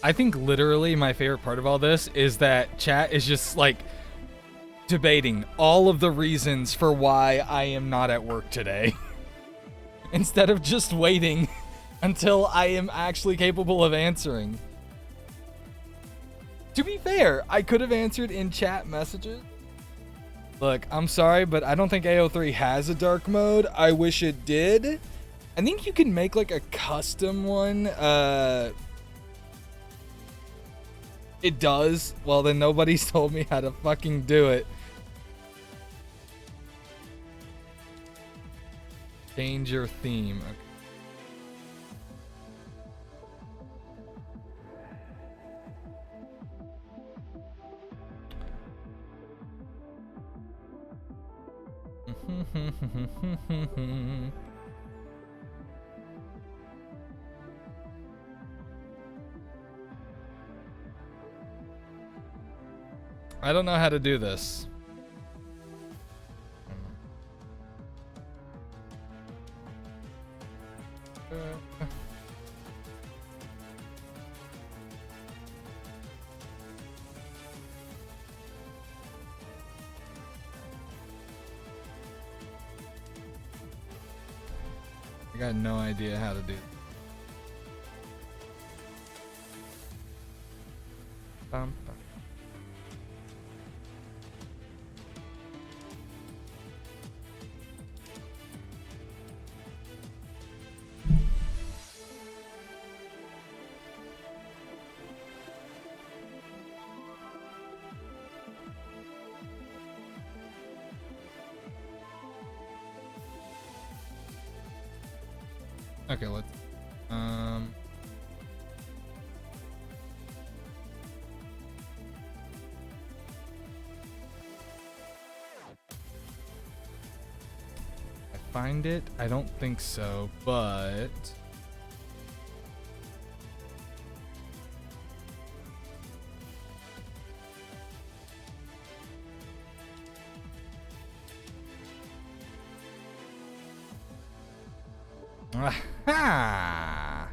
I think literally my favorite part of all this is that chat is just like debating all of the reasons for why I am not at work today. Instead of just waiting until I am actually capable of answering. To be fair, I could have answered in chat messages. Look, I'm sorry, but I don't think AO3 has a dark mode. I wish it did. I think you can make like a custom one. It does. Well, then nobody's told me how to fucking do it. Change your theme. Okay. I don't know how to do this. I got no idea how to do it. Okay, let's find it? I don't think so, but aha!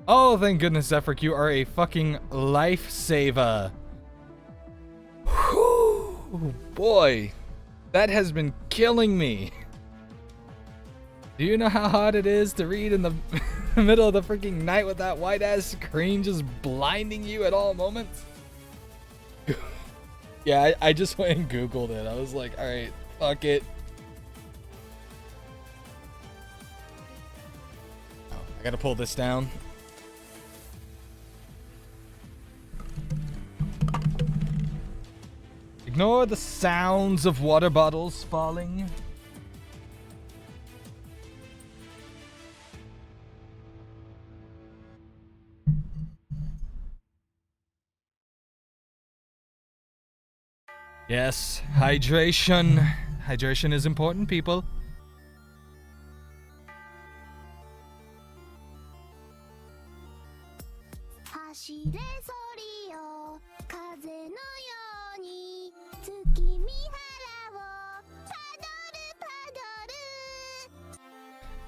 Oh, thank goodness, Zephyr, you are a fucking lifesaver. Whew, boy, that has been killing me. Do you know how hard it is to read in the middle of the freaking night with that white ass screen just blinding you at all moments? Yeah, I just went and Googled it. I was like, alright, fuck it. Oh, I gotta pull this down. Ignore the sounds of water bottles falling. Yes, hydration. Hydration is important, people.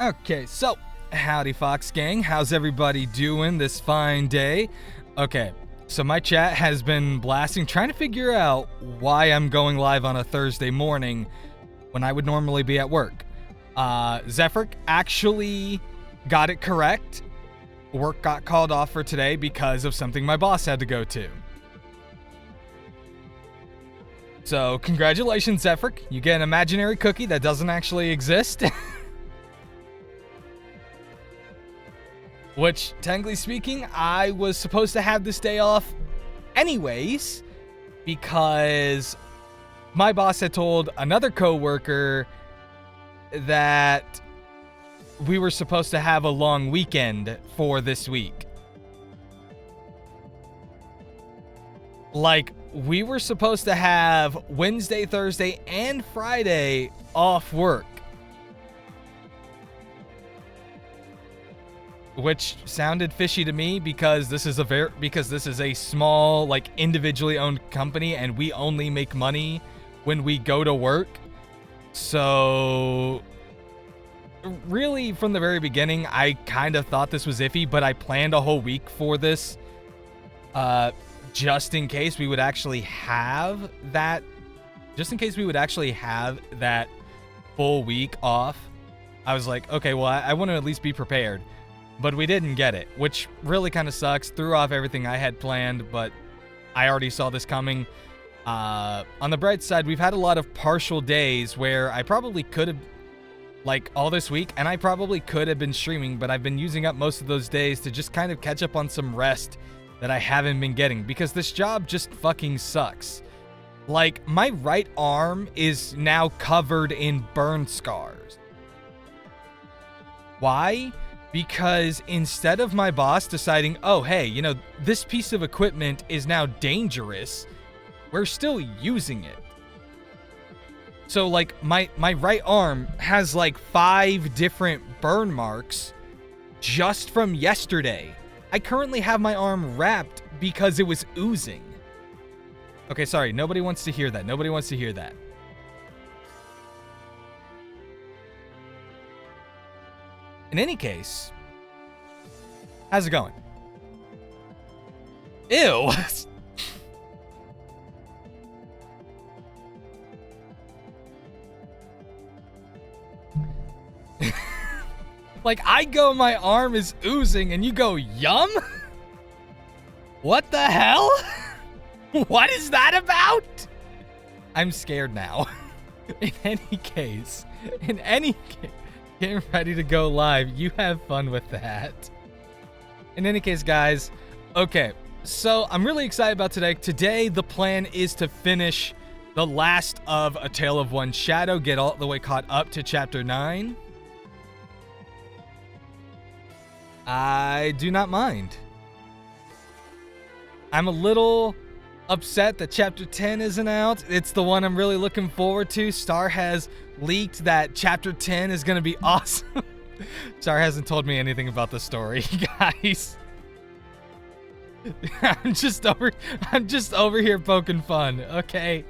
Okay, so howdy Fox gang, how's everybody doing this fine day? Okay, so my chat has been blasting, trying to figure out why I'm going live on a Thursday morning when I would normally be at work. Zephyr actually got it correct. Work got called off for today because of something my boss had to go to. So congratulations, Zephyr. You get an imaginary cookie that doesn't actually exist. Which, technically speaking, I was supposed to have this day off anyways, because my boss had told another coworker that we were supposed to have a long weekend for this week. Like, we were supposed to have Wednesday, Thursday, and Friday off work. which sounded fishy to me because this is a small, like, individually owned company and we only make money when we go to work. So really, from the very beginning, I kind of thought this was iffy, but I planned a whole week for this, just in case we would actually have that, full week off. I was like, okay, well, I want to at least be prepared, but we didn't get it, which really kind of sucks. Threw off everything I had planned, but I already saw this coming. On the bright side, we've had a lot of partial days where I probably could have, like, all this week, and I probably could have been streaming, but I've been using up most of those days to just kind of catch up on some rest that I haven't been getting, because this job just fucking sucks. Like, my right arm is now covered in burn scars. Why? Because instead of my boss deciding, oh, hey, you know, this piece of equipment is now dangerous, we're still using it. So, like, my right arm has, like, 5 different burn marks just from yesterday. I currently have my arm wrapped because it was oozing. Okay, sorry, nobody wants to hear that. Nobody wants to hear that. In any case, how's it going? Ew. Like, I go, my arm is oozing, and you go, yum? What the hell? What is that about? I'm scared now. In any case, getting ready to go live. You have fun with that. In any case, guys, okay, so I'm really excited about today. Today, the plan is to finish the last of A Tale of One Shadow, get all the way caught up to Chapter 9. I do not mind. I'm a little upset that Chapter 10 isn't out. It's the one I'm really looking forward to. Star has leaked that Chapter 10 is going to be awesome. Star hasn't told me anything about the story, guys. I'm just over here poking fun, okay?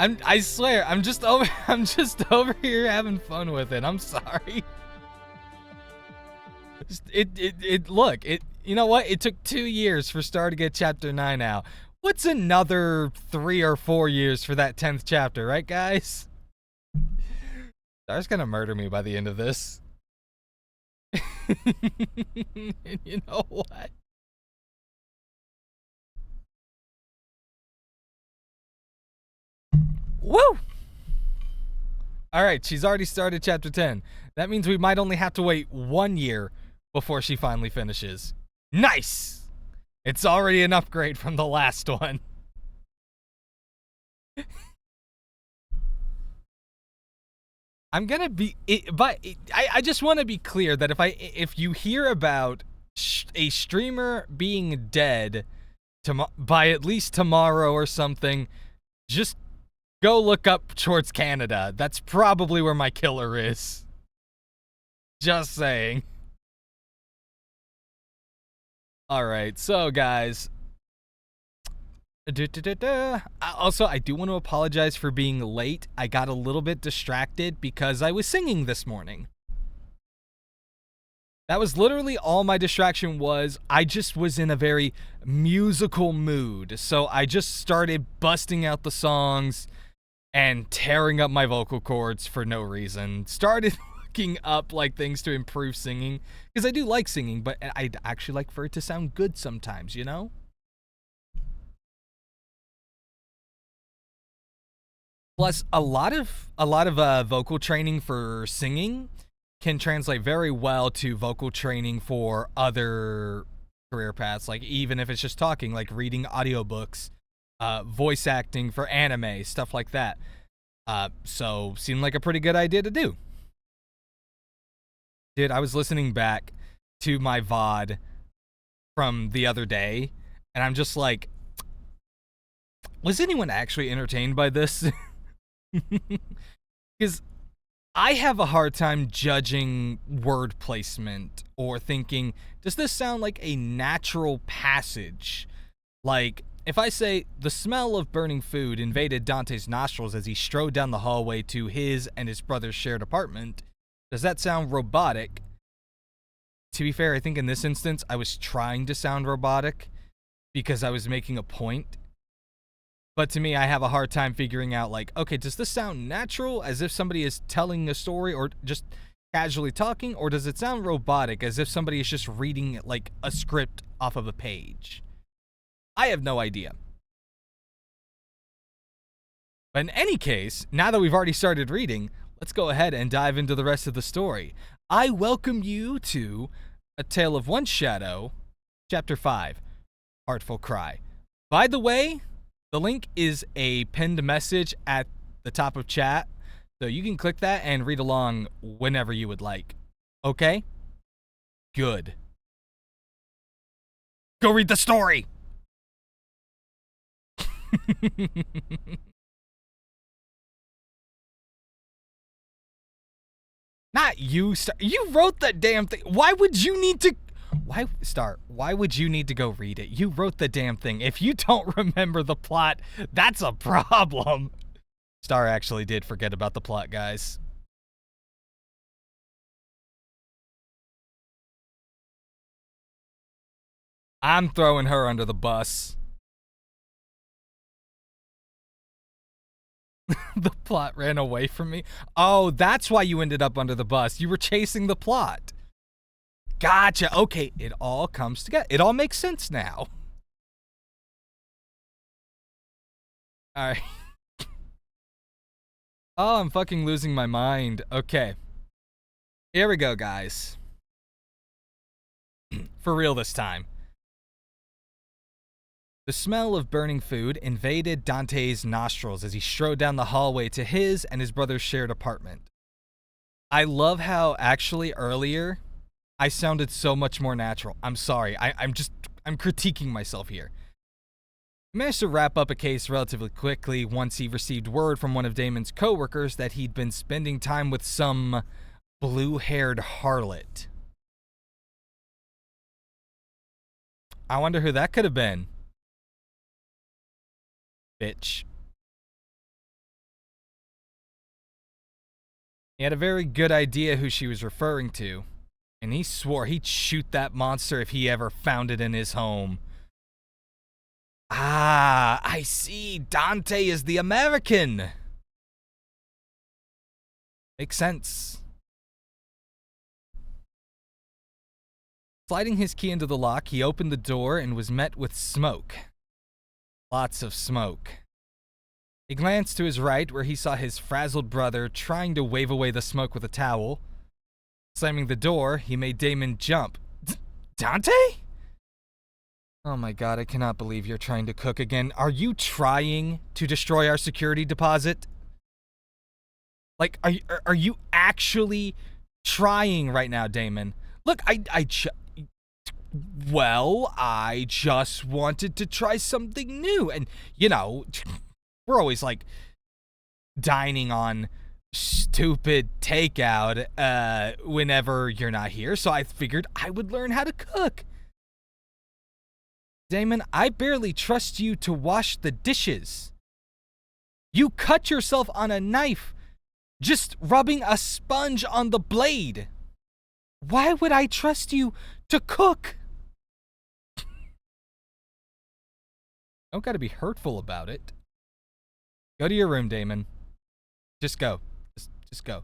I swear, I'm just over here having fun with it. I'm sorry. Look, you know what? It took 2 years for Star to get Chapter 9 out. What's another 3 or 4 years for that 10th chapter, right, guys? Star's gonna murder me by the end of this. And you know what? Woo! Alright, she's already started Chapter 10. That means we might only have to wait 1 year before she finally finishes. Nice! It's already an upgrade from the last one. I'm gonna be... I just want to be clear that if you hear about a streamer being dead by at least tomorrow or something, just go look up towards Canada. That's probably where my killer is. Just saying. Alright, so guys. Also, I do want to apologize for being late. I got a little bit distracted because I was singing this morning. That was literally all my distraction was. I just was in a very musical mood. So I just started busting out the songs and tearing up my vocal cords for no reason. Started looking up like things to improve singing, because I do like singing, but I'd actually like for it to sound good sometimes, you know? Plus, a lot of vocal training for singing can translate very well to vocal training for other career paths, like even if it's just talking, like reading audiobooks, voice acting for anime, stuff like that. So seemed like a pretty good idea to do. Dude, I was listening back to my VOD from the other day, and I'm just like, was anyone actually entertained by this? Because I have a hard time judging word placement or thinking, does this sound like a natural passage? Like, if I say, the smell of burning food invaded Dante's nostrils as he strode down the hallway to his and his brother's shared apartment, does that sound robotic? To be fair, I think in this instance, I was trying to sound robotic because I was making a point. But to me, I have a hard time figuring out, like, okay, does this sound natural, as if somebody is telling a story or just casually talking, or does it sound robotic, as if somebody is just reading, like, a script off of a page? I have no idea. But in any case, now that we've already started reading, let's go ahead and dive into the rest of the story. I welcome you to A Tale of One Shadow, Chapter 5, Heartful Cry. By the way, the link is a pinned message at the top of chat, so you can click that and read along whenever you would like. Okay? Good. Go read the story! Not you, Star. You wrote that damn thing. Why would you need to... Why would you need to go read it? You wrote the damn thing. If you don't remember the plot, that's a problem. Star actually did forget about the plot, guys. I'm throwing her under the bus. The plot ran away from me. Oh, that's why you ended up under the bus. You were chasing the plot. Gotcha. Okay, it all comes together. It all makes sense now. All right. Oh, I'm fucking losing my mind. Okay. Here we go, guys. For real this time. The smell of burning food invaded Dante's nostrils as he strode down the hallway to his and his brother's shared apartment. I love how actually earlier I sounded so much more natural. I'm sorry. I'm critiquing myself here. He managed to wrap up a case relatively quickly once he received word from one of Damon's coworkers that he'd been spending time with some blue-haired harlot. I wonder who that could have been. Bitch. He had a very good idea who she was referring to, and he swore he'd shoot that monster if he ever found it in his home. Ah, I see. Dante is the American. Makes sense. Sliding his key into the lock, he opened the door and was met with smoke. Lots of smoke. He glanced to his right, where he saw his frazzled brother trying to wave away the smoke with a towel. Slamming the door, he made Damon jump. Dante? Oh my god, I cannot believe you're trying to cook again. Are you trying to destroy our security deposit? Like, are you actually trying right now, Damon? Look, I just wanted to try something new. And, you know, we're always, like, dining on stupid takeout whenever you're not here. So I figured I would learn how to cook. Damon, I barely trust you to wash the dishes. You cut yourself on a knife just rubbing a sponge on the blade. Why would I trust you to cook? Don't gotta be hurtful about it. Go to your room, Damon. Just go. Just go.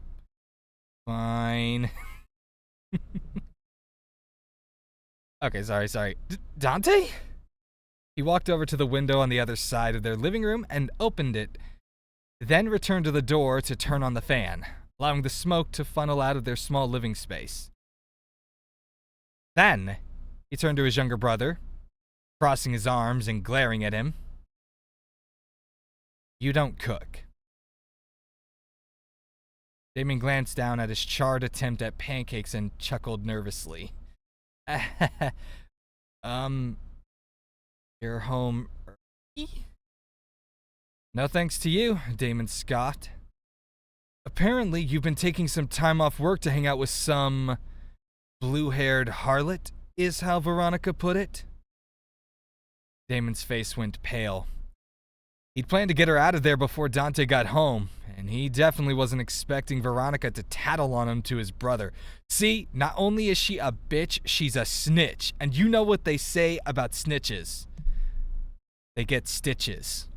Fine. Okay, sorry. Dante? He walked over to the window on the other side of their living room and opened it, then returned to the door to turn on the fan, allowing the smoke to funnel out of their small living space. Then, he turned to his younger brother, crossing his arms and glaring at him. You don't cook. Damon glanced down at his charred attempt at pancakes and chuckled nervously. You're home early? No thanks to you, Damon scoffed. Apparently, you've been taking some time off work to hang out with some blue-haired harlot, is how Veronica put it. Damon's face went pale. He'd planned to get her out of there before Dante got home, and he definitely wasn't expecting Veronica to tattle on him to his brother. See, not only is she a bitch, she's a snitch, and you know what they say about snitches. They get stitches.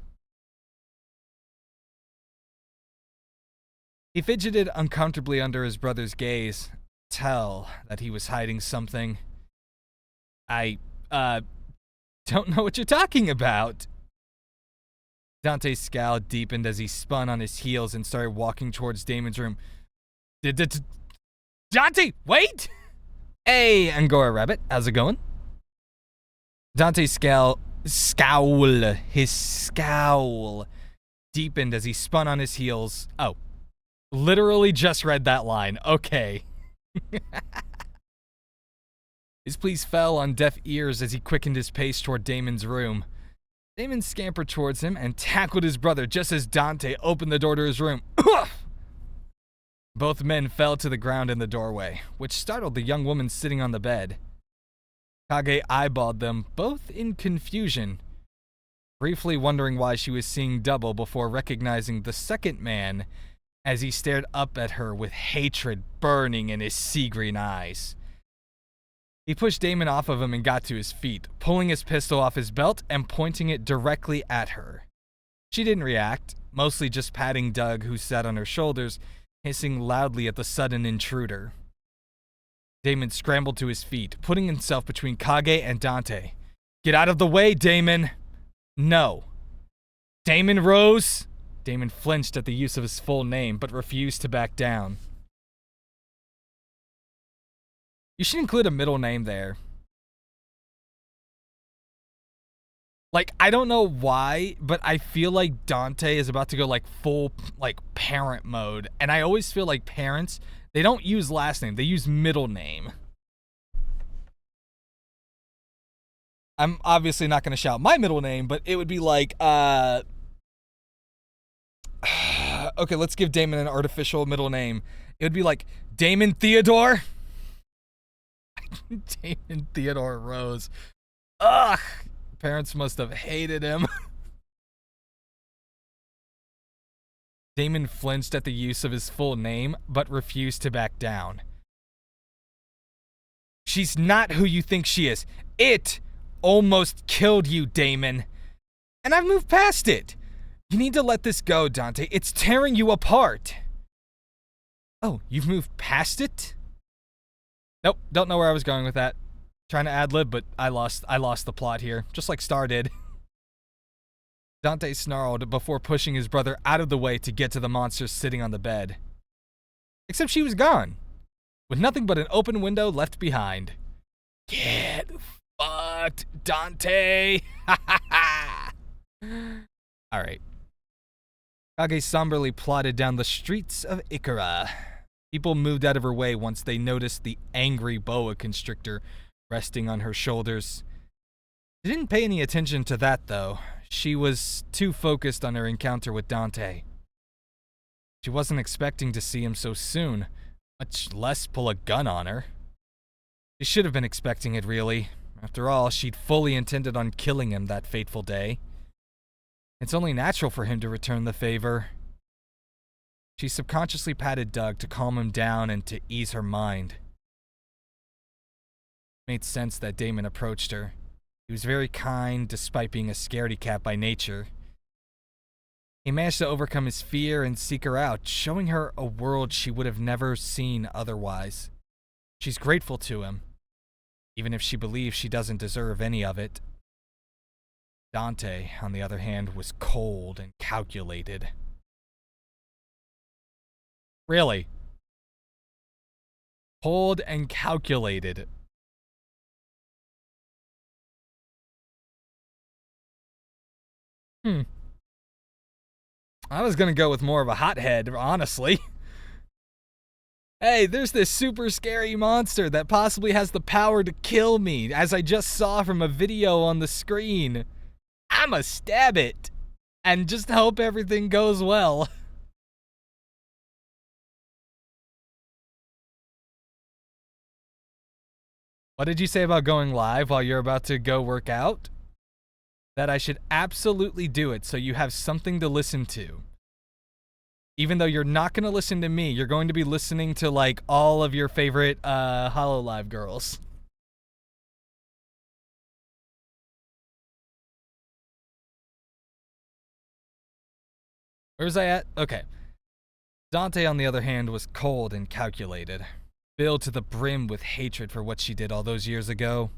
He fidgeted uncomfortably under his brother's gaze. Tell that he was hiding something. I don't know what you're talking about. Dante's scowl deepened as he spun on his heels and started walking towards Damon's room. Dante, wait! Hey, Angora Rabbit, how's it going? Dante's scowl deepened as he spun on his heels. Oh, literally just read that line. Okay. His pleas fell on deaf ears as he quickened his pace toward Damon's room. Damon scampered towards him and tackled his brother just as Dante opened the door to his room. Both men fell to the ground in the doorway, which startled the young woman sitting on the bed. Kage eyeballed them, both in confusion, briefly wondering why she was seeing double before recognizing the second man as he stared up at her with hatred burning in his sea-green eyes. He pushed Damon off of him and got to his feet, pulling his pistol off his belt and pointing it directly at her. She didn't react, mostly just patting Doug, who sat on her shoulders, hissing loudly at the sudden intruder. Damon scrambled to his feet, putting himself between Kage and Dante. Get out of the way, Damon! No. Damon Rose? Damon flinched at the use of his full name, but refused to back down. You should include a middle name there. Like, I don't know why, but I feel like Dante is about to go, like, full, like, parent mode. And I always feel like parents, they don't use last name, they use middle name. I'm obviously not going to shout my middle name, but it would be like, okay, let's give Damon an artificial middle name. It would be like Damon Theodore. Damon Theodore Rose. Ugh! Parents must have hated him. Damon flinched at the use of his full name, but refused to back down. She's not who you think she is. It almost killed you, Damon. And I've moved past it. You need to let this go, Dante. It's tearing you apart. Oh, you've moved past it? Nope, don't know where I was going with that. Trying to ad-lib, but I lost the plot here, just like Star did. Dante snarled before pushing his brother out of the way to get to the monster sitting on the bed. Except she was gone, with nothing but an open window left behind. Get fucked, Dante! Ha ha ha! Alright. Kage somberly plodded down the streets of Ikara. People moved out of her way once they noticed the angry boa constrictor resting on her shoulders. She didn't pay any attention to that, though. She was too focused on her encounter with Dante. She wasn't expecting to see him so soon, much less pull a gun on her. She should have been expecting it, really. After all, she'd fully intended on killing him that fateful day. It's only natural for him to return the favor. She subconsciously patted Doug to calm him down and to ease her mind. It made sense that Damon approached her. He was very kind, despite being a scaredy cat by nature. He managed to overcome his fear and seek her out, showing her a world she would have never seen otherwise. She's grateful to him, even if she believes she doesn't deserve any of it. Dante, on the other hand, was cold and calculated. Really? Cold and calculated. I was gonna go with more of a hothead, honestly. Hey, there's this super scary monster that possibly has the power to kill me, as I just saw from a video on the screen. I'ma stab it, and just hope everything goes well. What did you say about going live while you're about to go work out? That I should absolutely do it so you have something to listen to. Even though you're not going to listen to me, you're going to be listening to, like, all of your favorite Hololive girls. Where was I at? Okay. Dante, on the other hand, was cold and calculated, filled to the brim with hatred for what she did all those years ago.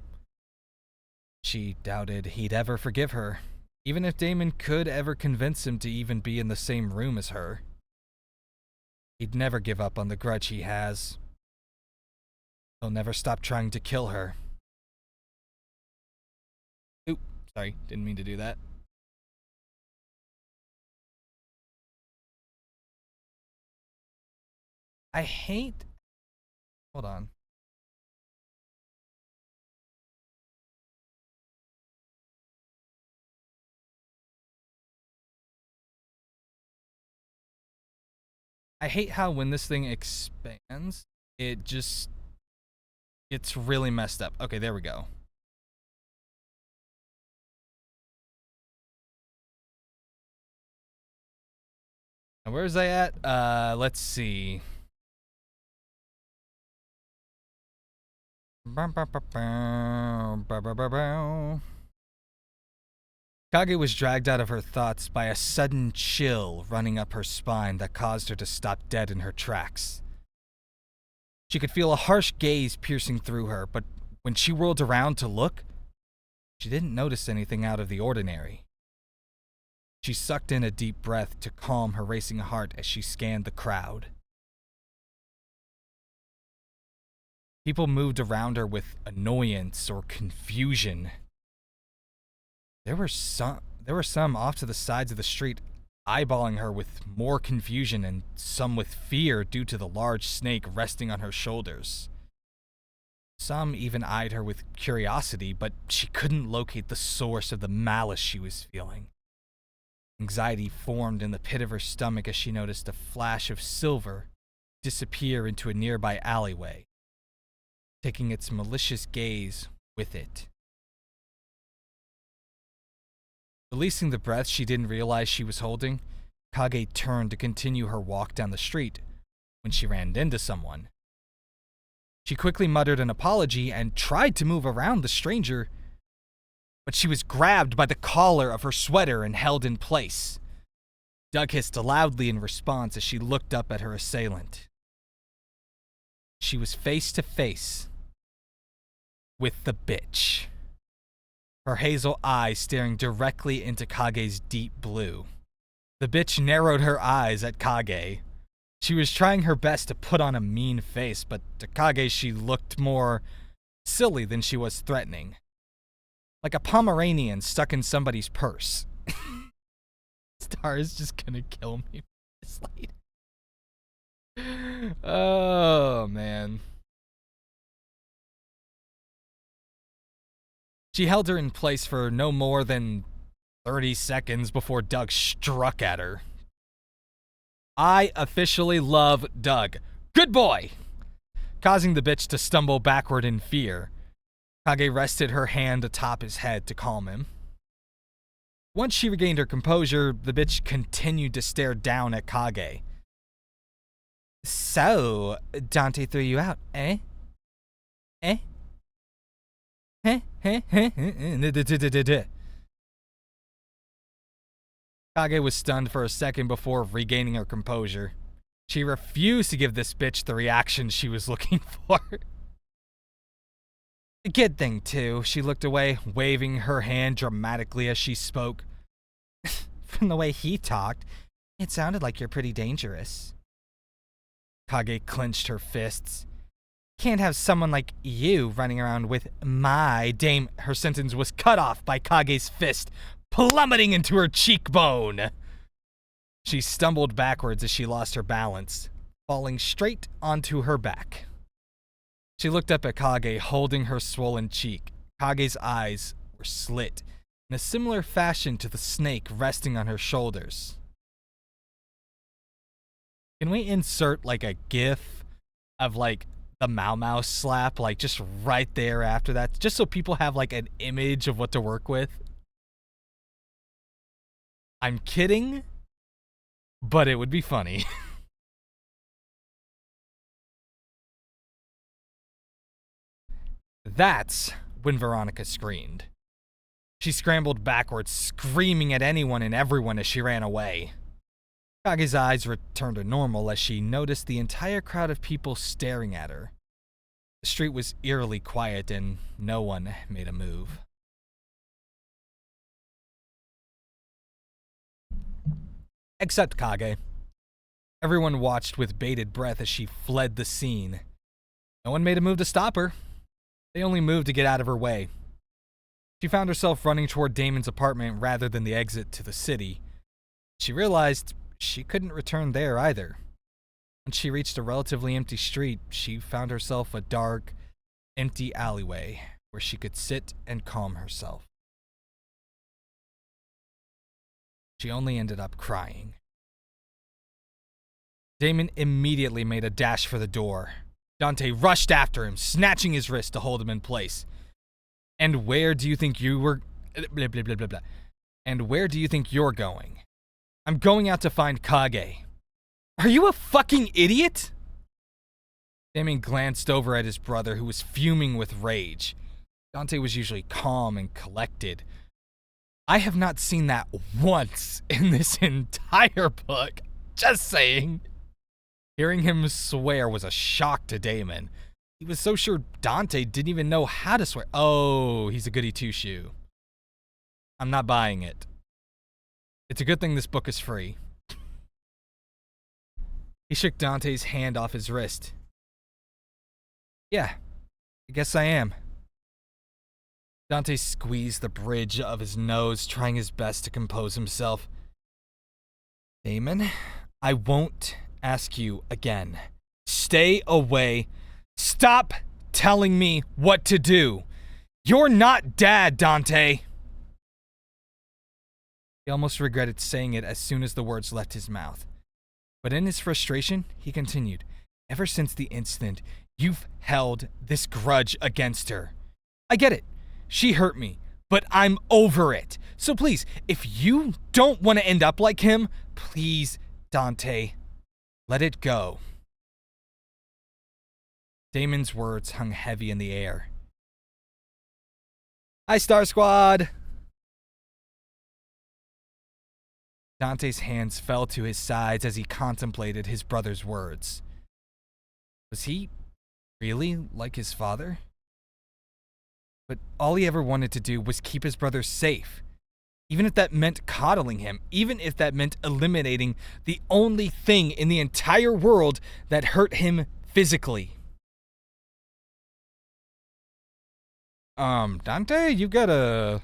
She doubted he'd ever forgive her, even if Damon could ever convince him to even be in the same room as her. He'd never give up on the grudge he has. He'll never stop trying to kill her. Oop, sorry, didn't mean to do that. I hate... Hold on. I hate how when this thing expands, it just gets really messed up. Okay, there we go. Now, where is I at? Let's see. Kage was dragged out of her thoughts by a sudden chill running up her spine that caused her to stop dead in her tracks. She could feel a harsh gaze piercing through her, but when she whirled around to look, she didn't notice anything out of the ordinary. She sucked in a deep breath to calm her racing heart as she scanned the crowd. People moved around her with annoyance or confusion. There were some off to the sides of the street, eyeballing her with more confusion and some with fear due to the large snake resting on her shoulders. Some even eyed her with curiosity, but she couldn't locate the source of the malice she was feeling. Anxiety formed in the pit of her stomach as she noticed a flash of silver disappear into a nearby alleyway, taking its malicious gaze with it. Releasing the breath she didn't realize she was holding, Kage turned to continue her walk down the street when she ran into someone. She quickly muttered an apology and tried to move around the stranger, but she was grabbed by the collar of her sweater and held in place. Doug hissed loudly in response as she looked up at her assailant. She was face to face with the bitch, her hazel eyes staring directly into Kage's deep blue. The bitch narrowed her eyes at Kage. She was trying her best to put on a mean face, but to Kage she looked more silly than she was threatening. Like a Pomeranian stuck in somebody's purse. Star is just gonna kill me this late. Oh, man. She held her in place for no more than 30 seconds before Doug struck at her. I officially love Doug. Good boy! Causing the bitch to stumble backward in fear, Kage rested her hand atop his head to calm him. Once she regained her composure, the bitch continued to stare down at Kage. So, Dante threw you out, eh? Eh? Kage was stunned for a second before regaining her composure. She refused to give this bitch the reaction she was looking for. Good thing, too. She looked away, waving her hand dramatically as she spoke. From the way he talked, it sounded like you're pretty dangerous. Kage clenched her fists. Can't have someone like you running around with my dame. Her sentence was cut off by Kage's fist, plummeting into her cheekbone. She stumbled backwards as she lost her balance, falling straight onto her back. She looked up at Kage, holding her swollen cheek. Kage's eyes were slit in a similar fashion to the snake resting on her shoulders. Can we insert like a gif of like the Mau Mau slap, like, just right there after that, just so people have, like, an image of what to work with. I'm kidding, but it would be funny. That's when Veronica screamed. She scrambled backwards, screaming at anyone and everyone as she ran away. Kage's eyes returned to normal as she noticed the entire crowd of people staring at her. The street was eerily quiet and no one made a move. Except Kage. Everyone watched with bated breath as she fled the scene. No one made a move to stop her. They only moved to get out of her way. She found herself running toward Damon's apartment rather than the exit to the city. She realized she couldn't return there either. When she reached a relatively empty street, she found herself a dark, empty alleyway where she could sit and calm herself. She only ended up crying. Damon immediately made a dash for the door. Dante rushed after him, snatching his wrist to hold him in place. And where do you think you were... Blah, blah, blah, blah, blah. And where do you think you're going? I'm going out to find Kage. Are you a fucking idiot? Damon glanced over at his brother, who was fuming with rage. Dante was usually calm and collected. I have not seen that once in this entire book. Just saying. Hearing him swear was a shock to Damon. He was so sure Dante didn't even know how to swear. Oh, he's a goody two-shoe. I'm not buying it. It's a good thing this book is free. He shook Dante's hand off his wrist. Yeah, I guess I am. Dante squeezed the bridge of his nose, trying his best to compose himself. Damon, I won't ask you again. Stay away. Stop telling me what to do. You're not Dad, Dante. He almost regretted saying it as soon as the words left his mouth. But in his frustration, he continued, ever since the incident, you've held this grudge against her. I get it. She hurt me, but I'm over it. So please, if you don't want to end up like him, please, Dante, let it go. Damon's words hung heavy in the air. Hi, Star Squad! Dante's hands fell to his sides as he contemplated his brother's words. Was he really like his father? But all he ever wanted to do was keep his brother safe. Even if that meant coddling him, even if that meant eliminating the only thing in the entire world that hurt him physically. Dante, you've got a...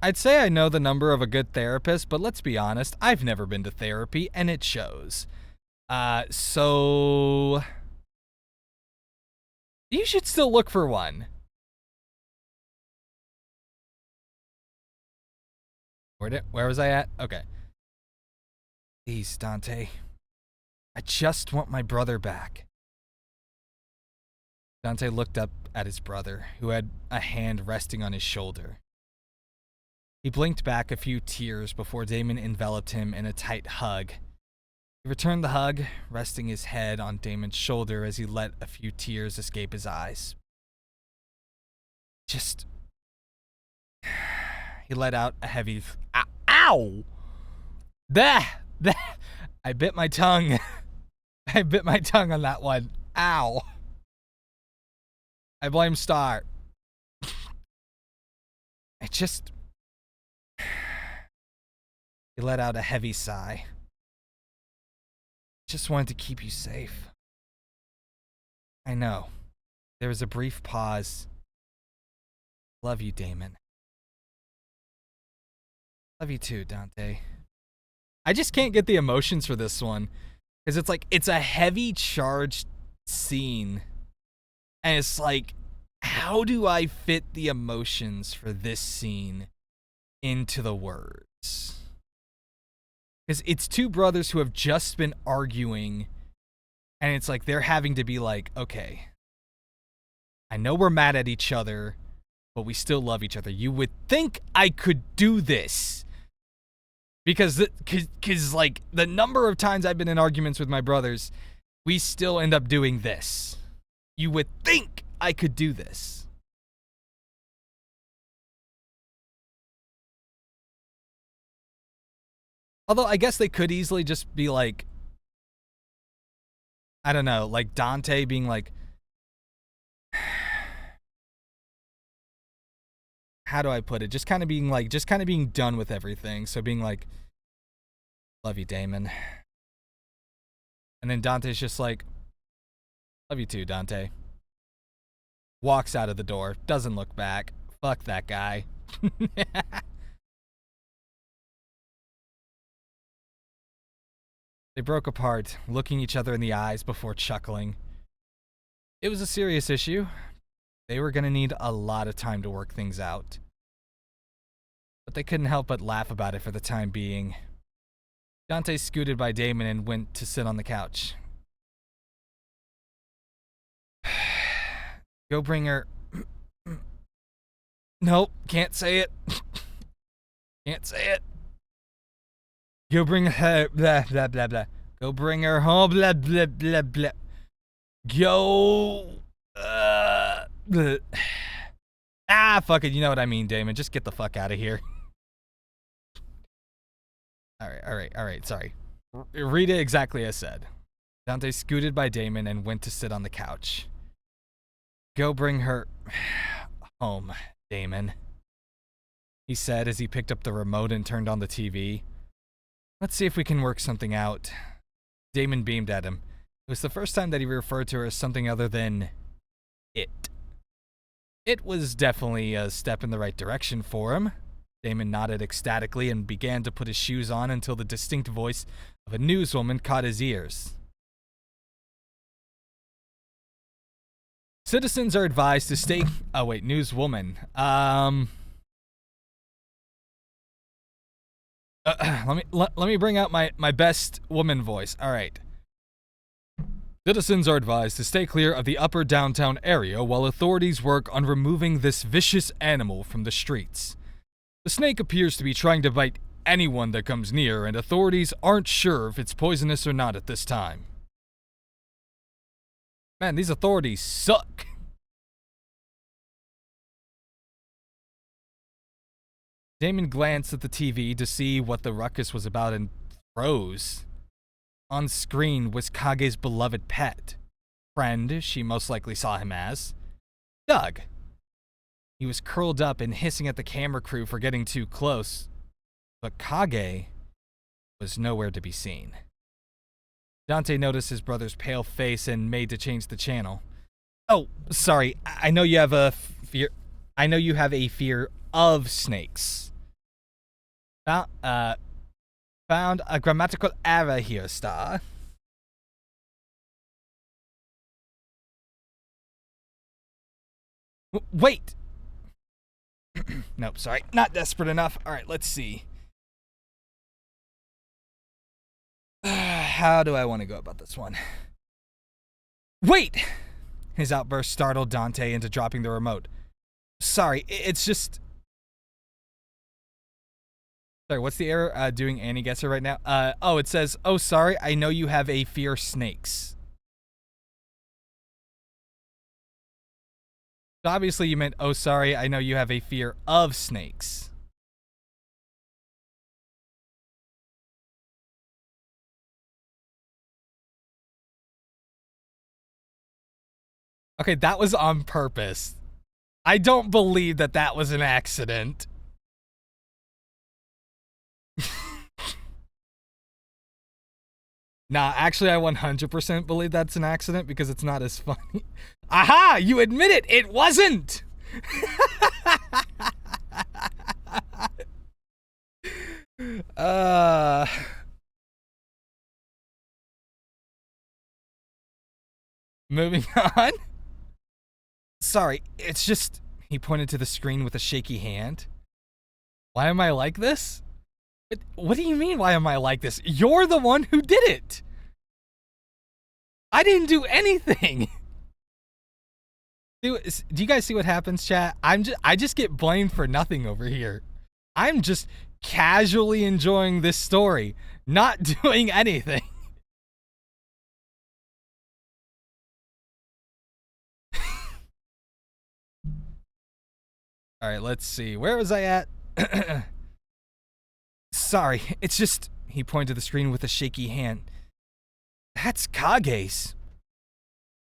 I'd say I know the number of a good therapist, but let's be honest, I've never been to therapy, and it shows. So... You should still look for one. Where was I at? Okay. Please, Dante. I just want my brother back. Dante looked up at his brother, who had a hand resting on his shoulder. He blinked back a few tears before Damon enveloped him in a tight hug. He returned the hug, resting his head on Damon's shoulder as he let a few tears escape his eyes. He let out a heavy... Ow! I bit my tongue. I bit my tongue on that one. Ow. I blame Star. He let out a heavy sigh. Just wanted to keep you safe. I know. There was a brief pause. Love you, Damon. Love you too, Dante. I just can't get the emotions for this one. Because it's like, it's a heavy charged scene. And it's like, how do I fit the emotions for this scene into the words? Because it's two brothers who have just been arguing And it's like they're having to be like, okay, I know we're mad at each other, but we still love each other. You would think I could do this. Because like the number of times I've been in arguments with my brothers, we still end up doing this. You would think I could do this. Although I guess they could easily just be like, I don't know, like Dante being like, how do I put it? Just kind of being done with everything. So being like, love you, Damon. And then Dante's just like, love you too, Dante. Walks out of the door, doesn't look back. Fuck that guy. They broke apart, looking each other in the eyes before chuckling. It was a serious issue. They were going to need a lot of time to work things out. But they couldn't help but laugh about it for the time being. Dante scooted by Damon and went to sit on the couch. Go bring her... Nope, can't say it. Can't say it. Go bring her... Blah, blah, blah, blah. Go bring her home, blah, blah, blah, blah. Go... Blah. Ah, fuck it, you know what I mean, Damon. Just get the fuck out of here. Alright, sorry. Read it exactly as said. Dante scooted by Damon and went to sit on the couch. Go bring her home, Damon, he said as he picked up the remote and turned on the TV. Let's see if we can work something out. Damon beamed at him. It was the first time that he referred to her as something other than it. It was definitely a step in the right direction for him. Damon nodded ecstatically and began to put his shoes on until the distinct voice of a newswoman caught his ears. Citizens are advised to stay... Oh, wait, newswoman. Let me bring out my best woman voice. All right. Citizens are advised to stay clear of the upper downtown area while authorities work on removing this vicious animal from the streets. The snake appears to be trying to bite anyone that comes near, and authorities aren't sure if it's poisonous or not at this time. Man, these authorities suck. Damon glanced at the TV to see what the ruckus was about and froze. On screen was Kage's beloved pet. Friend, she most likely saw him as. Doug. He was curled up and hissing at the camera crew for getting too close. But Kage was nowhere to be seen. Dante noticed his brother's pale face and made to change the channel. Oh, sorry. I know you have a fear. I know you have a fear of snakes. Found a grammatical error here, Star. Wait. Nope, sorry. Not desperate enough. All right, let's see. How do I want to go about this one? Wait! His outburst startled Dante into dropping the remote. Sorry, it's just... Sorry, what's the error? Doing Annie Guesser right now? Oh, it says, oh, sorry, I know you have a fear snakes. So obviously you meant, oh, sorry, I know you have a fear of snakes. Okay, that was on purpose. I don't believe that that was an accident. Nah, actually, I 100% believe that's an accident because it's not as funny. Aha! You admit it! It wasn't! Moving on. Sorry, it's just... He pointed to the screen with a shaky hand. Why am I like this? What do you mean, why am I like this? You're the one who did it! I didn't do anything. Do you guys see what happens, chat? I just get blamed for nothing over here. I'm just casually enjoying this story, not doing anything. All right, let's see. Where was I at? Sorry, it's just... He pointed to the screen with a shaky hand. That's Kage's.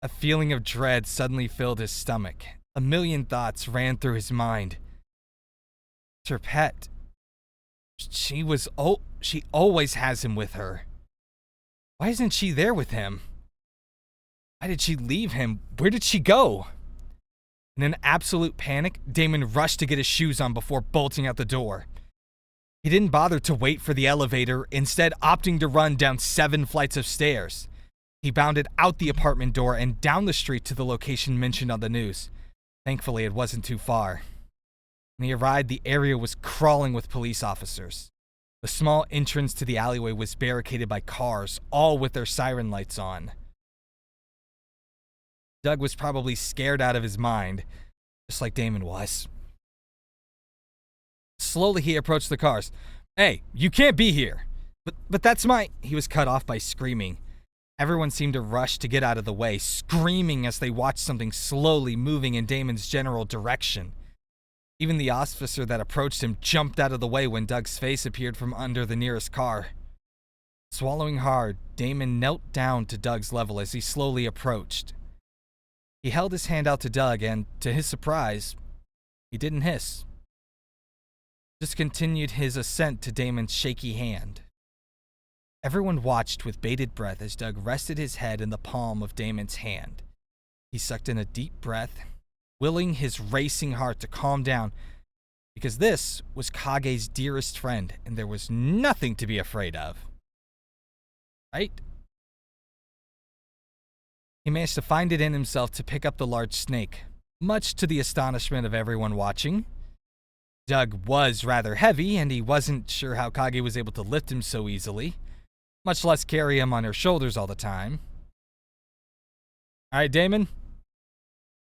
A feeling of dread suddenly filled his stomach. A million thoughts ran through his mind. It's her pet. She always has him with her. Why isn't she there with him? Why did she leave him? Where did she go? In an absolute panic, Damon rushed to get his shoes on before bolting out the door. He didn't bother to wait for the elevator, instead opting to run down 7 flights of stairs. He bounded out the apartment door and down the street to the location mentioned on the news. Thankfully, it wasn't too far. When he arrived, the area was crawling with police officers. The small entrance to the alleyway was barricaded by cars, all with their siren lights on. Doug was probably scared out of his mind, just like Damon was. Slowly, he approached the cars. Hey, you can't be here. But that's my... He was cut off by screaming. Everyone seemed to rush to get out of the way, screaming as they watched something slowly moving in Damon's general direction. Even the officer that approached him jumped out of the way when Doug's face appeared from under the nearest car. Swallowing hard, Damon knelt down to Doug's level as he slowly approached. He held his hand out to Doug and, to his surprise, he didn't hiss. Just continued his ascent to Damon's shaky hand. Everyone watched with bated breath as Doug rested his head in the palm of Damon's hand. He sucked in a deep breath, willing his racing heart to calm down, because this was Kage's dearest friend, and there was nothing to be afraid of. Right? He managed to find it in himself to pick up the large snake, much to the astonishment of everyone watching. Doug was rather heavy, and he wasn't sure how Kage was able to lift him so easily, much less carry him on her shoulders all the time. All right, Damon,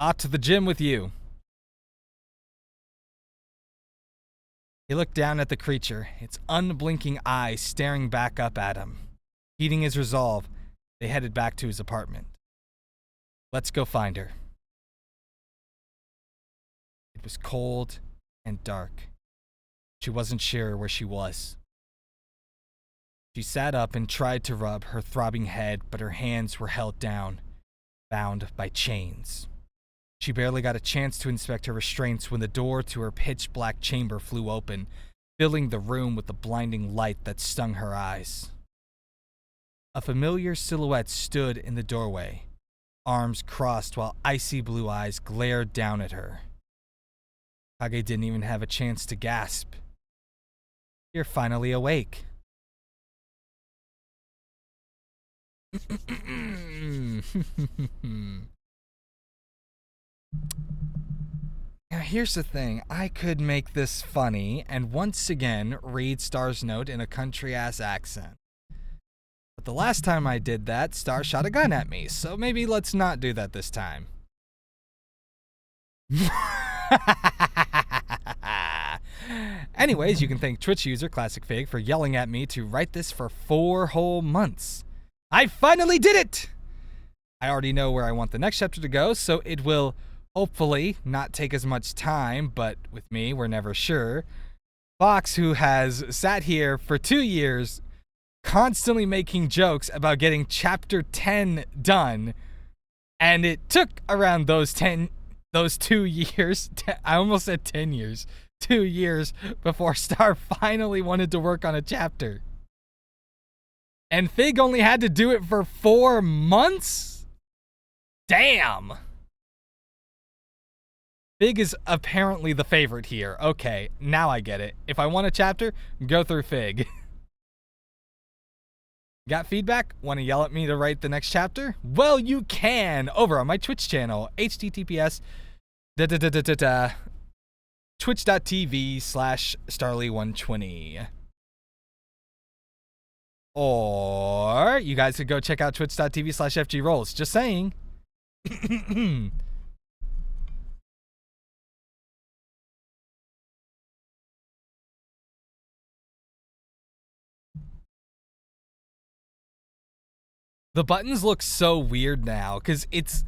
off to the gym with you. He looked down at the creature, its unblinking eyes staring back up at him. Heeding his resolve, they headed back to his apartment. Let's go find her. It was cold and dark. She wasn't sure where she was. She sat up and tried to rub her throbbing head, but her hands were held down, bound by chains. She barely got a chance to inspect her restraints when the door to her pitch-black chamber flew open, filling the room with the blinding light that stung her eyes. A familiar silhouette stood in the doorway, arms crossed while icy blue eyes glared down at her. Kage didn't even have a chance to gasp. You're finally awake. Now here's the thing, I could make this funny and once again read Star's note in a country-ass accent. But the last time I did that, Star shot a gun at me, so maybe let's not do that this time. Anyways, you can thank Twitch user ClassicFig for yelling at me to write this for 4 whole months. I finally did it! I already know where I want the next chapter to go, so it will hopefully not take as much time, but with me, we're never sure. Fox, who has sat here for 2 years, constantly making jokes about getting chapter 10 done, and it took around those 2 years, I almost said 10 years, 2 years before Star finally wanted to work on a chapter. And Fig only had to do it for 4 months? Damn! Fig is apparently the favorite here. Okay, now I get it. If I want a chapter, go through Fig. Got feedback? Want to yell at me to write the next chapter? Well, you can over on my Twitch channel, https twitch.tv/Starly120. Or you guys could go check out twitch.tv/FGRolls. Just saying. The buttons look so weird now because it's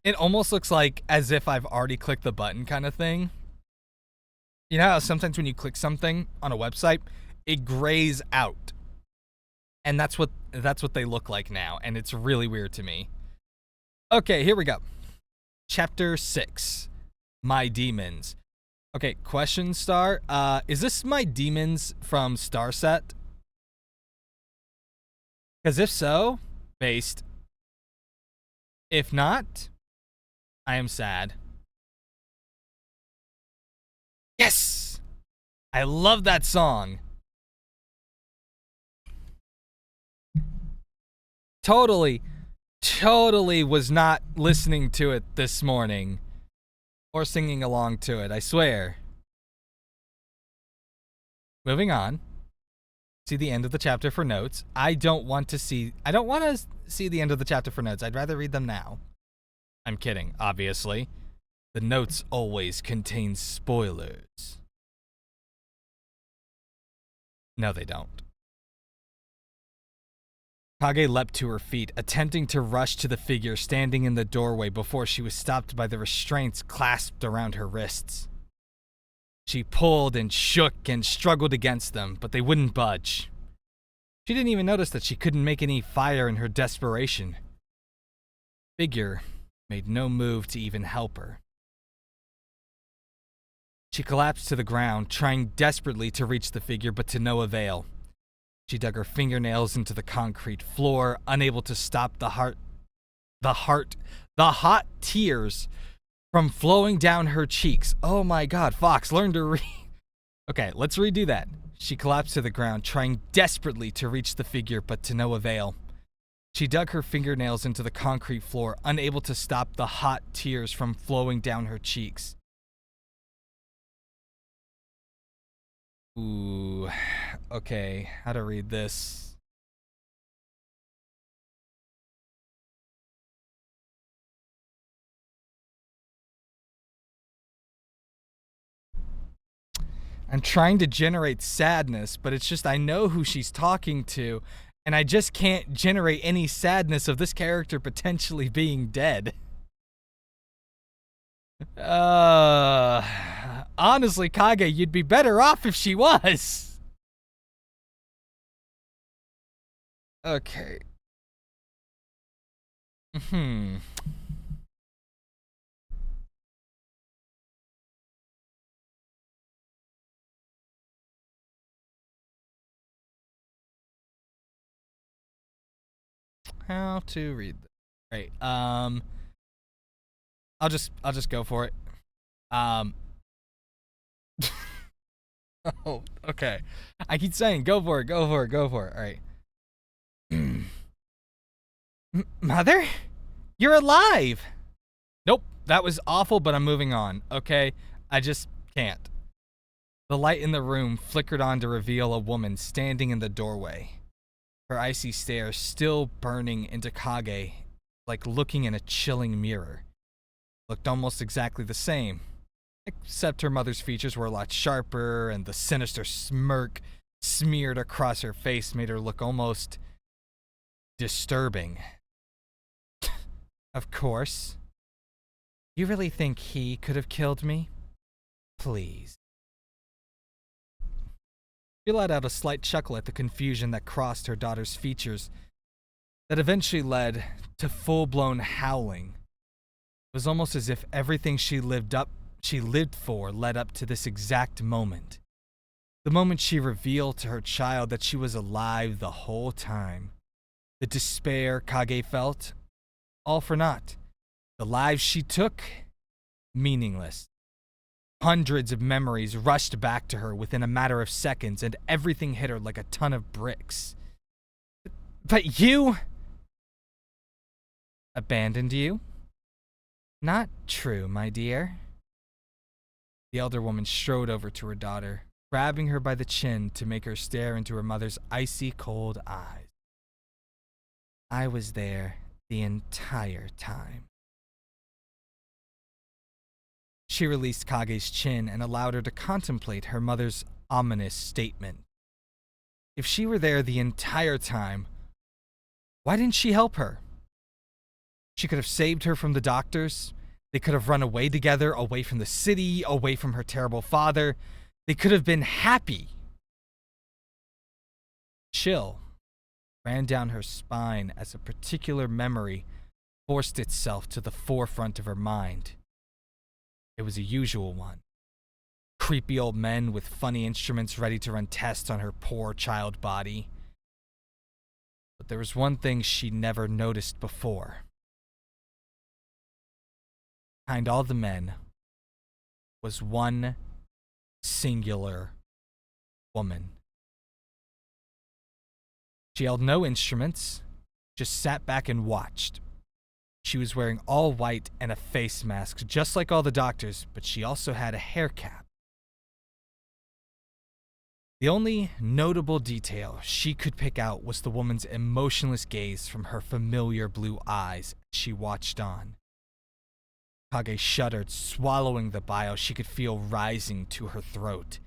it almost looks like as if I've already clicked the button kind of thing. You know how sometimes when you click something on a website, it grays out. And that's what they look like now, and it's really weird to me. Okay, here we go. Chapter 6. My Demons. Okay, question star. Is this My Demons from Starset? Because if so, based. If not, I am sad. Yes! I love that song. Totally was not listening to it this morning. Or singing along to it, I swear. Moving on. See the end of the chapter for notes. I don't want to see the end of the chapter for notes. I'd rather read them now. I'm kidding, obviously. The notes always contain spoilers. No, they don't. Kage leapt to her feet, attempting to rush to the figure standing in the doorway before she was stopped by the restraints clasped around her wrists. She pulled and shook and struggled against them, but they wouldn't budge. She didn't even notice that she couldn't make any fire in her desperation. Figure made no move to even help her. She collapsed to the ground, trying desperately to reach the figure, but to no avail. She dug her fingernails into the concrete floor, unable to stop the hot tears from flowing down her cheeks. Oh my god, Fox, learn to read. Okay, let's redo that. She collapsed to the ground, trying desperately to reach the figure, but to no avail. She dug her fingernails into the concrete floor, unable to stop the hot tears from flowing down her cheeks. Ooh, okay, how to read this? I'm trying to generate sadness, but it's just I know who she's talking to, and I just can't generate any sadness of this character potentially being dead. Honestly, Kage, you'd be better off if she was. Okay. How to read this? Right. I'll just go for it. Oh, okay. I keep saying go for it. All right. Mother? You're alive! Nope, that was awful, but I'm moving on, okay? I just can't. The light in the room flickered on to reveal a woman standing in the doorway. Her icy stare still burning into Kage, like looking in a chilling mirror. Looked almost exactly the same, except her mother's features were a lot sharper, and the sinister smirk smeared across her face made her look almost disturbing. Of course. You really think he could have killed me? Please. She let out a slight chuckle at the confusion that crossed her daughter's features, that eventually led to full-blown howling. It was almost as if everything she lived for led up to this exact moment. The moment she revealed to her child that she was alive the whole time. The despair Kage felt, all for naught. The lives she took, meaningless. Hundreds of memories rushed back to her within a matter of seconds, and everything hit her like a ton of bricks. But you... abandoned you? Not true, my dear. The elder woman strode over to her daughter, grabbing her by the chin to make her stare into her mother's icy cold eyes. I was there the entire time. She released Kage's chin and allowed her to contemplate her mother's ominous statement. If she were there the entire time, why didn't she help her? She could have saved her from the doctors. They could have run away together, away from the city, away from her terrible father. They could have been happy. Chill ran down her spine as a particular memory forced itself to the forefront of her mind. It was a usual one. Creepy old men with funny instruments ready to run tests on her poor child body. But there was one thing she never noticed before. Behind all the men was one singular woman. She held no instruments, just sat back and watched. She was wearing all white and a face mask, just like all the doctors, but she also had a hair cap. The only notable detail she could pick out was the woman's emotionless gaze from her familiar blue eyes as she watched on. Kage shuddered, swallowing the bile she could feel rising to her throat.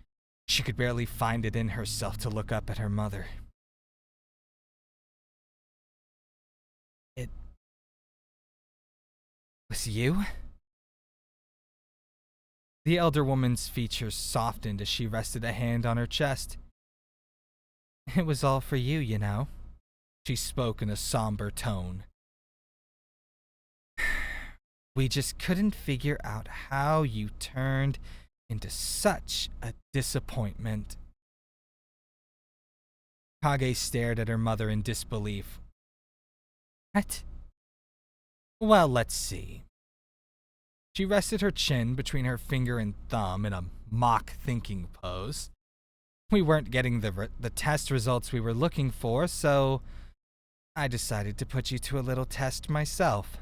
She could barely find it in herself to look up at her mother. It was you? The elder woman's features softened as she rested a hand on her chest. It was all for you, you know. She spoke in a somber tone. We just couldn't figure out how you turned into such a disappointment. Kage stared at her mother in disbelief. What? Well, let's see. She rested her chin between her finger and thumb in a mock thinking pose. We weren't getting the test results we were looking for, so I decided to put you to a little test myself.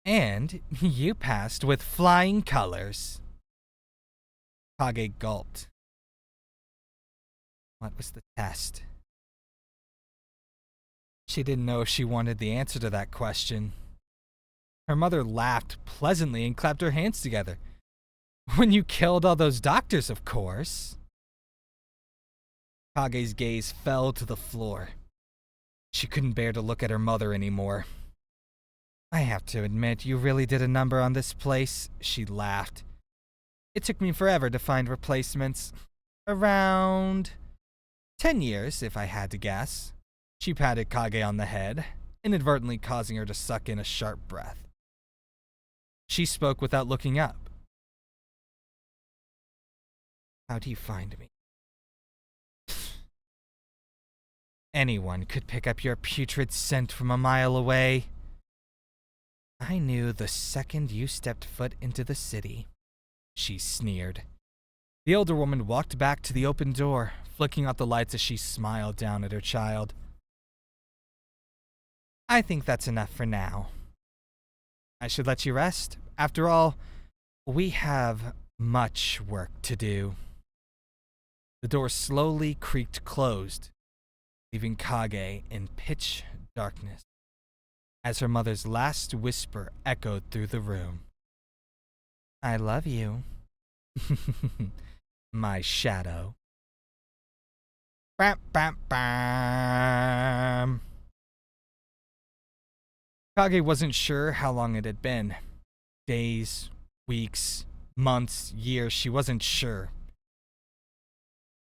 And you passed with flying colors. Kage gulped. What was the test? She didn't know if she wanted the answer to that question. Her mother laughed pleasantly and clapped her hands together. When you killed all those doctors, of course. Kage's gaze fell to the floor. She couldn't bear to look at her mother anymore. I have to admit, you really did a number on this place, she laughed. It took me forever to find replacements. Around 10 years, if I had to guess. She patted Kage on the head, inadvertently causing her to suck in a sharp breath. She spoke without looking up. How do you find me? Anyone could pick up your putrid scent from a mile away. I knew the second you stepped foot into the city, she sneered. The older woman walked back to the open door, flicking out the lights as she smiled down at her child. I think that's enough for now. I should let you rest. After all, we have much work to do. The door slowly creaked closed, leaving Kage in pitch darkness, as her mother's last whisper echoed through the room. I love you. My shadow. Bam, bam, bam. Kage wasn't sure how long it had been. Days, weeks, months, years, she wasn't sure.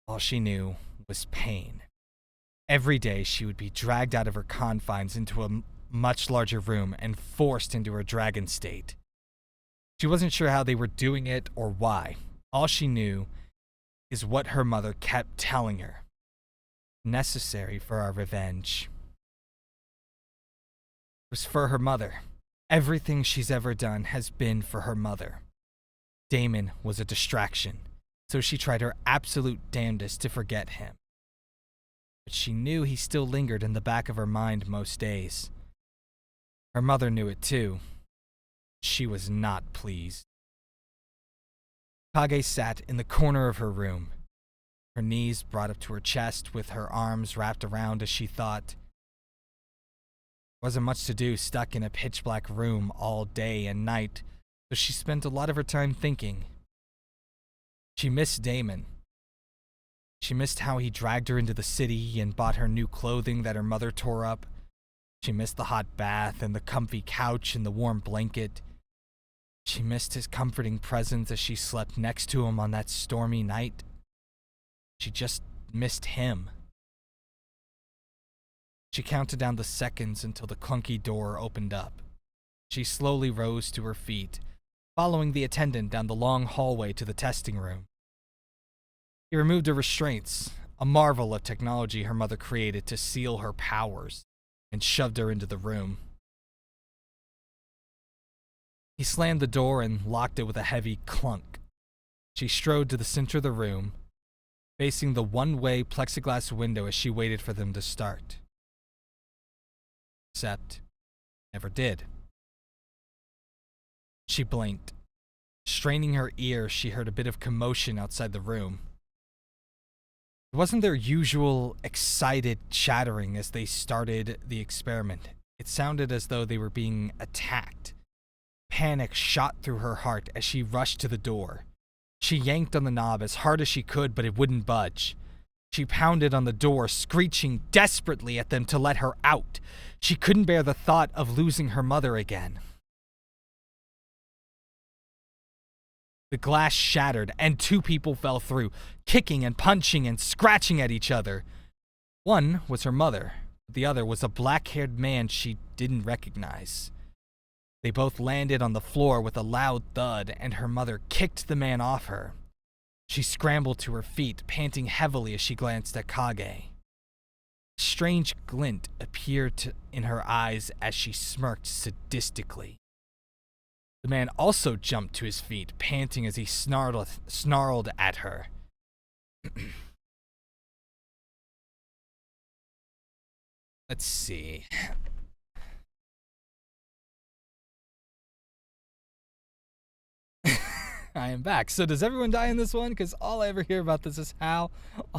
All she knew was pain. Every day she would be dragged out of her confines into a much larger room and forced into her dragon state. She wasn't sure how they were doing it or why. All she knew is what her mother kept telling her. Necessary for our revenge. It was for her mother. Everything she's ever done has been for her mother. Damon was a distraction, so she tried her absolute damnedest to forget him. But she knew he still lingered in the back of her mind most days. Her mother knew it too. She was not pleased. Kage sat in the corner of her room, her knees brought up to her chest with her arms wrapped around as she thought. There wasn't much to do stuck in a pitch-black room all day and night, so she spent a lot of her time thinking. She missed Damon. She missed how he dragged her into the city and bought her new clothing that her mother tore up. She missed the hot bath and the comfy couch and the warm blanket. She missed his comforting presence as she slept next to him on that stormy night. She just missed him. She counted down the seconds until the clunky door opened up. She slowly rose to her feet, following the attendant down the long hallway to the testing room. He removed her restraints, a marvel of technology her mother created to seal her powers, and shoved her into the room. He slammed the door and locked it with a heavy clunk. She strode to the center of the room, facing the one-way plexiglass window as she waited for them to start. Except, never did. She blinked. Straining her ears, she heard a bit of commotion outside the room. It wasn't their usual excited chattering as they started the experiment. It sounded as though they were being attacked. Panic shot through her heart as she rushed to the door. She yanked on the knob as hard as she could, but it wouldn't budge. She pounded on the door, screeching desperately at them to let her out. She couldn't bear the thought of losing her mother again. The glass shattered, and two people fell through, kicking and punching and scratching at each other. One was her mother. The other was a black-haired man she didn't recognize. They both landed on the floor with a loud thud, and her mother kicked the man off her. She scrambled to her feet, panting heavily as she glanced at Kage. A strange glint appeared in her eyes as she smirked sadistically. The man also jumped to his feet, panting as he snarled at her. Let's see. I am back. So does everyone die in this one? Because all I ever hear about this is how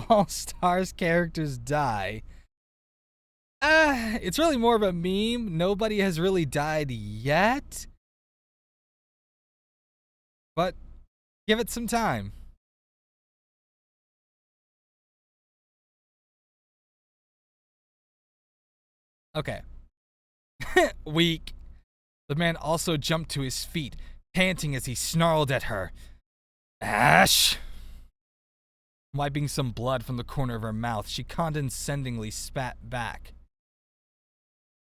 all Stars characters die. It's really more of a meme. Nobody has really died yet. But give it some time. Okay. Weak. The man also jumped to his feet, panting as he snarled at her. Ash! Wiping some blood from the corner of her mouth, she condescendingly spat back.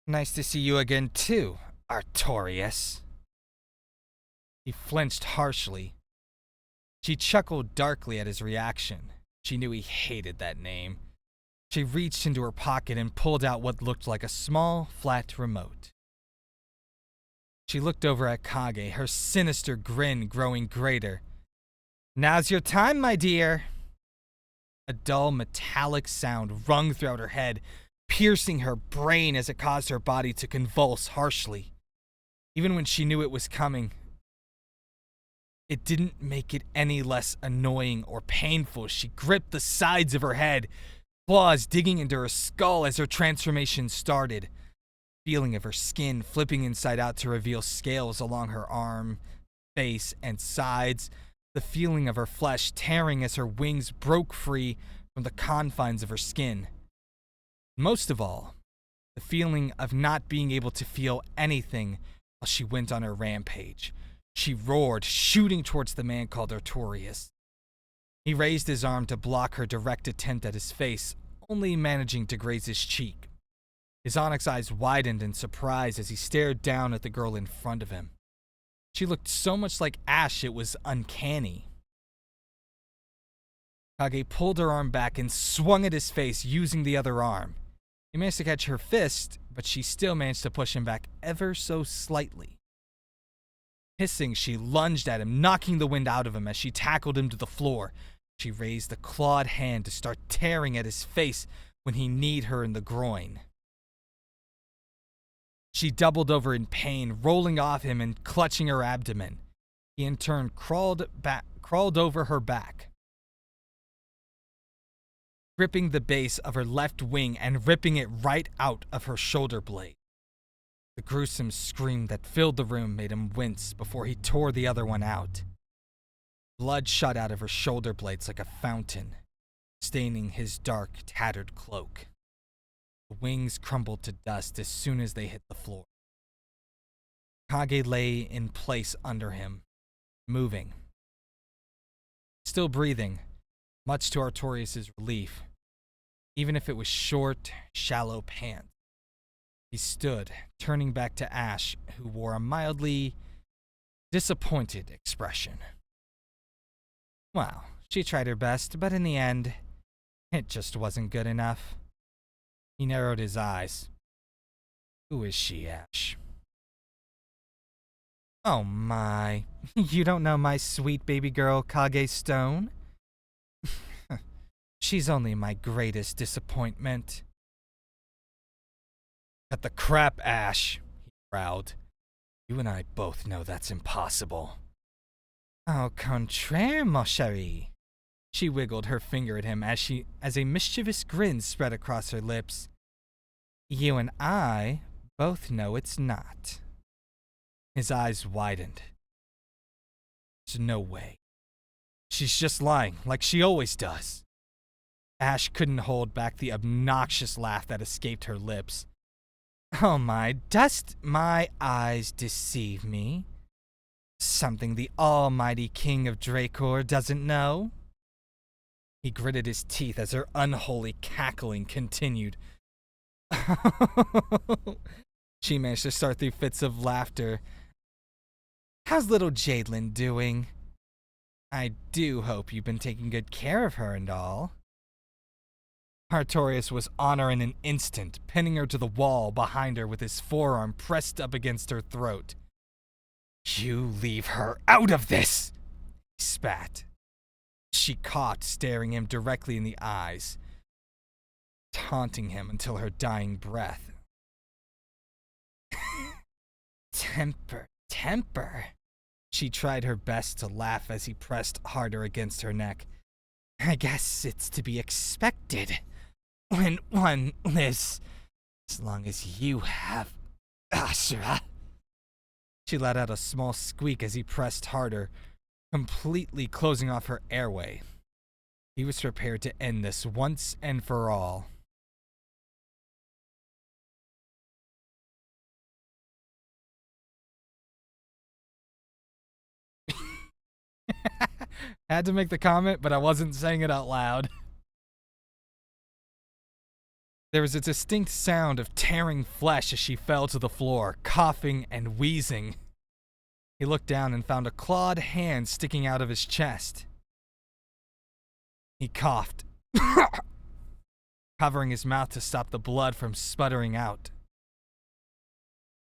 Nice to see you again too, Artorias. He flinched harshly. She chuckled darkly at his reaction. She knew he hated that name. She reached into her pocket and pulled out what looked like a small, flat remote. She looked over at Kage, her sinister grin growing greater. Now's your time, my dear. A dull, metallic sound rung throughout her head, piercing her brain as it caused her body to convulse harshly. Even when she knew it was coming, it didn't make it any less annoying or painful. She gripped the sides of her head, claws digging into her skull as her transformation started. Feeling of her skin flipping inside out to reveal scales along her arm, face, and sides. The feeling of her flesh tearing as her wings broke free from the confines of her skin. Most of all, the feeling of not being able to feel anything while she went on her rampage. She roared, shooting towards the man called Artorias. He raised his arm to block her direct attempt at his face, only managing to graze his cheek. His onyx eyes widened in surprise as he stared down at the girl in front of him. She looked so much like Ash it was uncanny. Kage pulled her arm back and swung at his face using the other arm. He managed to catch her fist, but she still managed to push him back ever so slightly. Hissing, she lunged at him, knocking the wind out of him as she tackled him to the floor. She raised the clawed hand to start tearing at his face when he kneed her in the groin. She doubled over in pain, rolling off him and clutching her abdomen. He in turn crawled over her back, gripping the base of her left wing and ripping it right out of her shoulder blade. The gruesome scream that filled the room made him wince before he tore the other one out. Blood shot out of her shoulder blades like a fountain, staining his dark, tattered cloak. The wings crumbled to dust as soon as they hit the floor. Kage lay in place under him, moving, still breathing, much to Artorias' relief, even if it was short, shallow pants. He stood, turning back to Ash, who wore a mildly disappointed expression. Well, she tried her best, but in the end, it just wasn't good enough. He narrowed his eyes. Who is she, Ash? Oh my, you don't know my sweet baby girl, Kage Stone? She's only my greatest disappointment. Cut the crap, Ash, he growled. You and I both know that's impossible. Au contraire, mon chéri. She wiggled her finger at him as a mischievous grin spread across her lips. You and I both know it's not. His eyes widened. There's no way. She's just lying, like she always does. Ash couldn't hold back the obnoxious laugh that escaped her lips. Oh my, dost my eyes deceive me? Something the almighty king of Dracor doesn't know? He gritted his teeth as her unholy cackling continued. She managed to start through fits of laughter. How's little Jadelyn doing? I do hope you've been taking good care of her and all. Artorias was on her in an instant, pinning her to the wall behind her with his forearm pressed up against her throat. You leave her out of this! He spat. She coughed, staring him directly in the eyes, taunting him until her dying breath. Temper. She tried her best to laugh as he pressed harder against her neck. I guess it's to be expected when one lives as long as you have, Ashura. She let out a small squeak as he pressed harder, completely closing off her airway. He was prepared to end this once and for all. Had to make the comment, but I wasn't saying it out loud. There was a distinct sound of tearing flesh as she fell to the floor, coughing and wheezing. He looked down and found a clawed hand sticking out of his chest. He coughed, covering his mouth to stop the blood from sputtering out.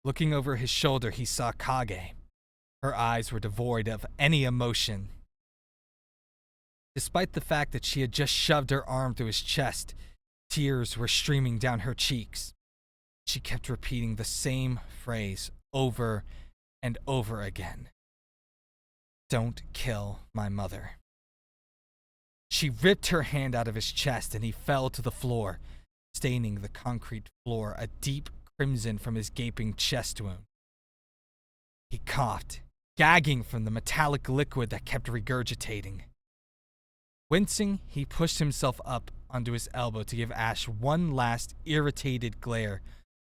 Looking over his shoulder, he saw Kage. Her eyes were devoid of any emotion. Despite the fact that she had just shoved her arm through his chest, tears were streaming down her cheeks. She kept repeating the same phrase over and over again. Don't kill my mother. She ripped her hand out of his chest and he fell to the floor, staining the concrete floor a deep crimson from his gaping chest wound. He coughed, gagging from the metallic liquid that kept regurgitating. Wincing, he pushed himself up onto his elbow to give Ash one last irritated glare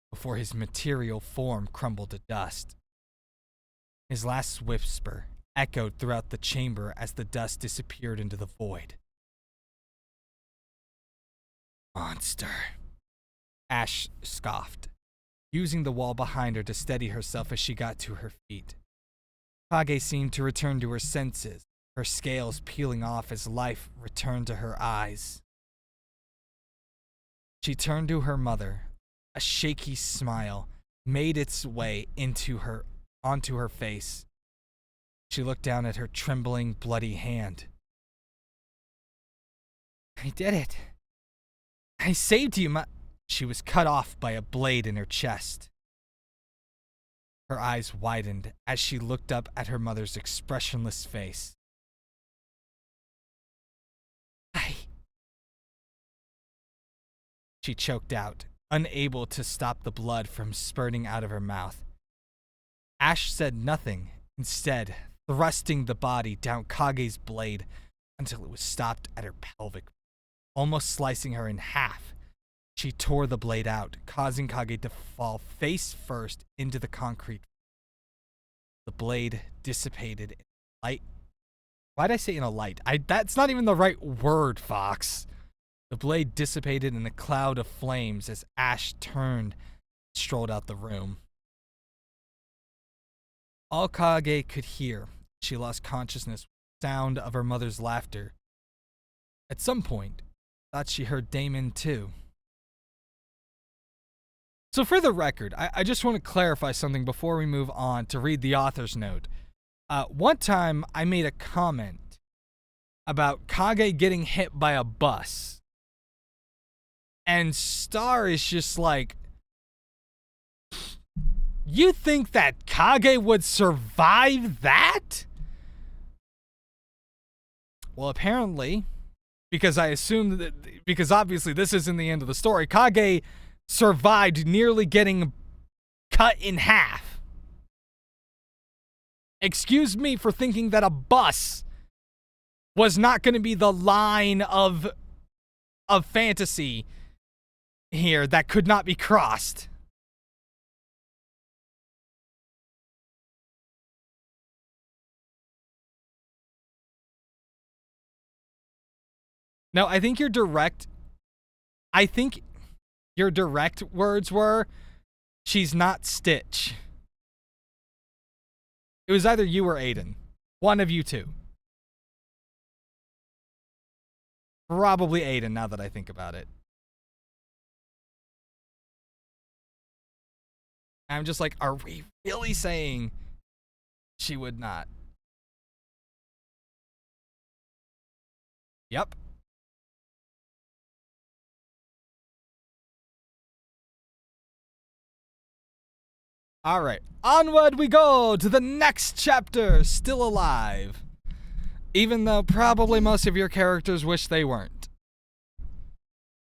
before his material form crumbled to dust. His last whisper echoed throughout the chamber as the dust disappeared into the void. Monster. Ash scoffed, using the wall behind her to steady herself as she got to her feet. Kage seemed to return to her senses, her scales peeling off as life returned to her eyes. She turned to her mother. A shaky smile made its way onto her face. She looked down at her trembling, bloody hand. I did it. I saved you, She was cut off by a blade in her chest. Her eyes widened as she looked up at her mother's expressionless face. She choked out, unable to stop the blood from spurting out of her mouth. Ash said nothing, instead thrusting the body down Kage's blade until it was stopped at her pelvic, almost slicing her in half. She tore the blade out, causing Kage to fall face first into the concrete. The blade dissipated in light. Why'd I say in a light? That's not even the right word, Fox. The blade dissipated in a cloud of flames as Ash turned and strolled out the room. All Kage could hear, she lost consciousness with the sound of her mother's laughter. At some point, thought she heard Damon too. So for the record, I just want to clarify something before we move on to read the author's note. One time, I made a comment about Kage getting hit by a bus. And Star is just like, you think that Kage would survive that? Well, apparently, because I assume that, because obviously this isn't the end of the story, Kage survived nearly getting cut in half. Excuse me for thinking that a bus was not going to be the line of fantasy here that could not be crossed. No, I think your direct words were, she's not Stitch. It was either you or Aiden. One of you two. Probably Aiden, now that I think about it. I'm just like, are we really saying she would not? Yep. All right, onward we go to the next chapter, Still Alive. Even though probably most of your characters wish they weren't.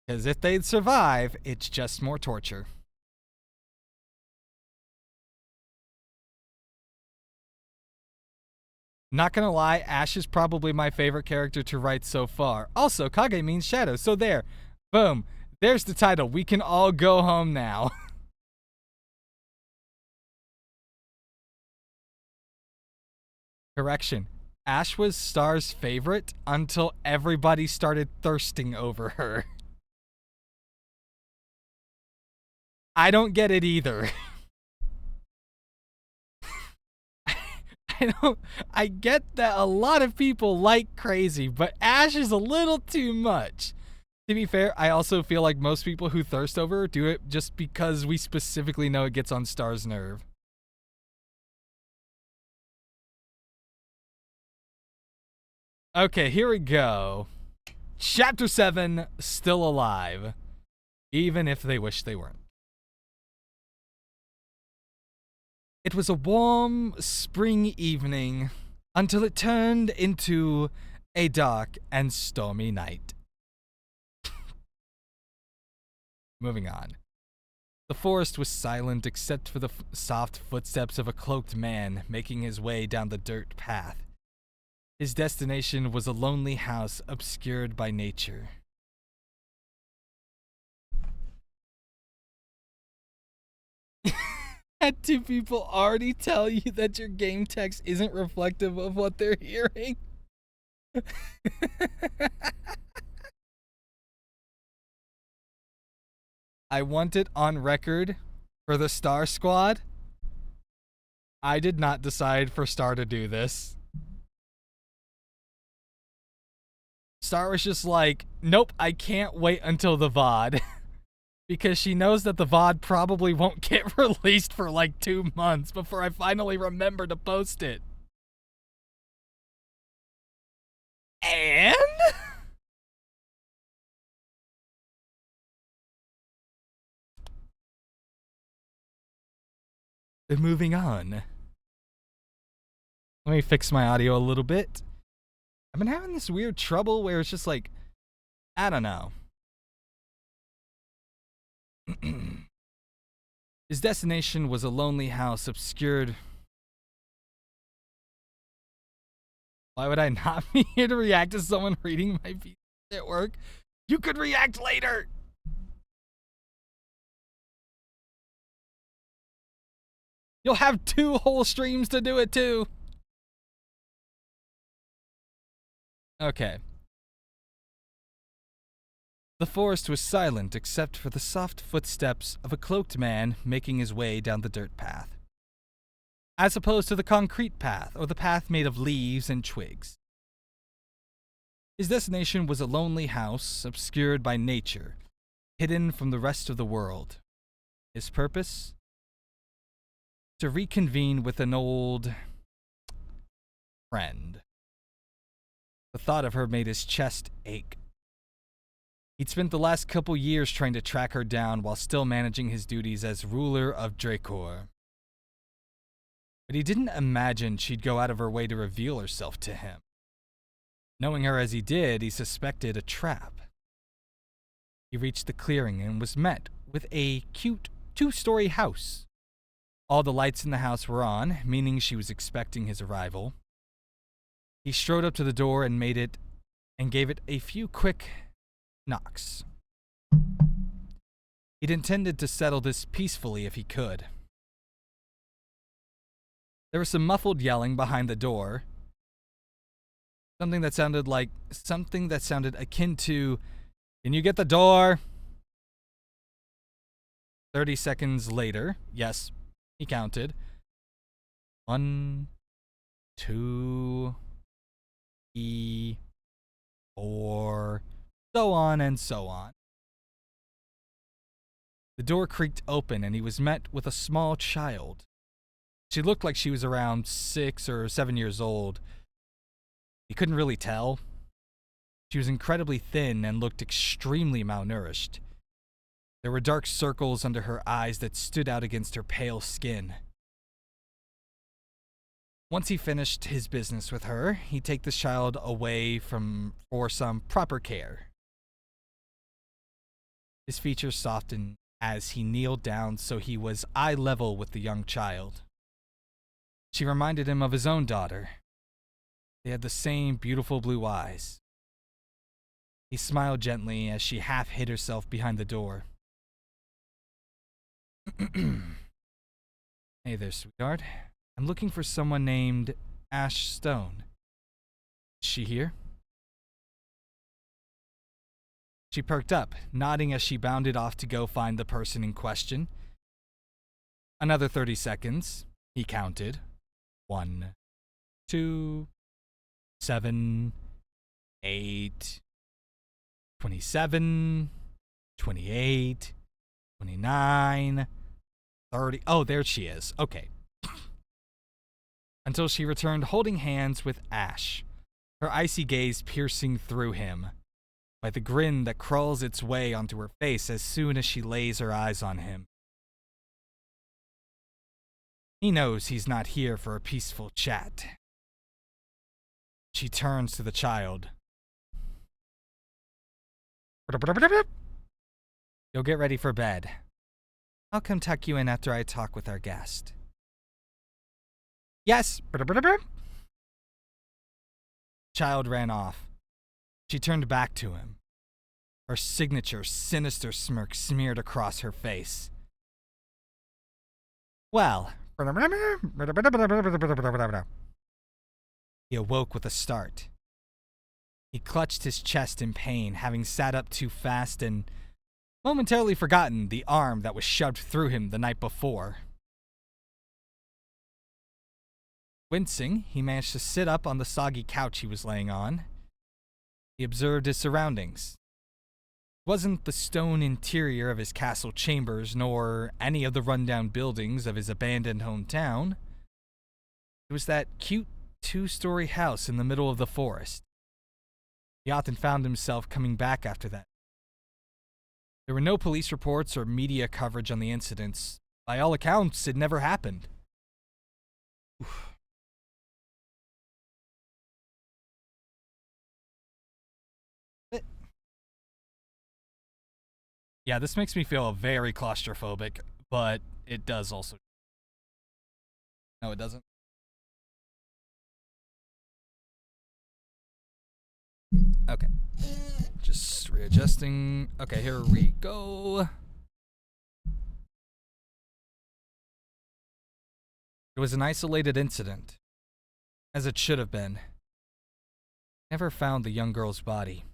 Because if they'd survive, it's just more torture. Not gonna lie, Ash is probably my favorite character to write so far. Also, Kage means shadow, so there. Boom. There's the title. We can all go home now. Correction. Ash was Star's favorite until everybody started thirsting over her. I don't get it either. I get that a lot of people like crazy, but Ash is a little too much. To be fair, I also feel like most people who thirst over her do it just because we specifically know it gets on Star's nerve. Okay, here we go. Chapter 7, Still Alive. Even if they wish they weren't. It was a warm spring evening until it turned into a dark and stormy night. Moving on. The forest was silent except for the soft footsteps of a cloaked man making his way down the dirt path. His destination was a lonely house obscured by nature. Had two people already tell you that your game text isn't reflective of what they're hearing? I want it on record for the Star Squad. I did not decide for Star to do this. Star was just like, nope, I can't wait until the VOD. Because she knows that the VOD probably won't get released for like 2 months before I finally remember to post it. And? moving on. Let me fix my audio a little bit. I've been having this weird trouble where it's just like, I don't know. His destination was a lonely house obscured. Why would I not be here to react to someone reading my piece at work? You could react later! You'll have 2 whole streams to do it too! Okay. The forest was silent except for the soft footsteps of a cloaked man making his way down the dirt path, as opposed to the concrete path or the path made of leaves and twigs. His destination was a lonely house obscured by nature, hidden from the rest of the world. His purpose? To reconvene with an old friend. The thought of her made his chest ache. He'd spent the last couple years trying to track her down while still managing his duties as ruler of Dracor. But he didn't imagine she'd go out of her way to reveal herself to him. Knowing her as he did, he suspected a trap. He reached the clearing and was met with a cute 2-story house. All the lights in the house were on, meaning she was expecting his arrival. He strode up to the door and gave it a few quick knocks. He'd intended to settle this peacefully if he could. There was some muffled yelling behind the door. Something that sounded akin to, "Can you get the door?" 30 seconds later, yes, he counted. 1, 2, 3, 4, so on and so on. The door creaked open and he was met with a small child. She looked like she was around 6 or 7 years old. He couldn't really tell. She was incredibly thin and looked extremely malnourished. There were dark circles under her eyes that stood out against her pale skin. Once he finished his business with her, he'd take the child away for some proper care. His features softened as he kneeled down so he was eye level with the young child. She reminded him of his own daughter. They had the same beautiful blue eyes. He smiled gently as she half hid herself behind the door. Hey there, sweetheart. I'm looking for someone named Ash Stone. Is she here? She perked up, nodding as she bounded off to go find the person in question. Another 30 seconds, he counted. 1, 2, 7, 8, 27, 28, 29, 30. Oh, there she is. Okay. Until she returned holding hands with Ash, her icy gaze piercing through him by the grin that crawls its way onto her face as soon as she lays her eyes on him. He knows he's not here for a peaceful chat. She turns to the child. You'll get ready for bed. I'll come tuck you in after I talk with our guest. Yes. Child ran off. She turned back to him. Her signature sinister smirk smeared across her face. Well, he awoke with a start. He clutched his chest in pain, having sat up too fast and momentarily forgotten the arm that was shoved through him the night before. Wincing, he managed to sit up on the soggy couch he was laying on. He observed his surroundings. It wasn't the stone interior of his castle chambers, nor any of the rundown buildings of his abandoned hometown. It was that cute 2-story house in the middle of the forest. He often found himself coming back after that. There were no police reports or media coverage on the incidents. By all accounts, it never happened. Yeah, this makes me feel very claustrophobic, but it does also. No, it doesn't. Okay. Just readjusting. Okay, here we go. It was an isolated incident, as it should have been. Never found the young girl's body.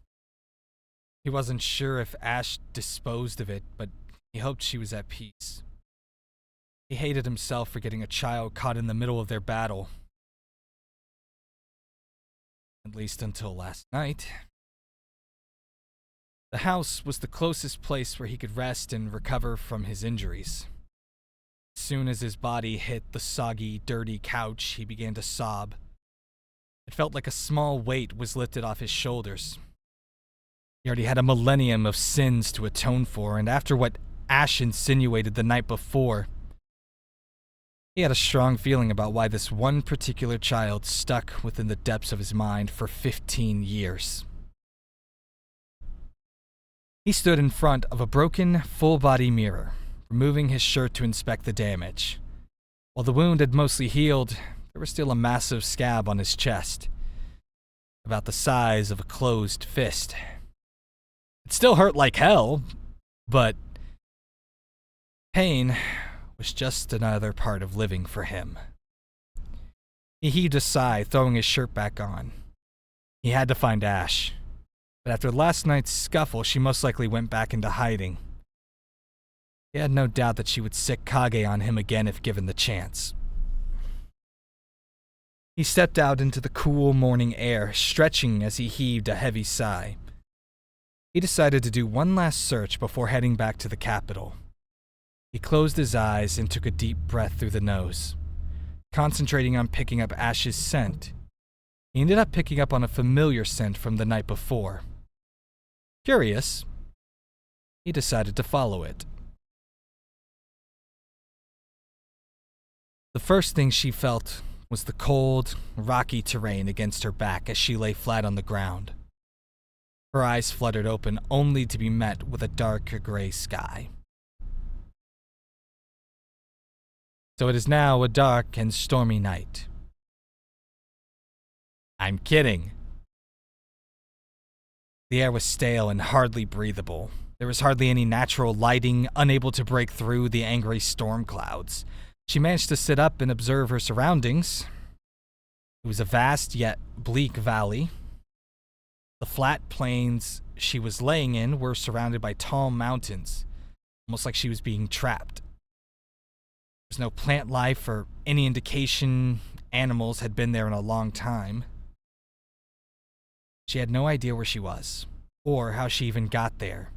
He wasn't sure if Ash disposed of it, but he hoped she was at peace. He hated himself for getting a child caught in the middle of their battle. At least until last night. The house was the closest place where he could rest and recover from his injuries. As soon as his body hit the soggy, dirty couch, he began to sob. It felt like a small weight was lifted off his shoulders. He already had a millennium of sins to atone for, and after what Ash insinuated the night before, he had a strong feeling about why this one particular child stuck within the depths of his mind for 15 years. He stood in front of a broken, full-body mirror, removing his shirt to inspect the damage. While the wound had mostly healed, there was still a massive scab on his chest, about the size of a closed fist. It still hurt like hell, but pain was just another part of living for him. He heaved a sigh, throwing his shirt back on. He had to find Ash, but after last night's scuffle, she most likely went back into hiding. He had no doubt that she would sick Kage on him again if given the chance. He stepped out into the cool morning air, stretching as he heaved a heavy sigh. He decided to do one last search before heading back to the capital. He closed his eyes and took a deep breath through the nose. Concentrating on picking up Ash's scent, he ended up picking up on a familiar scent from the night before. Curious, he decided to follow it. The first thing she felt was the cold, rocky terrain against her back as she lay flat on the ground. Her eyes fluttered open only to be met with a dark gray sky. So it is now a dark and stormy night. I'm kidding. The air was stale and hardly breathable. There was hardly any natural lighting, unable to break through the angry storm clouds. She managed to sit up and observe her surroundings. It was a vast yet bleak valley. The flat plains she was laying in were surrounded by tall mountains, almost like she was being trapped. There was no plant life or any indication animals had been there in a long time. She had no idea where she was, or how she even got there.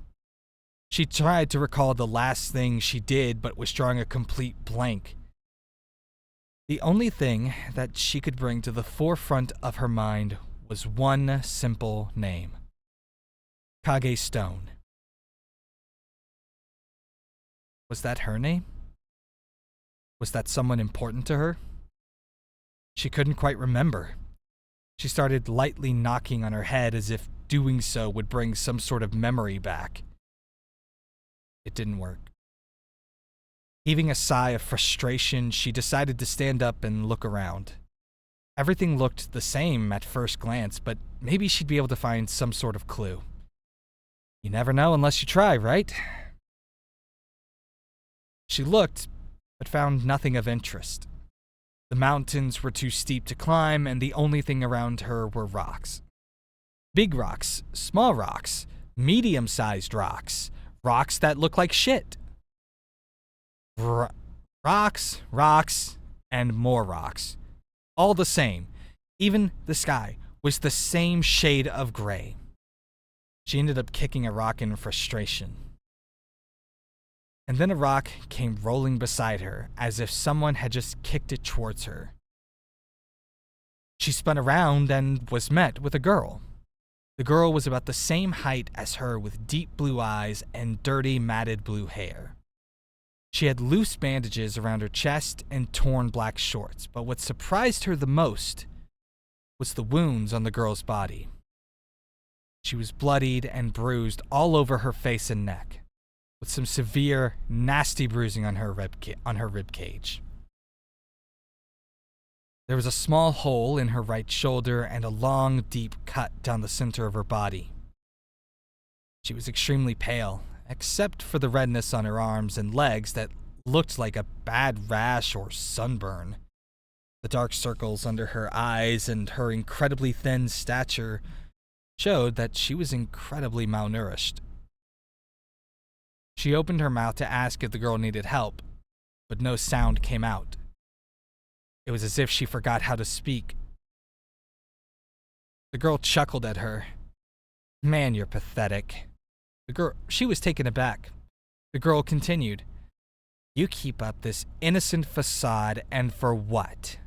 She tried to recall the last thing she did, but was drawing a complete blank. The only thing that she could bring to the forefront of her mind was one simple name. Kage Stone. Was that her name? Was that someone important to her? She couldn't quite remember. She started lightly knocking on her head as if doing so would bring some sort of memory back. It didn't work. Heaving a sigh of frustration, she decided to stand up and look around. Everything looked the same at first glance, but maybe she'd be able to find some sort of clue. You never know unless you try, right? She looked, but found nothing of interest. The mountains were too steep to climb, and the only thing around her were rocks. Big rocks, small rocks, medium-sized rocks, rocks that look like shit. Rocks, rocks, and more rocks. All the same. Even the sky was the same shade of gray. She ended up kicking a rock in frustration. And then a rock came rolling beside her, as if someone had just kicked it towards her. She spun around and was met with a girl. The girl was about the same height as her, with deep blue eyes and dirty matted blue hair. She had loose bandages around her chest and torn black shorts, but what surprised her the most was the wounds on the girl's body. She was bloodied and bruised all over her face and neck, with some severe, nasty bruising on her rib cage. There was a small hole in her right shoulder and a long, deep cut down the center of her body. She was extremely pale, except for the redness on her arms and legs that looked like a bad rash or sunburn. The dark circles under her eyes and her incredibly thin stature showed that she was incredibly malnourished. She opened her mouth to ask if the girl needed help, but no sound came out. It was as if she forgot how to speak. The girl chuckled at her. "Man, you're pathetic." She was taken aback. The girl continued, "You keep up this innocent facade, and for what?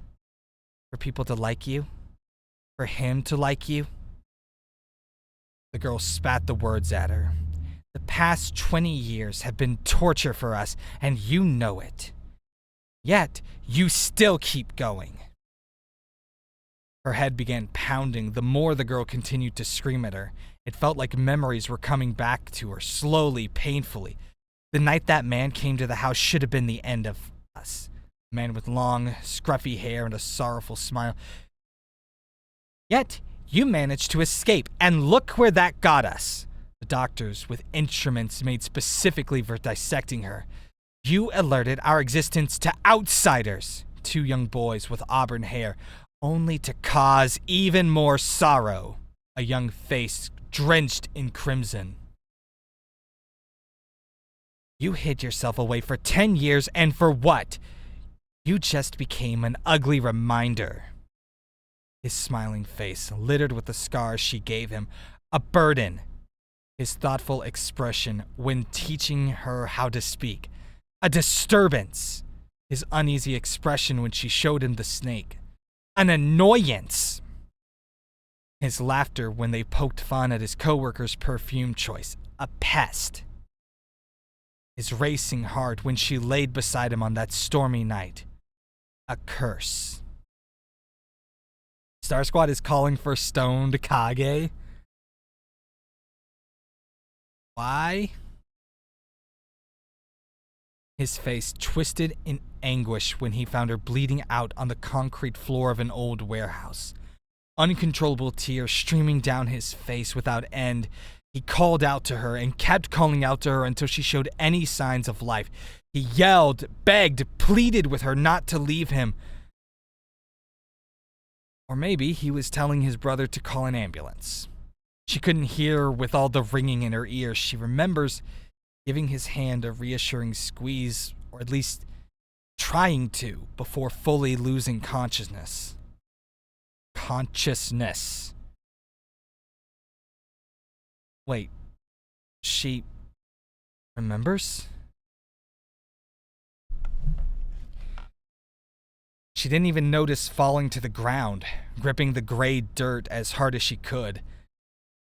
For people to like you? For him to like you?" The girl spat the words at her. "The past 20 years have been torture for us, and you know it. Yet, you still keep going." Her head began pounding the more the girl continued to scream at her. It felt like memories were coming back to her, slowly, painfully. The night that man came to the house should have been the end of us. A man with long, scruffy hair and a sorrowful smile. Yet, you managed to escape, and look where that got us. The doctors with instruments made specifically for dissecting her. You alerted our existence to outsiders, 2 young boys with auburn hair, only to cause even more sorrow, a young face drenched in crimson. You hid yourself away for 10 years, and for what? You just became an ugly reminder. His smiling face, littered with the scars she gave him, a burden. His thoughtful expression when teaching her how to speak, a disturbance. His uneasy expression when she showed him the snake, an annoyance. His laughter when they poked fun at his coworker's perfume choice, a pest. His racing heart when she laid beside him on that stormy night, a curse. Star Squad is calling for stoned Kage. Why? His face twisted in anguish when he found her bleeding out on the concrete floor of an old warehouse. Uncontrollable tears streaming down his face without end. He called out to her and kept calling out to her until she showed any signs of life. He yelled, begged, pleaded with her not to leave him. Or maybe he was telling his brother to call an ambulance. She couldn't hear with all the ringing in her ears. She remembers giving his hand a reassuring squeeze, or at least trying to, before fully losing consciousness. Wait, she remembers? She didn't even notice falling to the ground, gripping the gray dirt as hard as she could.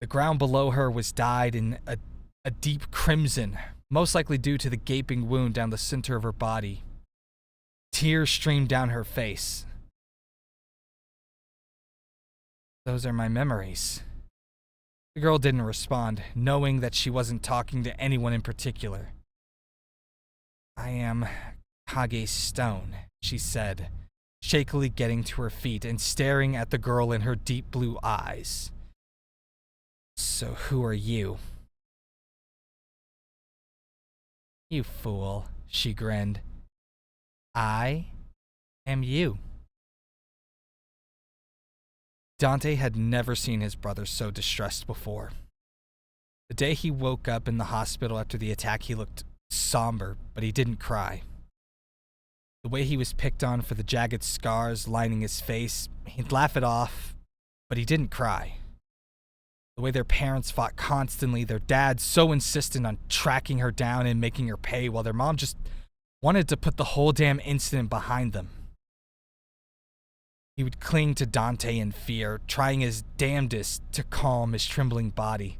The ground below her was dyed in a deep crimson, most likely due to the gaping wound down the center of her body. Tears streamed down her face. Those are my memories. The girl didn't respond, knowing that she wasn't talking to anyone in particular. I am Kage Stone, she said, shakily getting to her feet and staring at the girl in her deep blue eyes. So who are you? You fool, she grinned. I am you. Dante had never seen his brother so distressed before. The day he woke up in the hospital after the attack, he looked somber, but he didn't cry. The way he was picked on for the jagged scars lining his face, he'd laugh it off, but he didn't cry. The way their parents fought constantly, their dad so insistent on tracking her down and making her pay, while their mom just wanted to put the whole damn incident behind them. He would cling to Dante in fear, trying his damnedest to calm his trembling body.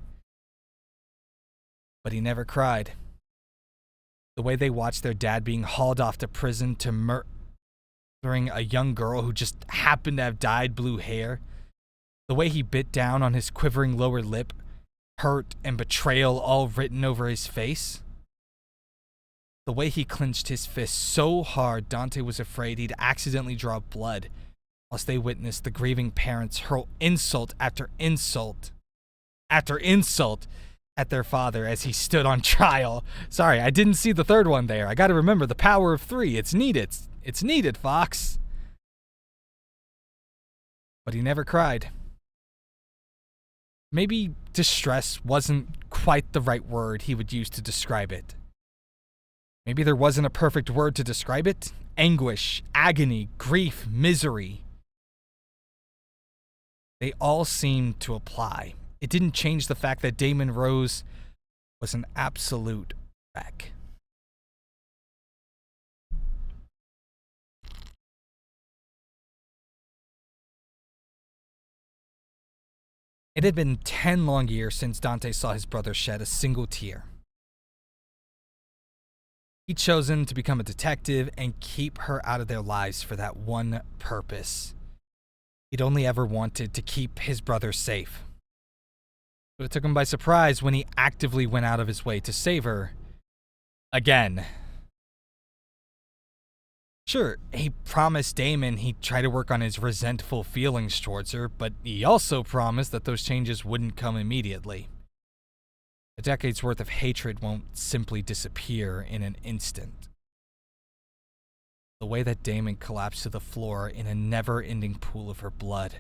But he never cried. The way they watched their dad being hauled off to prison to murdering a young girl who just happened to have dyed blue hair. The way he bit down on his quivering lower lip, hurt and betrayal all written over his face. The way he clenched his fist so hard Dante was afraid he'd accidentally draw blood, whilst they witnessed the grieving parents hurl insult after insult after insult at their father as he stood on trial. Sorry, I didn't see the third one there. I gotta remember the power of 3. It's needed. It's needed, Fox. But he never cried. Maybe distress wasn't quite the right word he would use to describe it. Maybe there wasn't a perfect word to describe it. Anguish, agony, grief, misery. They all seemed to apply. It didn't change the fact that Damon Rose was an absolute wreck. It had been 10 long years since Dante saw his brother shed a single tear. He'd chosen to become a detective and keep her out of their lives for that one purpose. He'd only ever wanted to keep his brother safe. So it took him by surprise when he actively went out of his way to save her. Again. Sure, he promised Damon he'd try to work on his resentful feelings towards her, but he also promised that those changes wouldn't come immediately. A decade's worth of hatred won't simply disappear in an instant. The way that Damon collapsed to the floor in a never-ending pool of her blood,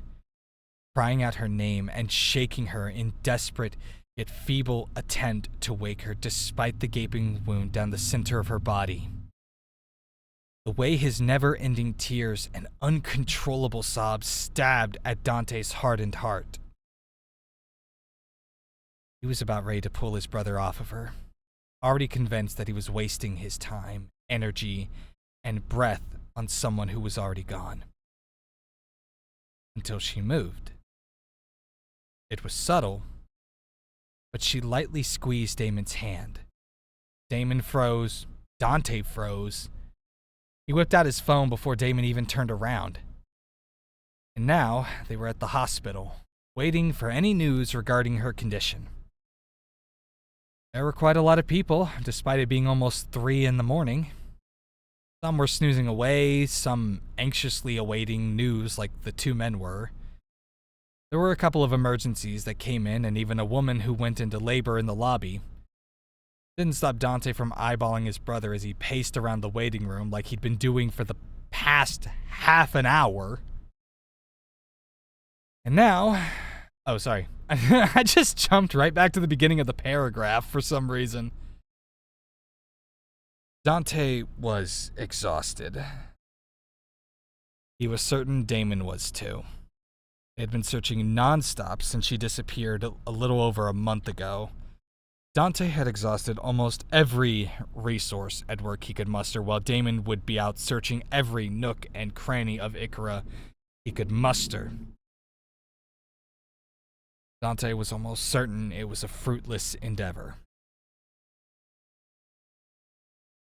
crying out her name and shaking her in desperate yet feeble attempt to wake her despite the gaping wound down the center of her body. The way his never-ending tears and uncontrollable sobs stabbed at Dante's hardened heart. He was about ready to pull his brother off of her, already convinced that he was wasting his time, energy, and breath on someone who was already gone. Until she moved. It was subtle, but she lightly squeezed Damon's hand. Damon froze. Dante froze. He whipped out his phone before Damon even turned around. And now they were at the hospital, waiting for any news regarding her condition. There were quite a lot of people, despite it being almost 3 in the morning. Some were snoozing away, some anxiously awaiting news like the 2 men were. There were a couple of emergencies that came in, and even a woman who went into labor in the lobby. Didn't stop Dante from eyeballing his brother as he paced around the waiting room like he'd been doing for the past half an hour. And now... Oh, sorry. I just jumped right back to the beginning of the paragraph for some reason. Dante was exhausted. He was certain Damon was too. They had been searching nonstop since she disappeared a little over a month ago. Dante had exhausted almost every resource at work he could muster, while Damon would be out searching every nook and cranny of Ikra he could muster. Dante was almost certain it was a fruitless endeavor.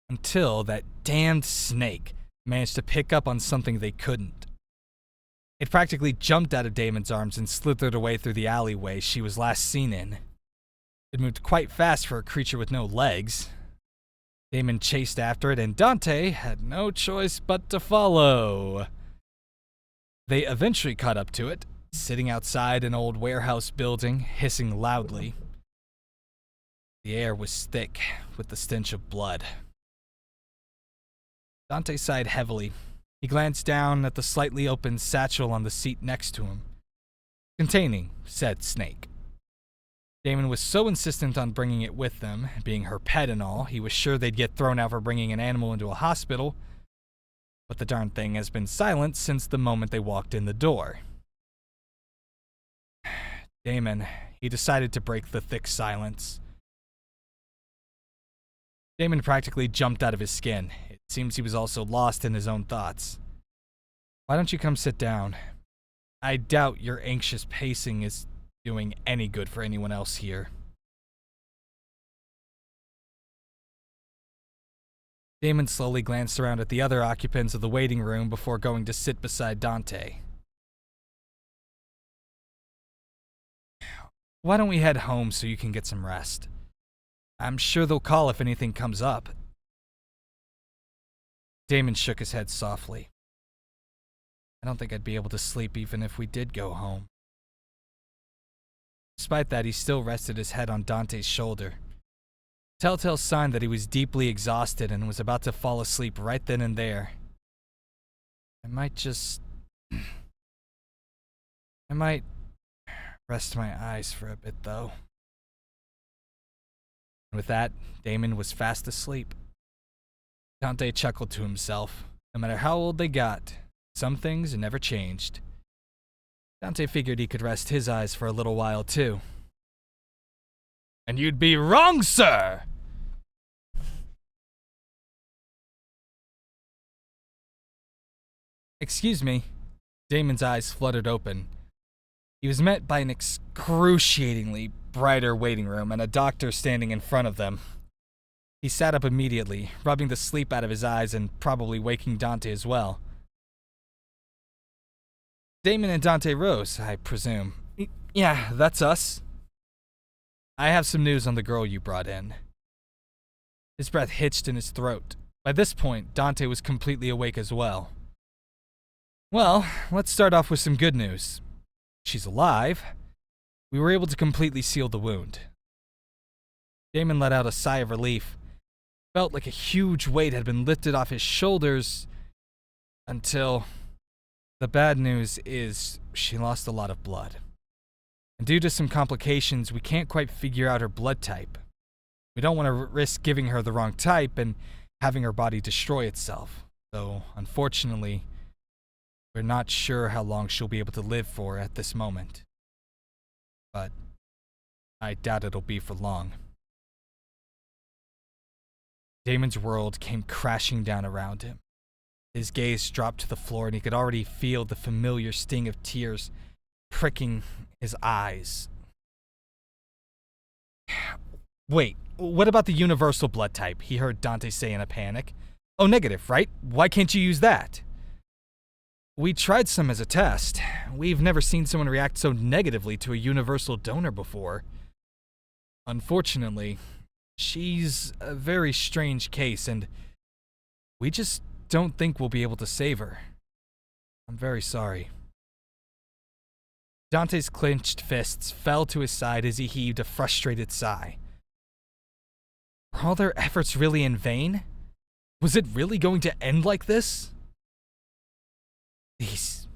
Until that damned snake managed to pick up on something they couldn't. It practically jumped out of Damon's arms and slithered away through the alleyway she was last seen in. It moved quite fast for a creature with no legs. Damon chased after it, and Dante had no choice but to follow. They eventually caught up to it, sitting outside an old warehouse building, hissing loudly. The air was thick with the stench of blood. Dante sighed heavily. He glanced down at the slightly open satchel on the seat next to him, containing said snake. Damon was so insistent on bringing it with them, being her pet and all, he was sure they'd get thrown out for bringing an animal into a hospital, but the darn thing has been silent since the moment they walked in the door. Damon, he decided to break the thick silence. Damon practically jumped out of his skin. It seems he was also lost in his own thoughts. Why don't you come sit down? I doubt your anxious pacing is doing any good for anyone else here. Damon slowly glanced around at the other occupants of the waiting room before going to sit beside Dante. Why don't we head home so you can get some rest? I'm sure they'll call if anything comes up. Damon shook his head softly. I don't think I'd be able to sleep even if we did go home. Despite that, he still rested his head on Dante's shoulder. Telltale sign that he was deeply exhausted and was about to fall asleep right then and there. I might rest my eyes for a bit, though. And with that, Damon was fast asleep. Dante chuckled to himself. No matter how old they got, some things never changed. Dante figured he could rest his eyes for a little while, too. And you'd be wrong, sir! Excuse me. Damon's eyes fluttered open. He was met by an excruciatingly brighter waiting room and a doctor standing in front of them. He sat up immediately, rubbing the sleep out of his eyes and probably waking Dante as well. Damon and Dante rose, I presume. Yeah, that's us. I have some news on the girl you brought in. His breath hitched in his throat. By this point, Dante was completely awake as well. Well, let's start off with some good news. She's alive. We were able to completely seal the wound. Damon let out a sigh of relief. Felt like a huge weight had been lifted off his shoulders until... The bad news is she lost a lot of blood. And due to some complications, we can't quite figure out her blood type. We don't want to risk giving her the wrong type and having her body destroy itself. So, unfortunately, we're not sure how long she'll be able to live for at this moment. But I doubt it'll be for long. Damon's world came crashing down around him. His gaze dropped to the floor and he could already feel the familiar sting of tears pricking his eyes. Wait, what about the universal blood type? He heard Dante say in a panic. Oh, negative, right? Why can't you use that? We tried some as a test. We've never seen someone react so negatively to a universal donor before. Unfortunately, she's a very strange case and we just don't think we'll be able to save her. I'm very sorry. Dante's clenched fists fell to his side as he heaved a frustrated sigh. Were all their efforts really in vain? Was it really going to end like this? Please.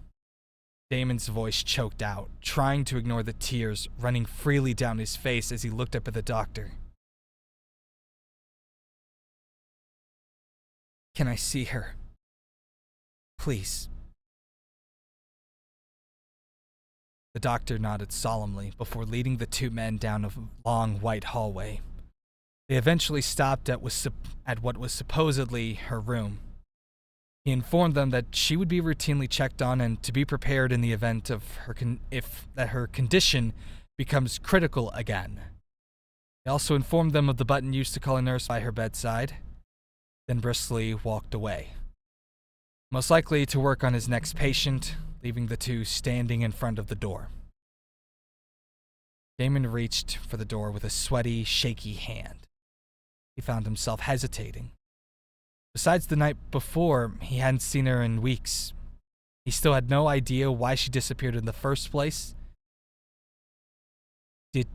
Damon's voice choked out, trying to ignore the tears running freely down his face as he looked up at the doctor. Can I see her? Please. The doctor nodded solemnly before leading the two men down a long white hallway. They eventually stopped at what was supposedly her room. He informed them that she would be routinely checked on and to be prepared in the event of her condition becomes critical again. He also informed them of the button used to call a nurse by her bedside, then briskly walked away. Most likely to work on his next patient, leaving the two standing in front of the door. Damon reached for the door with a sweaty, shaky hand. He found himself hesitating. Besides the night before, he hadn't seen her in weeks. He still had no idea why she disappeared in the first place. Did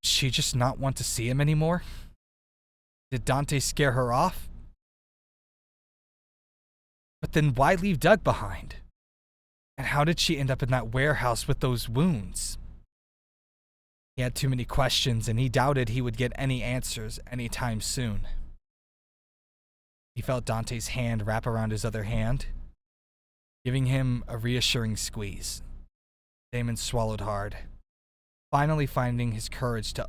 she just not want to see him anymore? Did Dante scare her off? But then why leave Doug behind? And how did she end up in that warehouse with those wounds? He had too many questions, and he doubted he would get any answers anytime soon. He felt Dante's hand wrap around his other hand, giving him a reassuring squeeze. Damon swallowed hard, finally finding his courage to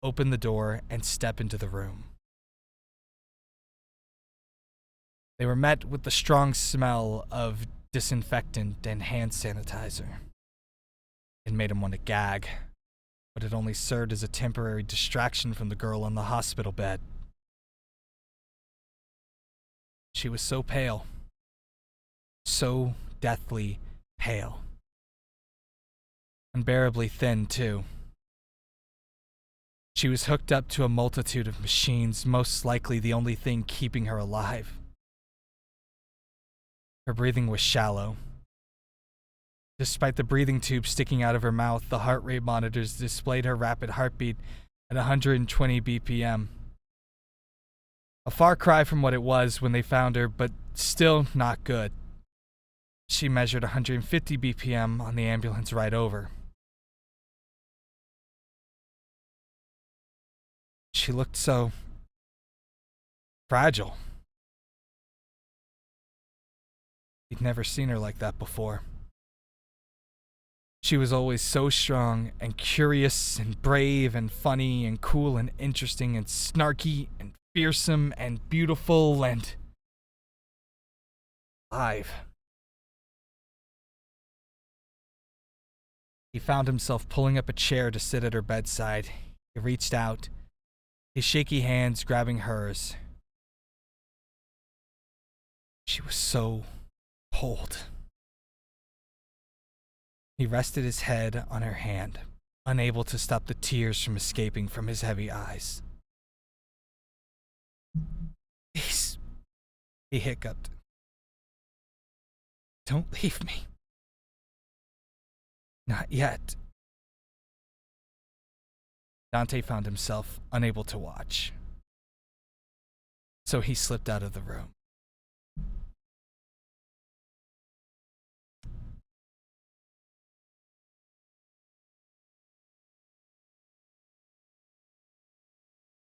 open the door and step into the room. They were met with the strong smell of disinfectant and hand sanitizer. It made him want to gag, but it only served as a temporary distraction from the girl on the hospital bed. She was so pale. So deathly pale. Unbearably thin, too. She was hooked up to a multitude of machines, most likely the only thing keeping her alive. Her breathing was shallow. Despite the breathing tube sticking out of her mouth, the heart rate monitors displayed her rapid heartbeat at 120 BPM. A far cry from what it was when they found her, but still not good. She measured 150 BPM on the ambulance ride over. She looked so fragile. He'd never seen her like that before. She was always so strong and curious and brave and funny and cool and interesting and snarky and fearsome and beautiful and alive. He found himself pulling up a chair to sit at her bedside. He reached out, his shaky hands grabbing hers. She was so cold. He rested his head on her hand, unable to stop the tears from escaping from his heavy eyes. Please, he hiccuped. Don't leave me. Not yet. Dante found himself unable to watch, so he slipped out of the room.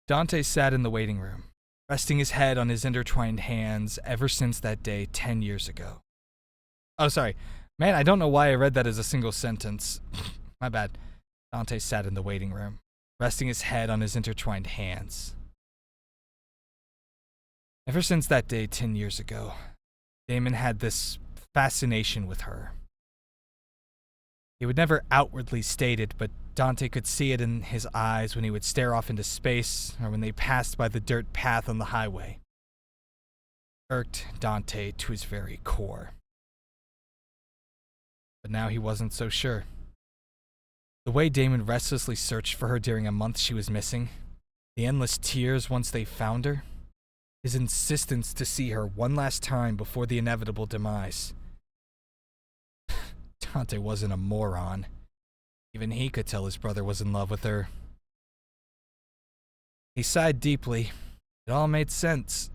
Dante sat in the waiting room, resting his head on his intertwined hands ever since that day 10 years ago. Oh, sorry. Man, I don't know why I read that as a single sentence. My bad. Dante sat in the waiting room, resting his head on his intertwined hands. Ever since that day 10 years ago, Damon had this fascination with her. He would never outwardly state it, but Dante could see it in his eyes when he would stare off into space or when they passed by the dirt path on the highway. Irked Dante to his very core. But now he wasn't so sure. The way Damon restlessly searched for her during a month she was missing, the endless tears once they found her, his insistence to see her one last time before the inevitable demise. Dante wasn't a moron. Even he could tell his brother was in love with her. He sighed deeply. It all made sense.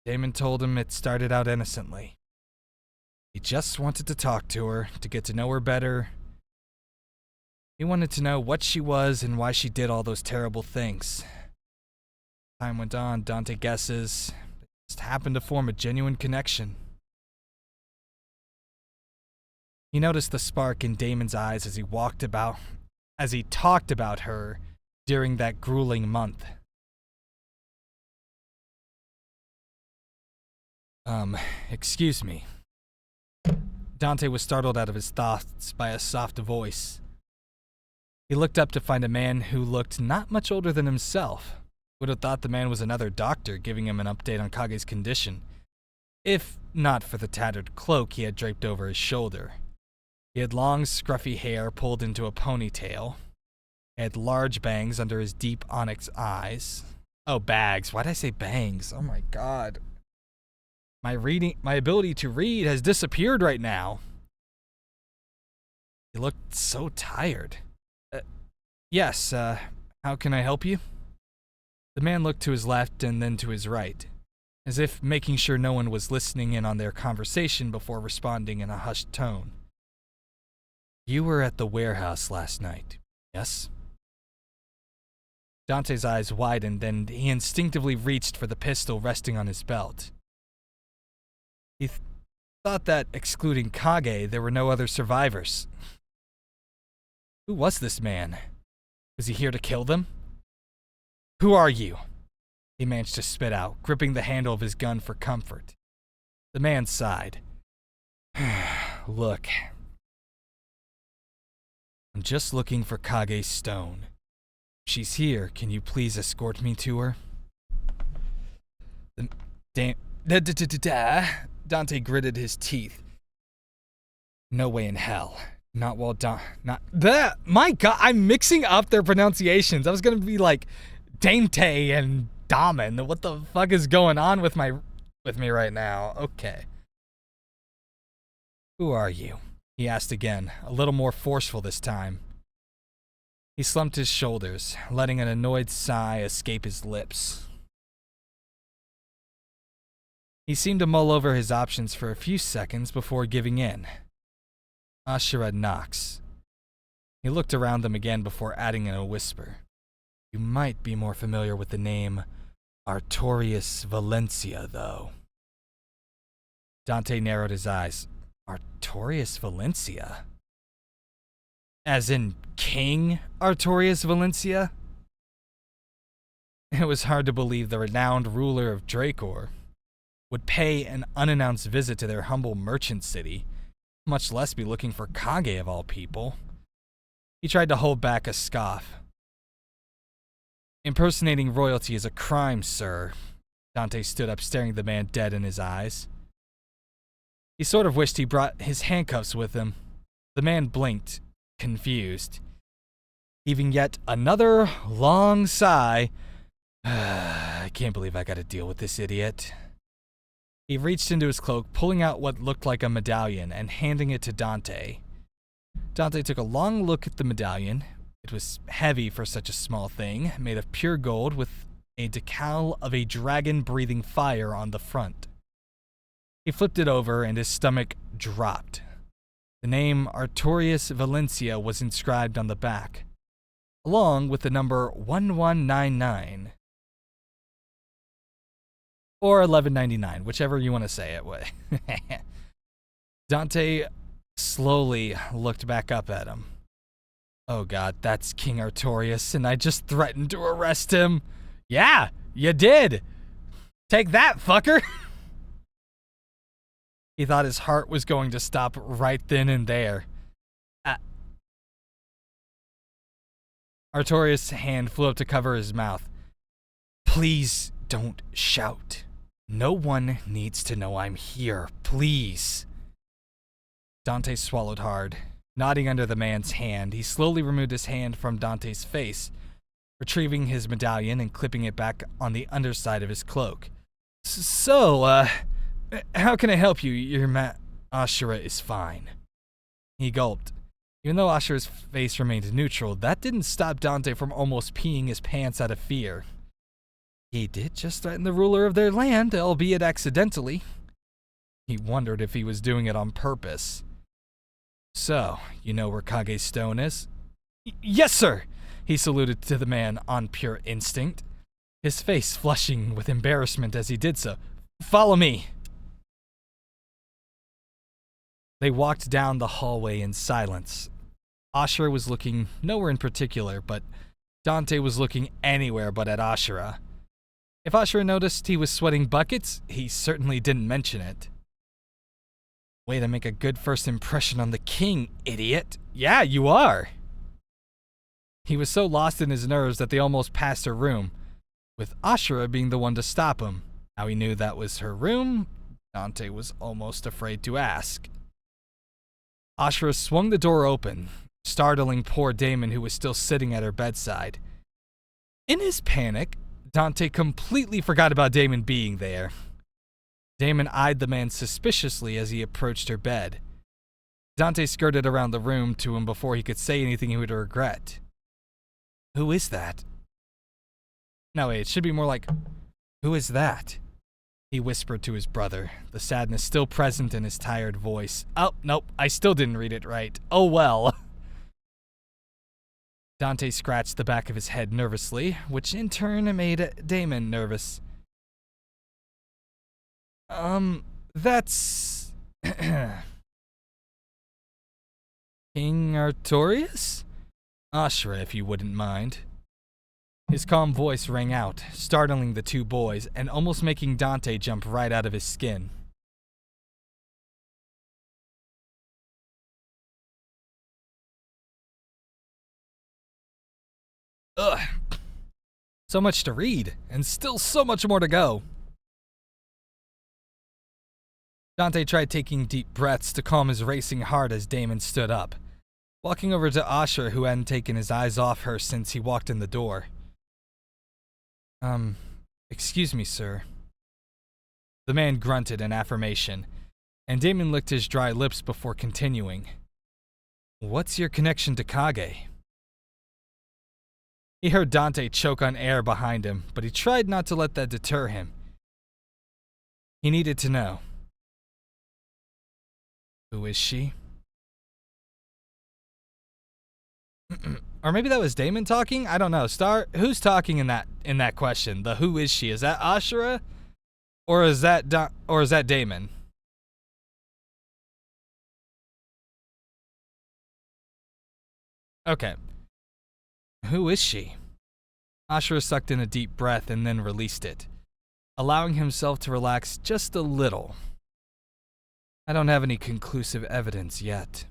Damon told him it started out innocently. He just wanted to talk to her, to get to know her better. He wanted to know what she was and why she did all those terrible things. Time went on, Dante guesses. They just happened to form a genuine connection. He noticed the spark in Damon's eyes as he talked about her during that grueling month. Excuse me. Dante was startled out of his thoughts by a soft voice. He looked up to find a man who looked not much older than himself. Would have thought the man was another doctor giving him an update on Kage's condition, if not for the tattered cloak he had draped over his shoulder. He had long, scruffy hair pulled into a ponytail. He had large bangs under his deep onyx eyes. Oh, bags. Why'd I say bangs? Oh my god. My ability to read has disappeared right now. He looked so tired. Yes, how can I help you? The man looked to his left and then to his right, as if making sure no one was listening in on their conversation before responding in a hushed tone. You were at the warehouse last night, yes? Dante's eyes widened and he instinctively reached for the pistol resting on his belt. He thought that, excluding Kage, there were no other survivors. Who was this man? Was he here to kill them? Who are you? He managed to spit out, gripping the handle of his gun for comfort. The man sighed. Look. I'm just looking for Kage Stone. If she's here, can you please escort me to her? Da-da-da-da-da. Dante gritted his teeth. No way in hell. Not while not that. My God, I'm mixing up their pronunciations. I was gonna be like Dante and Damen. What the fuck is going on with me right now? Okay. Who are you? He asked again, a little more forceful this time. He slumped his shoulders, letting an annoyed sigh escape his lips. He seemed to mull over his options for a few seconds before giving in. Ashura Knox. He looked around them again before adding in a whisper. You might be more familiar with the name Artorius Valencia, though. Dante narrowed his eyes. Artorius Valencia? As in King Artorius Valencia? It was hard to believe the renowned ruler of Dracor would pay an unannounced visit to their humble merchant city, much less be looking for Kage of all people. He tried to hold back a scoff. Impersonating royalty is a crime, sir. Dante stood up, staring the man dead in his eyes. He sort of wished he brought his handcuffs with him. The man blinked, confused. Heaving yet another long sigh. I can't believe I gotta deal with this idiot. He reached into his cloak, pulling out what looked like a medallion and handing it to Dante. Dante took a long look at the medallion. It was heavy for such a small thing, made of pure gold with a decal of a dragon breathing fire on the front. He flipped it over and his stomach dropped. The name Artorius Valencia was inscribed on the back, along with the number 1199. Or 1199, whichever you want to say it with. Dante slowly looked back up at him. Oh God, that's King Artorius, and I just threatened to arrest him. Yeah, you did. Take that, fucker. He thought his heart was going to stop right then and there. Artorius' hand flew up to cover his mouth. Please don't shout. No one needs to know I'm here, please. Dante swallowed hard. Nodding under the man's hand, he slowly removed his hand from Dante's face, retrieving his medallion and clipping it back on the underside of his cloak. So, how can I help you? Ashura is fine. He gulped. Even though Ashura's face remained neutral, that didn't stop Dante from almost peeing his pants out of fear. He did just threaten the ruler of their land, albeit accidentally. He wondered if he was doing it on purpose. So, you know where Kage's stone is? Yes, sir! He saluted to the man on pure instinct, his face flushing with embarrassment as he did so. Follow me! They walked down the hallway in silence. Ashura was looking nowhere in particular, but Dante was looking anywhere but at Ashura. If Ashura noticed he was sweating buckets, he certainly didn't mention it. Way to make a good first impression on the king, idiot. Yeah, you are. He was so lost in his nerves that they almost passed her room, with Ashura being the one to stop him. How he knew that was her room, Dante was almost afraid to ask. Ashura swung the door open, startling poor Damon, who was still sitting at her bedside. In his panic, Dante completely forgot about Damon being there. Damon eyed the man suspiciously as he approached her bed. Dante skirted around the room to him before he could say anything he would regret. Who is that? No, wait, it should be more like, who is that? He whispered to his brother, the sadness still present in his tired voice. Oh, nope, I still didn't read it right. Oh well. Dante scratched the back of his head nervously, which in turn made Damon nervous. That's... King Artorius? Ashura, if you wouldn't mind. His calm voice rang out, startling the two boys and almost making Dante jump right out of his skin. Ugh. So much to read, and still so much more to go. Dante tried taking deep breaths to calm his racing heart as Damon stood up, walking over to Ashura, who hadn't taken his eyes off her since he walked in the door. Excuse me, sir. The man grunted in affirmation, and Damon licked his dry lips before continuing. What's your connection to Kage? He heard Dante choke on air behind him, but he tried not to let that deter him. He needed to know. Who is she? Or maybe that was Damon talking? I don't know. Star, who's talking in that question? The who is she? Is that Ashura? Or is that Damon? Okay. Who is she? Ashura sucked in a deep breath and then released it, allowing himself to relax just a little. I don't have any conclusive evidence yet,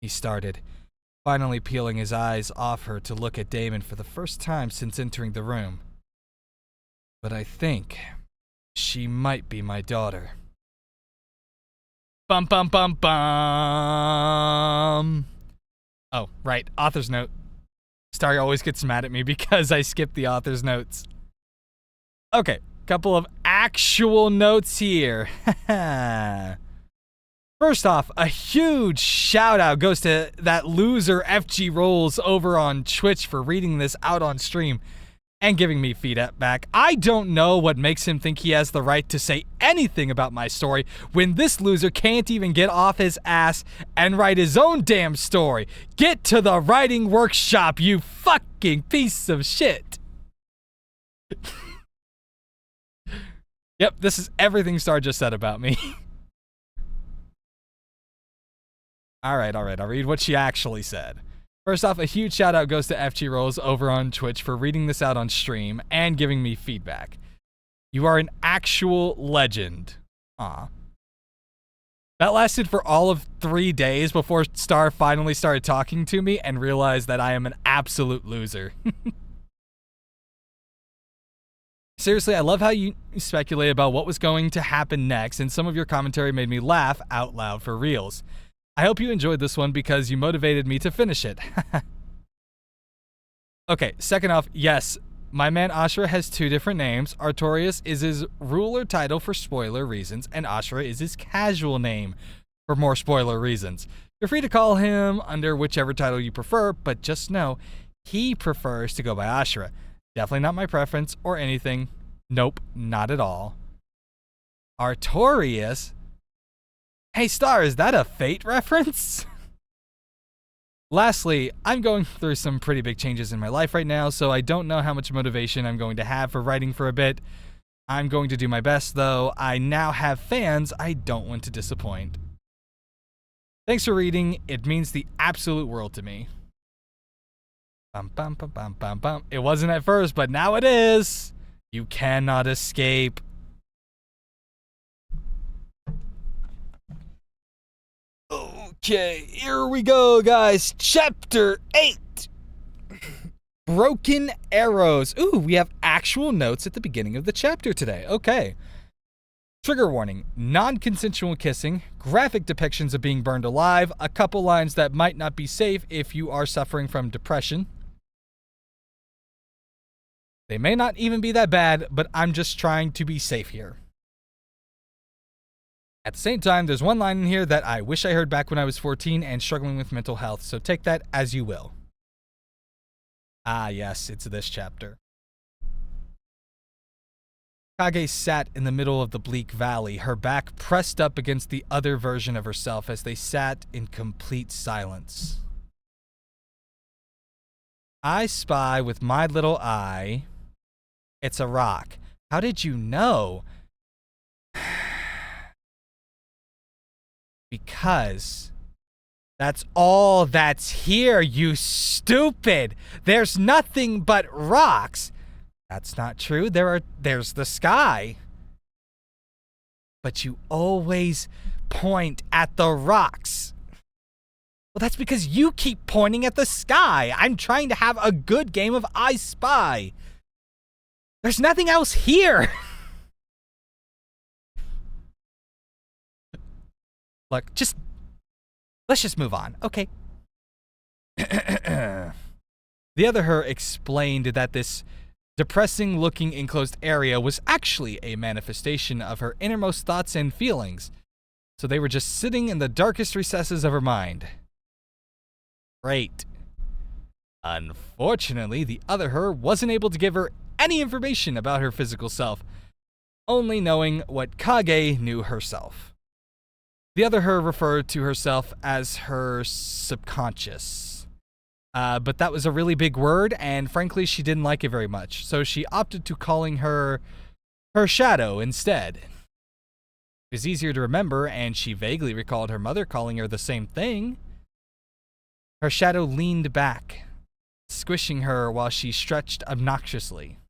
he started, finally peeling his eyes off her to look at Damon for the first time since entering the room. But I think she might be my daughter. Bum bum bum bum. Oh, right, author's note. Starry always gets mad at me because I skip the author's notes. Okay, couple of actual notes here. First off, a huge shout out goes to that loser FGRolls over on Twitch for reading this out on stream and giving me feedback. I don't know what makes him think he has the right to say anything about my story when this loser can't even get off his ass and write his own damn story. Get to the writing workshop, you fucking piece of shit. Yep, this is everything Star just said about me. Alright, I'll read what she actually said. First off, a huge shout out goes to FGRolls over on Twitch for reading this out on stream and giving me feedback. You are an actual legend. Aw. That lasted for all of 3 days before Star finally started talking to me and realized that I am an absolute loser. Seriously, I love how you speculate about what was going to happen next, and some of your commentary made me laugh out loud for reals. I hope you enjoyed this one because you motivated me to finish it. Okay, second off, yes, my man Ashura has 2 different names. Artorias is his ruler title for spoiler reasons, and Ashura is his casual name for more spoiler reasons. You're free to call him under whichever title you prefer, but just know he prefers to go by Ashura. Definitely not my preference or anything. Nope, not at all. Artorias? Hey Star, is that a Fate reference? Lastly, I'm going through some pretty big changes in my life right now, so I don't know how much motivation I'm going to have for writing for a bit. I'm going to do my best, though. I now have fans I don't want to disappoint. Thanks for reading. It means the absolute world to me. Bum, bum, bum, bum, bum, bum. It wasn't at first, but now it is. You cannot escape. Okay, here we go, guys. Chapter 8. Broken Arrows. Ooh, we have actual notes at the beginning of the chapter today. Okay. Trigger warning. Non-consensual kissing. Graphic depictions of being burned alive. A couple lines that might not be safe if you are suffering from depression. They may not even be that bad, but I'm just trying to be safe here. At the same time, there's one line in here that I wish I heard back when I was 14 and struggling with mental health, so take that as you will. Ah, yes, it's this chapter. Kage sat in the middle of the bleak valley, her back pressed up against the other version of herself as they sat in complete silence. I spy with my little eye. It's a rock. How did you know? Because that's all that's here, you stupid. There's nothing but rocks. That's not true. There's the sky. But you always point at the rocks. Well, that's because you keep pointing at the sky. I'm trying to have a good game of I Spy. There's nothing else here. Look, let's just move on, okay? The other her explained that this depressing-looking enclosed area was actually a manifestation of her innermost thoughts and feelings, so they were just sitting in the darkest recesses of her mind. Great. Unfortunately, the other her wasn't able to give her any information about her physical self, only knowing what Kage knew herself. The other her referred to herself as her subconscious. But that was a really big word, and frankly, she didn't like it very much, so she opted to calling her shadow instead. It was easier to remember, and she vaguely recalled her mother calling her the same thing. Her shadow leaned back, squishing her while she stretched obnoxiously.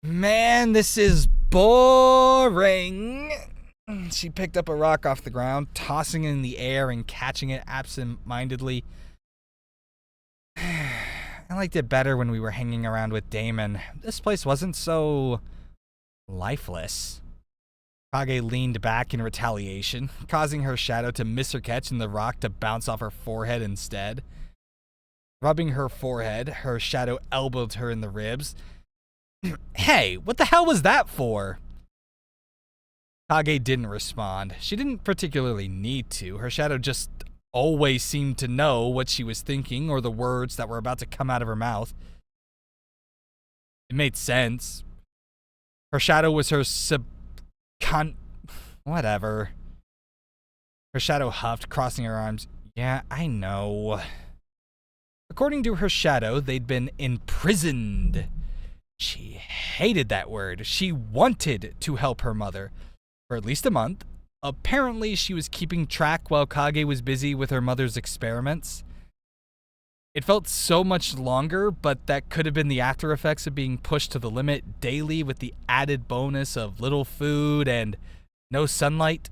Man, this is boring. She picked up a rock off the ground, tossing it in the air and catching it absent-mindedly. I liked it better when we were hanging around with Damon. This place wasn't so lifeless. Kage leaned back in retaliation, causing her shadow to miss her catch and the rock to bounce off her forehead instead. Rubbing her forehead, her shadow elbowed her in the ribs. Hey, what the hell was that for? Kage didn't respond. She didn't particularly need to. Her shadow just always seemed to know what she was thinking or the words that were about to come out of her mouth. It made sense. Her shadow was her whatever. Her shadow huffed, crossing her arms. Yeah, I know. According to her shadow, they'd been imprisoned. She hated that word. She wanted to help her mother. For at least a month. Apparently, she was keeping track while Kage was busy with her mother's experiments. It felt so much longer, but that could have been the after effects of being pushed to the limit daily with the added bonus of little food and no sunlight.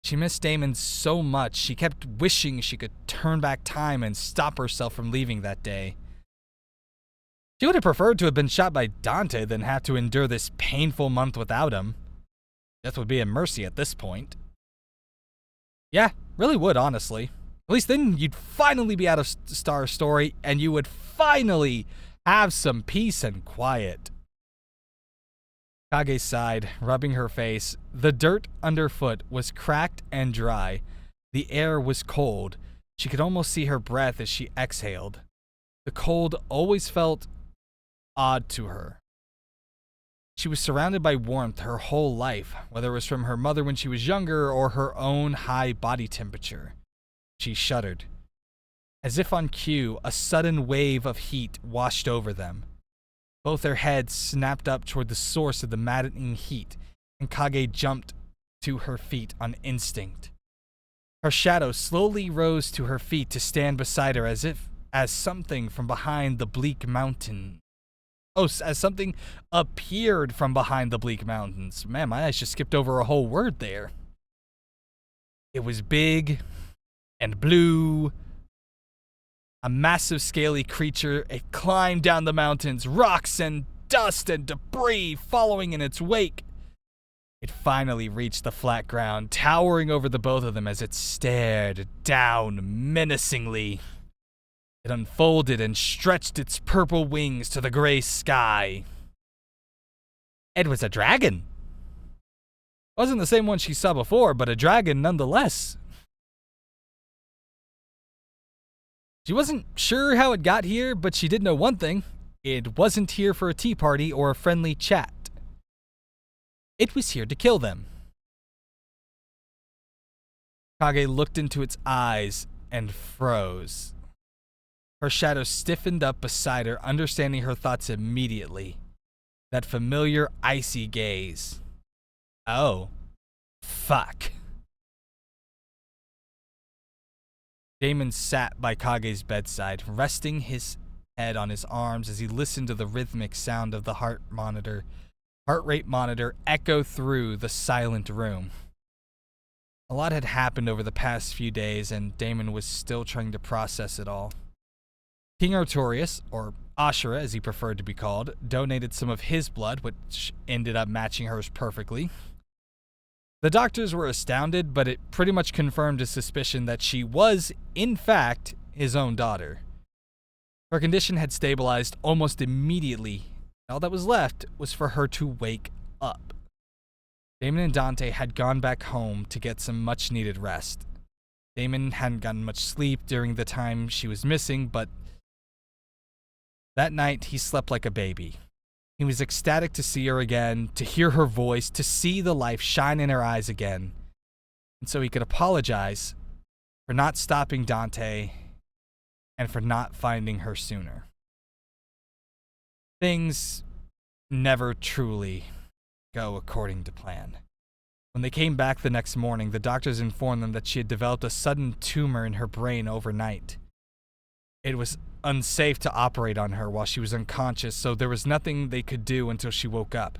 She missed Damon so much, she kept wishing she could turn back time and stop herself from leaving that day. She would have preferred to have been shot by Dante than have to endure this painful month without him. Death would be a mercy at this point. Yeah, really would, honestly. At least then you'd finally be out of Star Story, and you would finally have some peace and quiet. Kage sighed, rubbing her face. The dirt underfoot was cracked and dry. The air was cold. She could almost see her breath as she exhaled. The cold always felt odd to her. She was surrounded by warmth her whole life, whether it was from her mother when she was younger or her own high body temperature. She shuddered. As if on cue, a sudden wave of heat washed over them. Both their heads snapped up toward the source of the maddening heat, and Kage jumped to her feet on instinct. Her shadow slowly rose to her feet to stand beside her as something from behind the bleak mountain. As something appeared from behind the bleak mountains. Man, my eyes just skipped over a whole word there. It was big and blue. A massive scaly creature. It climbed down the mountains, rocks and dust and debris following in its wake. It finally reached the flat ground, towering over the both of them as it stared down menacingly. It unfolded and stretched its purple wings to the gray sky. It was a dragon. Wasn't the same one she saw before, but a dragon nonetheless. She wasn't sure how it got here, but she did know one thing. It wasn't here for a tea party or a friendly chat. It was here to kill them. Kage looked into its eyes and froze. Her shadow stiffened up beside her, understanding her thoughts immediately. That familiar, icy gaze. Oh. Fuck. Damon sat by Kage's bedside, resting his head on his arms as he listened to the rhythmic sound of the heart rate monitor echo through the silent room. A lot had happened over the past few days, and Damon was still trying to process it all. King Artorias, or Ashura as he preferred to be called, donated some of his blood, which ended up matching hers perfectly. The doctors were astounded, but it pretty much confirmed his suspicion that she was, in fact, his own daughter. Her condition had stabilized almost immediately. All that was left was for her to wake up. Damon and Dante had gone back home to get some much-needed rest. Damon hadn't gotten much sleep during the time she was missing, but that night he slept like a baby. He was ecstatic to see her again, to hear her voice, to see the life shine in her eyes again. And so he could apologize for not stopping Dante and for not finding her sooner. Things never truly go according to plan. When they came back the next morning, the doctors informed them that she had developed a sudden tumor in her brain overnight. It was unsafe to operate on her while she was unconscious, so there was nothing they could do until she woke up.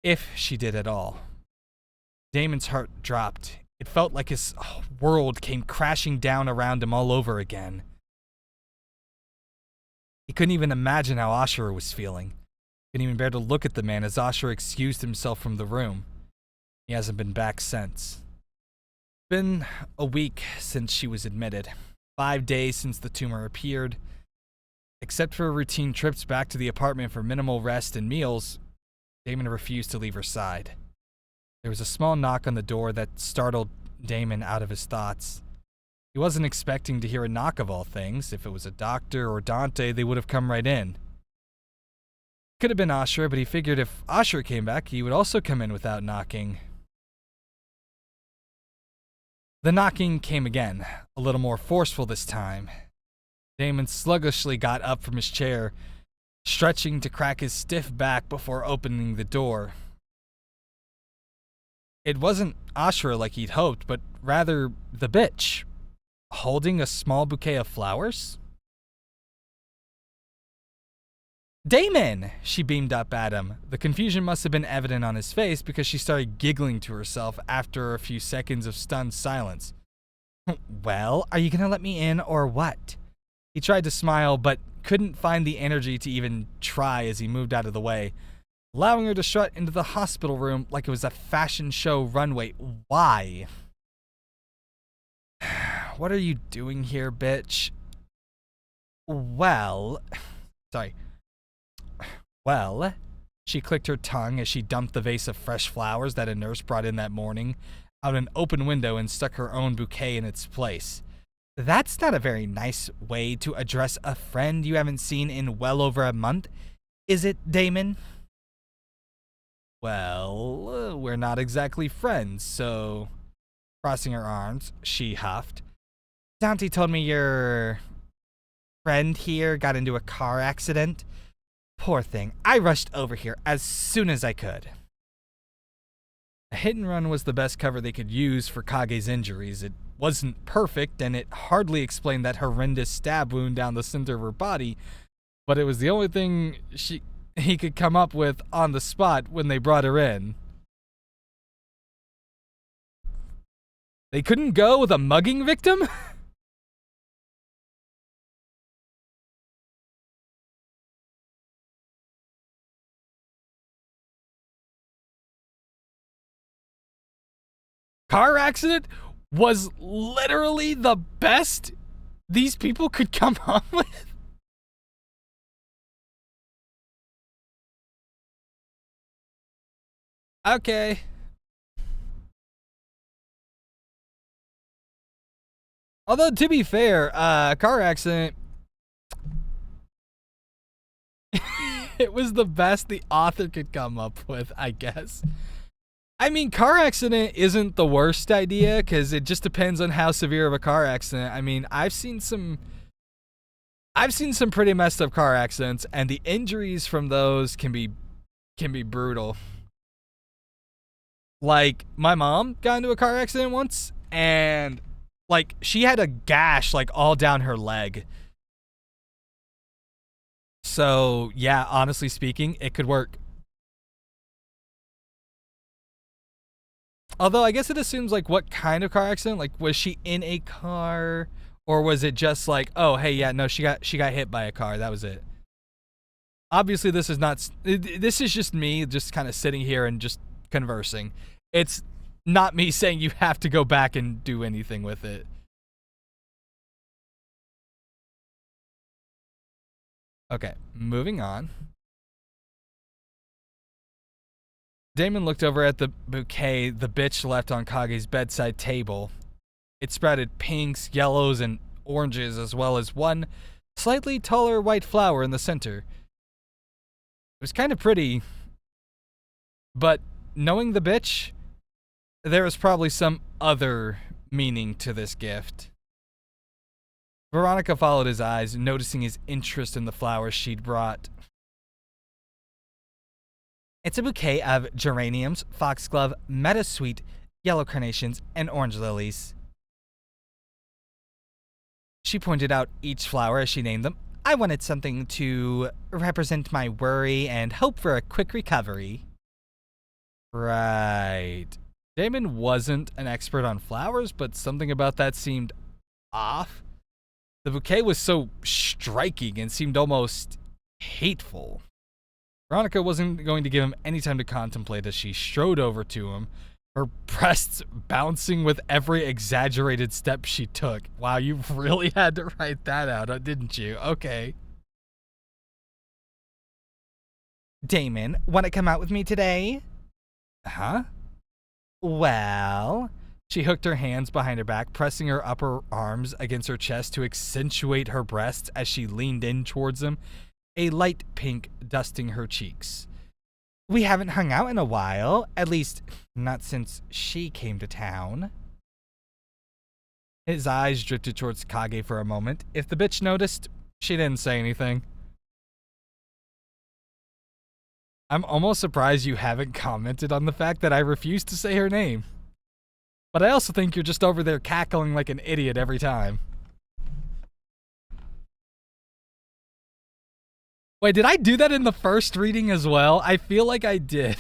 If she did at all. Damon's heart dropped. It felt like his world came crashing down around him all over again. He couldn't even imagine how Ashura was feeling. Couldn't even bear to look at the man as Ashura excused himself from the room. He hasn't been back since. It's been a week since she was admitted. 5 days since the tumor appeared. Except for routine trips back to the apartment for minimal rest and meals, Damon refused to leave her side. There was a small knock on the door that startled Damon out of his thoughts. He wasn't expecting to hear a knock of all things. If it was a doctor or Dante, they would have come right in. Could have been Ashura, but he figured if Ashura came back, he would also come in without knocking. The knocking came again, a little more forceful this time. Damon sluggishly got up from his chair, stretching to crack his stiff back before opening the door. It wasn't Ashura like he'd hoped, but rather the bitch, holding a small bouquet of flowers. Damon! She beamed up at him. The confusion must have been evident on his face because she started giggling to herself after a few seconds of stunned silence. Well, are you gonna let me in or what? He tried to smile, but couldn't find the energy to even try as he moved out of the way, allowing her to strut into the hospital room like it was a fashion show runway. Why? What are you doing here, bitch? Well, she clicked her tongue as she dumped the vase of fresh flowers that a nurse brought in that morning out an open window and stuck her own bouquet in its place. That's not a very nice way to address a friend you haven't seen in well over a month, is it, Damon? Well, we're not exactly friends, so... Crossing her arms, she huffed. Dante told me your friend here got into a car accident. Poor thing. I rushed over here as soon as I could. A hit and run was the best cover they could use for Kage's injuries. It wasn't perfect, and it hardly explained that horrendous stab wound down the center of her body, but it was the only thing he could come up with on the spot when they brought her in. They couldn't go with a mugging victim? Car accident was literally the best these people could come up with. Okay. Although, to be fair, car accident, it was the best the author could come up with, I guess. I mean, car accident isn't the worst idea, because it just depends on how severe of a car accident. I mean, I've seen some pretty messed up car accidents, and the injuries from those can be brutal. Like, my mom got into a car accident once, and like, she had a gash, like, all down her leg. So, yeah, honestly speaking, it could work. Although, I guess it assumes, like, what kind of car accident? Like, was she in a car? Or was it just like, oh, hey, yeah, no, she got hit by a car. That was it. Obviously, this is not. This is just me just kind of sitting here and just conversing. It's not me saying you have to go back and do anything with it. Okay, moving on. Damon looked over at the bouquet the bitch left on Kage's bedside table. It sprouted pinks, yellows, and oranges, as well as one slightly taller white flower in the center. It was kind of pretty, but knowing the bitch, there was probably some other meaning to this gift. Veronica followed his eyes, noticing his interest in the flowers she'd brought. It's a bouquet of geraniums, foxglove, meadowsweet, yellow carnations, and orange lilies. She pointed out each flower as she named them. I wanted something to represent my worry and hope for a quick recovery. Right. Damon wasn't an expert on flowers, but something about that seemed off. The bouquet was so striking and seemed almost hateful. Veronica wasn't going to give him any time to contemplate as she strode over to him, her breasts bouncing with every exaggerated step she took. Wow, you really had to write that out, didn't you? Okay. Damon, want to come out with me today? Huh? Well... She hooked her hands behind her back, pressing her upper arms against her chest to accentuate her breasts as she leaned in towards him, a light pink dusting her cheeks. We haven't hung out in a while, at least not since she came to town. His eyes drifted towards Kage for a moment. If the bitch noticed, she didn't say anything. I'm almost surprised you haven't commented on the fact that I refused to say her name. But I also think you're just over there cackling like an idiot every time. Wait, did I do that in the first reading as well? I feel like I did.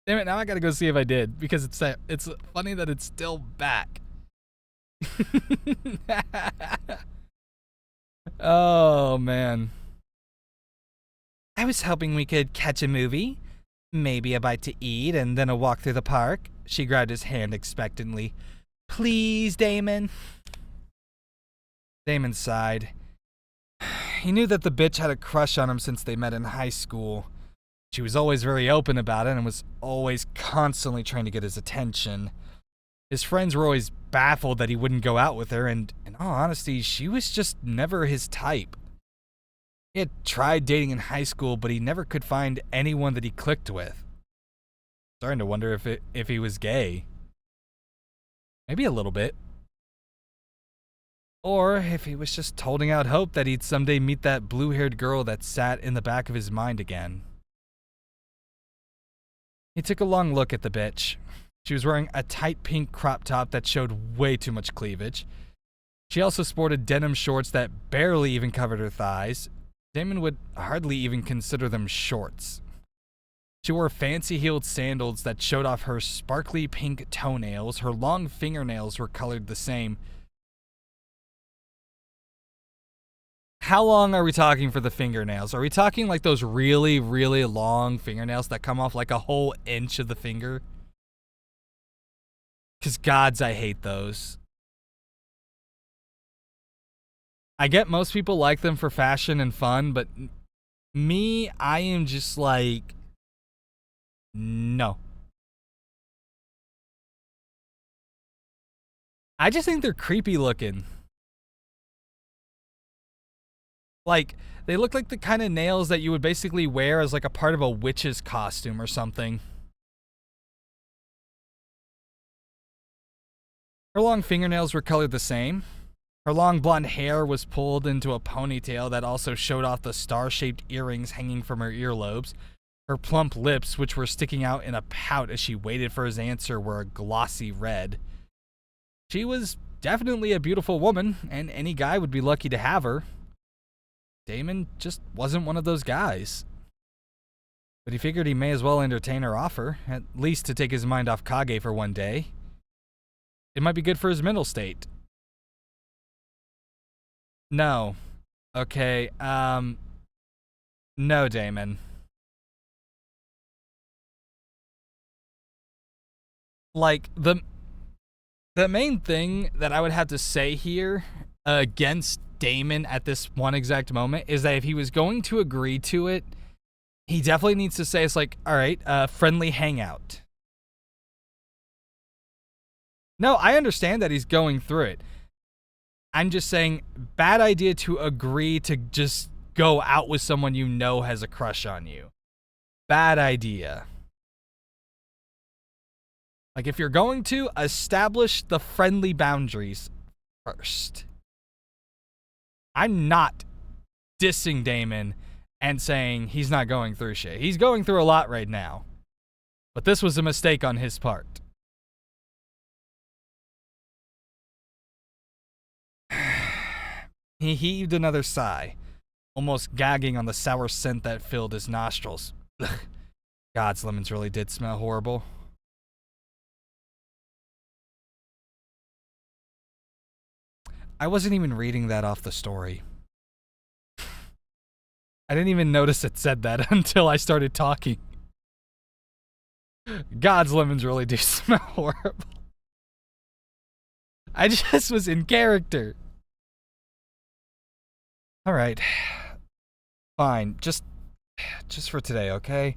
Damn it, now I gotta go see if I did, because it's funny that it's still back. Oh, man. I was hoping we could catch a movie. Maybe a bite to eat and then a walk through the park. She grabbed his hand expectantly. Please, Damon. Damon sighed. He knew that the bitch had a crush on him since they met in high school. She was always very open about it and was always constantly trying to get his attention. His friends were always baffled that he wouldn't go out with her, and in all honesty, she was just never his type. He had tried dating in high school, but he never could find anyone that he clicked with. Starting to wonder if he was gay. Maybe a little bit. Or if he was just holding out hope that he'd someday meet that blue-haired girl that sat in the back of his mind again. He took a long look at the bitch. She was wearing a tight pink crop top that showed way too much cleavage. She also sported denim shorts that barely even covered her thighs. Damon would hardly even consider them shorts. She wore fancy-heeled sandals that showed off her sparkly pink toenails. Her long fingernails were colored the same. How long are we talking for the fingernails? Are we talking like those really, really long fingernails that come off like a whole inch of the finger? Because gods, I hate those. I get most people like them for fashion and fun, but me, I am just like, no. I just think they're creepy looking. Like, they look like the kind of nails that you would basically wear as like a part of a witch's costume or something. Her long fingernails were colored the same. Her long blonde hair was pulled into a ponytail that also showed off the star-shaped earrings hanging from her earlobes. Her plump lips, which were sticking out in a pout as she waited for his answer, were a glossy red. She was definitely a beautiful woman, and any guy would be lucky to have her. Damon just wasn't one of those guys. But he figured he may as well entertain her offer, at least to take his mind off Kage for one day. It might be good for his mental state. No. Okay, no, Damon. Like, the main thing that I would have to say here against Damon at this one exact moment is that if he was going to agree to it, he definitely needs to say it's like, all right, friendly hangout. No, I understand that he's going through it. I'm just saying, bad idea to agree to just go out with someone you know has a crush on you. Bad idea. Like, if you're going to, establish the friendly boundaries first. I'm not dissing Damon and saying he's not going through shit. He's going through a lot right now. But this was a mistake on his part. He heaved another sigh, almost gagging on the sour scent that filled his nostrils. Ugh. God's lemons really did smell horrible. I wasn't even reading that off the story. I didn't even notice it said that until I started talking. God's lemons really do smell horrible. I just was in character. All right. Fine. Just for today, okay?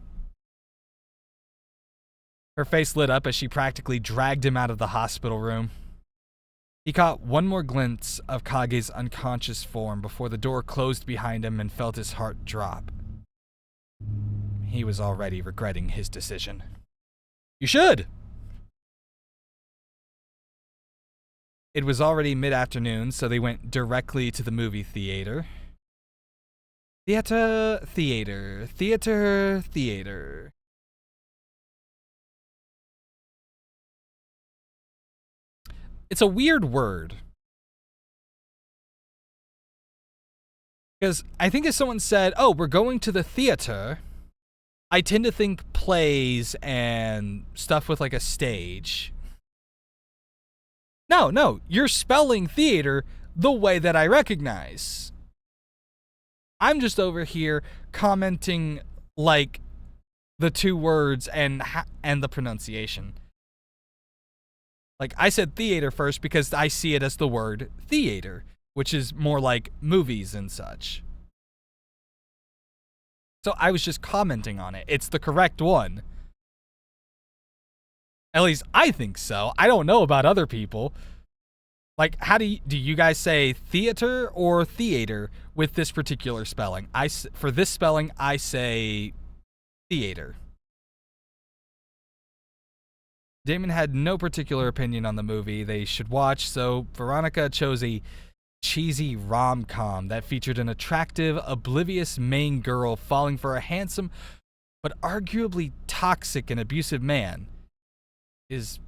Her face lit up as she practically dragged him out of the hospital room. He caught one more glimpse of Kage's unconscious form before the door closed behind him and felt his heart drop. He was already regretting his decision. You should! It was already mid-afternoon, so they went directly to the movie theater. Theater. It's a weird word. Because I think if someone said, oh, we're going to the theater, I tend to think plays and stuff with like a stage. No, you're spelling theater the way that I recognize. I'm just over here commenting like the two words and the pronunciation. Like, I said theater first because I see it as the word theater, which is more like movies and such. So I was just commenting on it. It's the correct one. At least I think so. I don't know about other people. Like, how do you guys say theater or theater with this particular spelling? For this spelling, I say theater. Damon had no particular opinion on the movie they should watch, so Veronica chose a cheesy rom-com that featured an attractive, oblivious main girl falling for a handsome but arguably toxic and abusive man. Is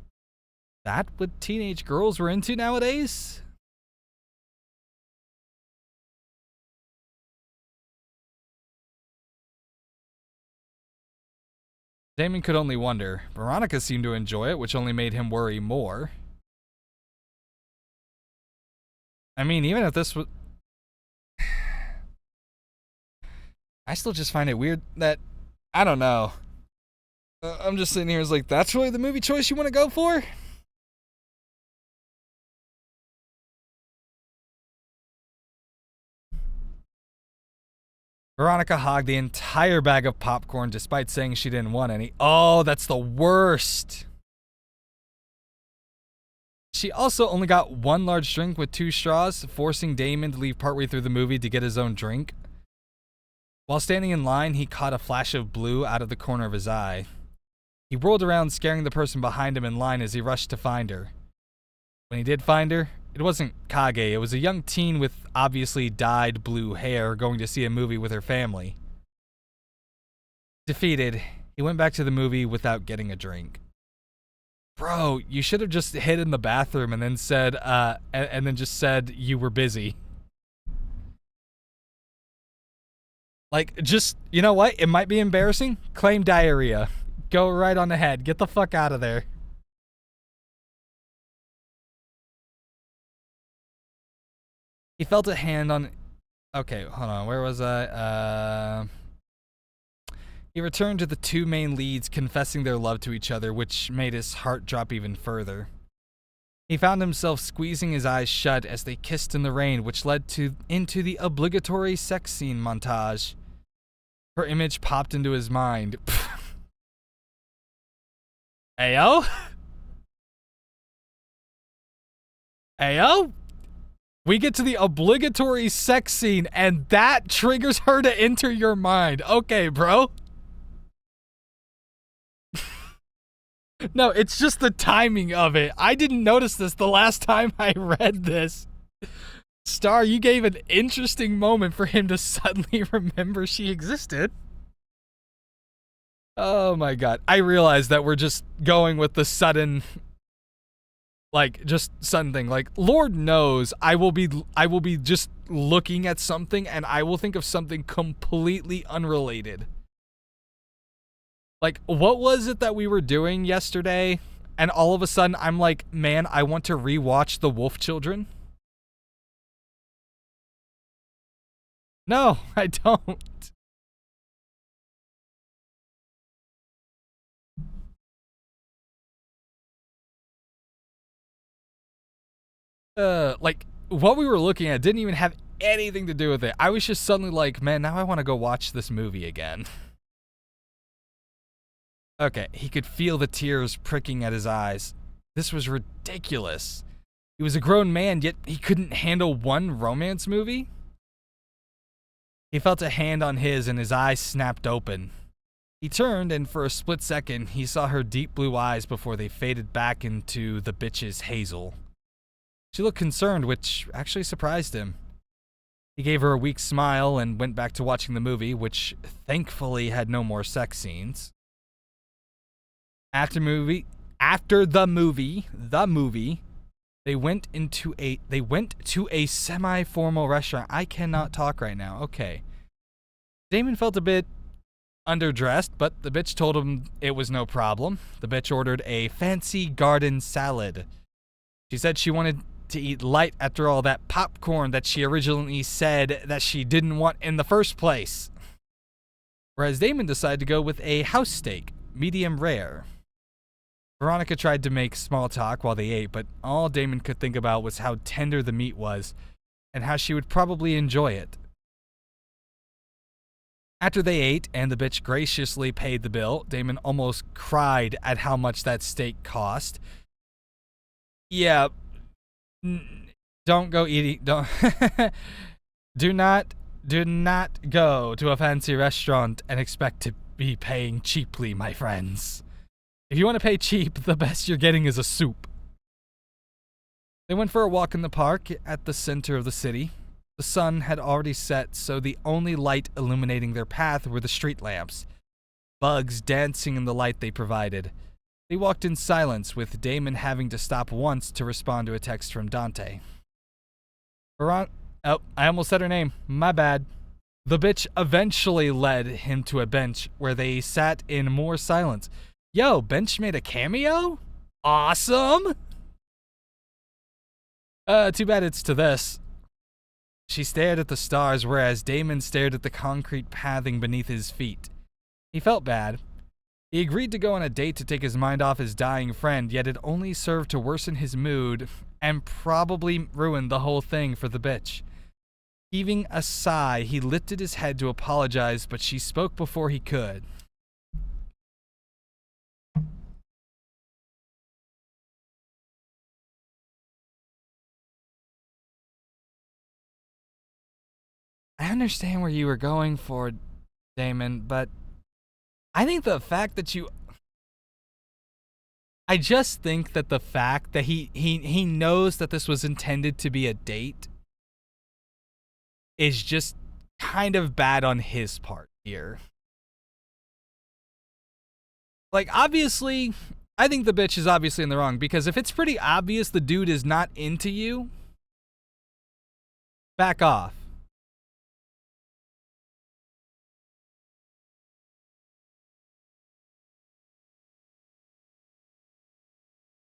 that what teenage girls were into nowadays? Damon could only wonder. Veronica seemed to enjoy it, which only made him worry more. I mean, even if this was... I still just find it weird that... I don't know. I'm just sitting here as like, that's really the movie choice you want to go for? Veronica hogged the entire bag of popcorn despite saying she didn't want any. Oh, that's the worst. She also only got one large drink with 2 straws, forcing Damon to leave partway through the movie to get his own drink. While standing in line, he caught a flash of blue out of the corner of his eye. He whirled around, scaring the person behind him in line as he rushed to find her. When he did find her, it wasn't Kage, it was a young teen with obviously dyed blue hair going to see a movie with her family. Defeated, he went back to the movie without getting a drink. Bro, you should have just hid in the bathroom and then said, and then just said you were busy. Like, just, you know what? It might be embarrassing. Claim diarrhea. Go right on ahead. Get the fuck out of there. He felt a hand on... Okay, hold on. Where was I? He returned to the two main leads confessing their love to each other, which made his heart drop even further. He found himself squeezing his eyes shut as they kissed in the rain, which led into the obligatory sex scene montage. Her image popped into his mind. Ayo? Ayo? We get to the obligatory sex scene, and that triggers her to enter your mind. Okay, bro. No, it's just the timing of it. I didn't notice this the last time I read this. Star, you gave an interesting moment for him to suddenly remember she existed. Oh my god. I realize that we're just going with the sudden... Like, just sudden thing. Like, Lord knows I will be just looking at something and I will think of something completely unrelated. Like, what was it that we were doing yesterday? And all of a sudden, I'm like, man, I want to rewatch The Wolf Children. No, I don't. Like, what we were looking at didn't even have anything to do with it. I was just suddenly like, man, now I want to go watch this movie again. Okay, he could feel the tears pricking at his eyes. This was ridiculous. He was a grown man, yet he couldn't handle one romance movie? He felt a hand on his and his eyes snapped open. He turned, and for a split second, he saw her deep blue eyes before they faded back into the bitch's hazel. She looked concerned, which actually surprised him. He gave her a weak smile and went back to watching the movie, which thankfully had no more sex scenes. After the movie, they went to a semi-formal restaurant. I cannot talk right now. Okay. Damon felt a bit underdressed, but the bitch told him it was no problem. The bitch ordered a fancy garden salad. She said she wanted to eat light after all that popcorn that she originally said that she didn't want in the first place. Whereas Damon decided to go with a house steak, medium rare. Veronica tried to make small talk while they ate, but all Damon could think about was how tender the meat was and how she would probably enjoy it. After they ate and the bitch graciously paid the bill, Damon almost cried at how much that steak cost. Yeah, don't go eating. Don't. Do not go to a fancy restaurant and expect to be paying cheaply, my friends. If you want to pay cheap, the best you're getting is a soup. They went for a walk in the park at the center of the city. The sun had already set, so the only light illuminating their path were the street lamps, bugs dancing in the light they provided. They walked in silence, with Damon having to stop once to respond to a text from Dante. Oh, I almost said her name. My bad. The bitch eventually led him to a bench where they sat in more silence. Yo, Bench made a cameo? Awesome! Too bad it's to this. She stared at the stars, whereas Damon stared at the concrete pathing beneath his feet. He felt bad. He agreed to go on a date to take his mind off his dying friend, yet it only served to worsen his mood and probably ruin the whole thing for the bitch. Heaving a sigh, he lifted his head to apologize, but she spoke before he could. I understand where you were going for, Damon, but I think the fact that I just think that the fact that he knows that this was intended to be a date is just kind of bad on his part here. Like, obviously, I think the bitch is obviously in the wrong, because if it's pretty obvious the dude is not into you, back off.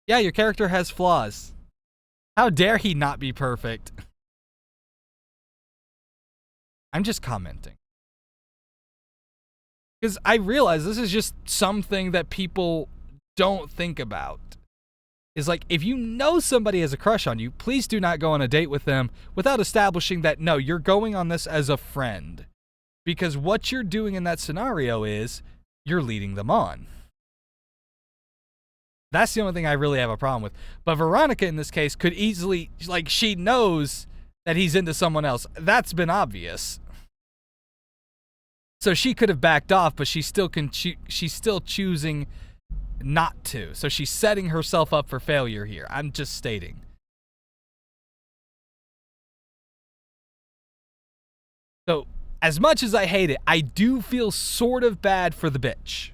Yeah, your character has flaws. How dare he not be perfect? I'm just commenting. Because I realize this is just something that people don't think about. Is like, if you know somebody has a crush on you, please do not go on a date with them without establishing that, no, you're going on this as a friend. Because what you're doing in that scenario is you're leading them on. That's the only thing I really have a problem with. But Veronica, in this case, could easily, like, she knows that he's into someone else. That's been obvious. So she could have backed off, but she's still choosing not to. So she's setting herself up for failure here. I'm just stating. So, as much as I hate it, I do feel sort of bad for the bitch.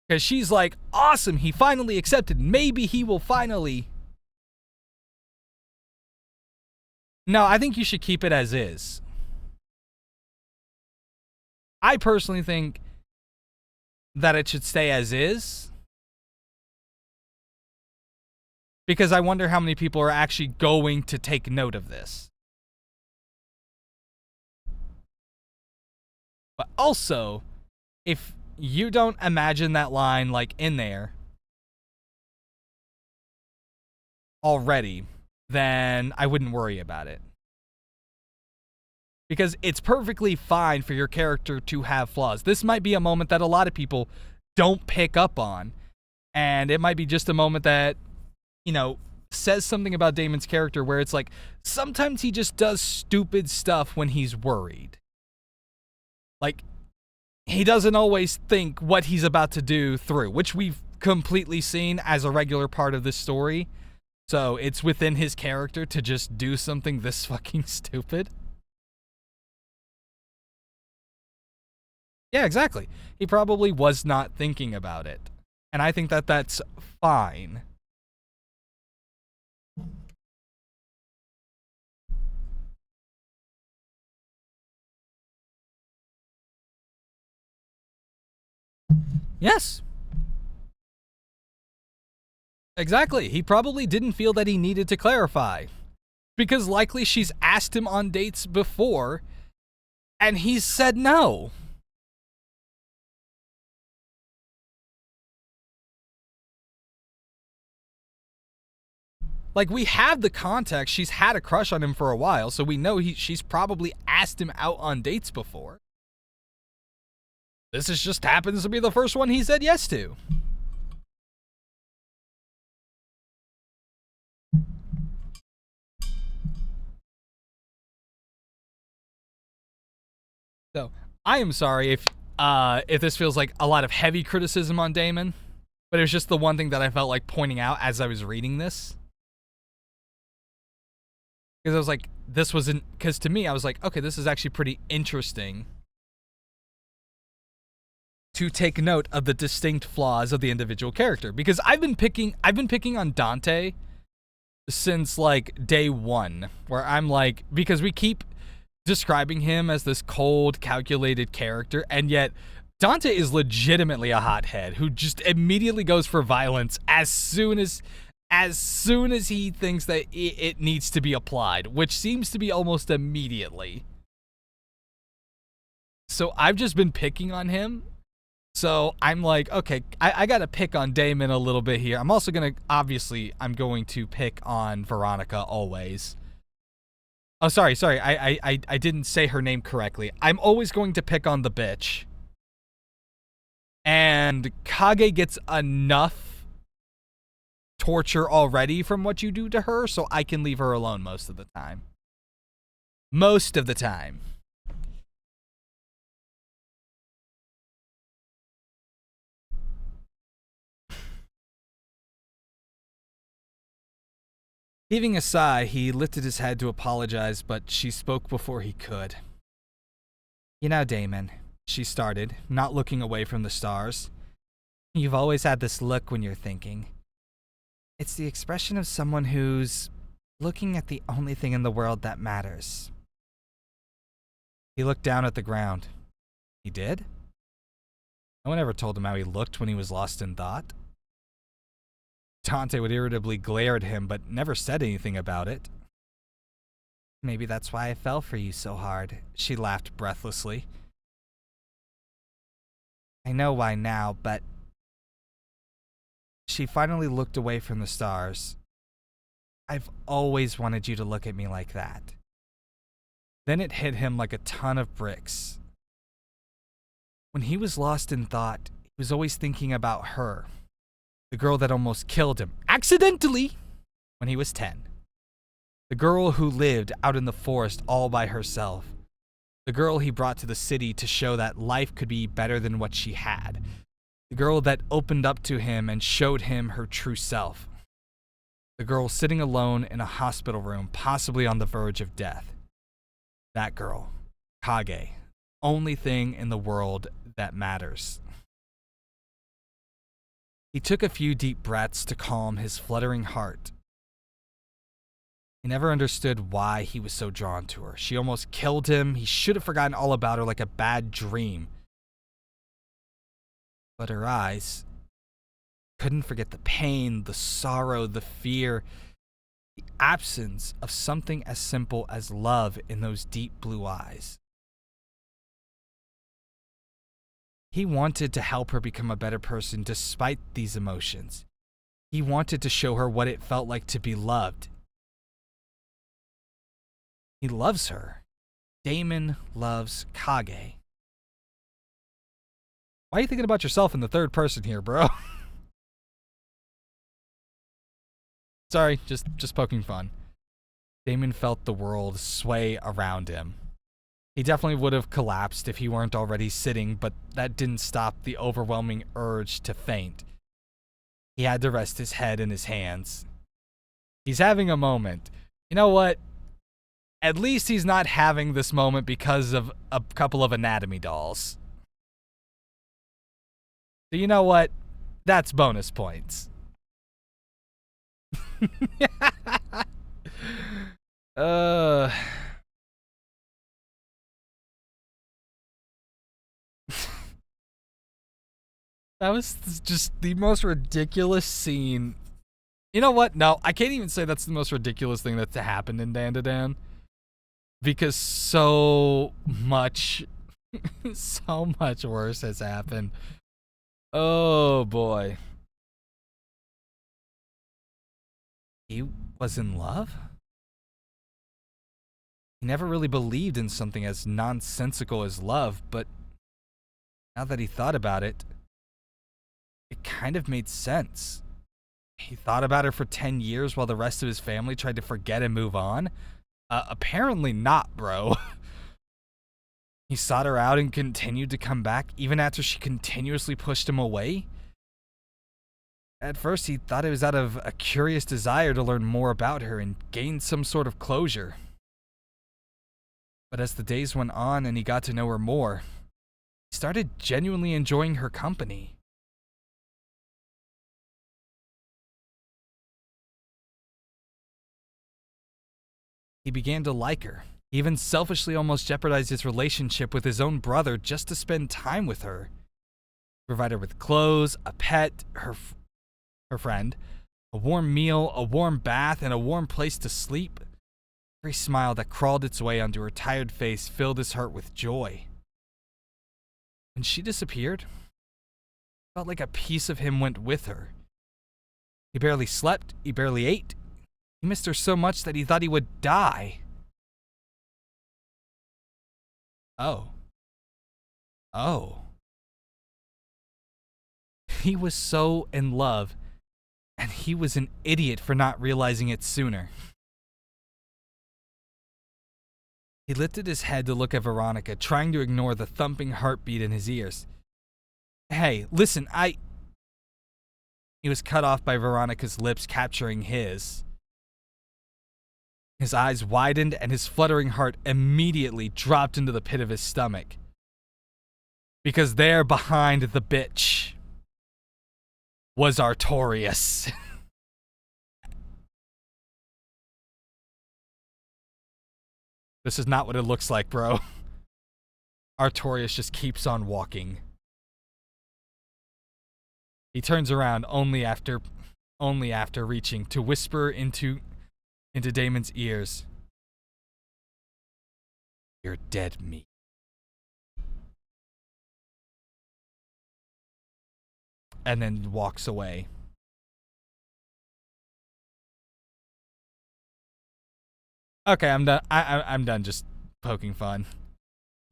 Because she's like, awesome, he finally accepted. Maybe he will finally... No, I think you should keep it as is. I personally think that it should stay as is. Because I wonder how many people are actually going to take note of this. But also, if you don't imagine that line, like, in there already, then I wouldn't worry about it. Because it's perfectly fine for your character to have flaws. This might be a moment that a lot of people don't pick up on. And it might be just a moment that, you know, says something about Damon's character where it's like, sometimes he just does stupid stuff when he's worried. Like, he doesn't always think what he's about to do through, which we've completely seen as a regular part of this story. So it's within his character to just do something this fucking stupid. Yeah, exactly. He probably was not thinking about it. And I think that that's fine. Yes. Exactly. He probably didn't feel that he needed to clarify. Because likely she's asked him on dates before, and he's said no. Like, we have the context. She's had a crush on him for a while, so we know she's probably asked him out on dates before. This just happens to be the first one he said yes to. So, I am sorry if this feels like a lot of heavy criticism on Damon, but it was just the one thing that I felt like pointing out as I was reading this. Because I was like, this wasn't... Because to me, I was like, okay, this is actually pretty interesting to take note of the distinct flaws of the individual character. Because I've been picking on Dante since, like, day one. Where I'm like... Because we keep describing him as this cold, calculated character, and yet Dante is legitimately a hothead who just immediately goes for violence as soon as he thinks that it needs to be applied, which seems to be almost immediately. So I've just been picking on him. So I'm like, okay, I gotta pick on Damon a little bit here. I'm also gonna, obviously, I'm going to pick on Veronica always. Oh, sorry, I didn't say her name correctly. I'm always going to pick on the bitch. And Kage gets enough torture already from what you do to her, so I can leave her alone most of the time. Most of the time. Heaving a sigh, he lifted his head to apologize, but she spoke before he could. You know, Damon, she started, not looking away from the stars. You've always had this look when you're thinking. It's the expression of someone who's looking at the only thing in the world that matters. He looked down at the ground. He did? No one ever told him how he looked when he was lost in thought. Dante would irritably glare at him, but never said anything about it. Maybe that's why I fell for you so hard, she laughed breathlessly. I know why now, but... She finally looked away from the stars. I've always wanted you to look at me like that. Then it hit him like a ton of bricks. When he was lost in thought, he was always thinking about her, the girl that almost killed him, accidentally, when he was 10. The girl who lived out in the forest all by herself. The girl he brought to the city to show that life could be better than what she had. The girl that opened up to him and showed him her true self. The girl sitting alone in a hospital room, possibly on the verge of death. That girl, Kage, only thing in the world that matters. He took a few deep breaths to calm his fluttering heart. He never understood why he was so drawn to her. She almost killed him. He should have forgotten all about her like a bad dream. But her eyes couldn't forget the pain, the sorrow, the fear, the absence of something as simple as love in those deep blue eyes. He wanted to help her become a better person despite these emotions. He wanted to show her what it felt like to be loved. He loves her. Damon loves Kage. Why are you thinking about yourself in the third person here, bro? Sorry, just poking fun. Damon felt the world sway around him. He definitely would have collapsed if he weren't already sitting, but that didn't stop the overwhelming urge to faint. He had to rest his head in his hands. He's having a moment. You know what? At least he's not having this moment because of a couple of anatomy dolls. So you know what? That's bonus points. That was just the most ridiculous scene. You know what? No, I can't even say that's the most ridiculous thing that's happened in Dan to Dan. Because so much worse has happened. Oh boy. He was in love? He never really believed in something as nonsensical as love, but now that he thought about it, it kind of made sense. He thought about her for 10 years while the rest of his family tried to forget and move on. Apparently not, bro. He sought her out and continued to come back even after she continuously pushed him away. At first, he thought it was out of a curious desire to learn more about her and gain some sort of closure. But as the days went on and he got to know her more, he started genuinely enjoying her company. He began to like her. He even selfishly almost jeopardized his relationship with his own brother just to spend time with her. Provide her with clothes, a pet, her friend, a warm meal, a warm bath, and a warm place to sleep. Every smile that crawled its way onto her tired face filled his heart with joy. When she disappeared, it felt like a piece of him went with her. He barely slept, he barely ate. He missed her so much that he thought he would die. Oh. He was so in love, and he was an idiot for not realizing it sooner. He lifted his head to look at Veronica, trying to ignore the thumping heartbeat in his ears. Hey, listen, He was cut off by Veronica's lips capturing his. His eyes widened and his fluttering heart immediately dropped into the pit of his stomach. Because there behind the bitch was Artorias. This is not what it looks like, bro. Artorias just keeps on walking. He turns around only after reaching to whisper into Damon's ears. You're dead meat. And then walks away. Okay, I'm done. I'm done just poking fun.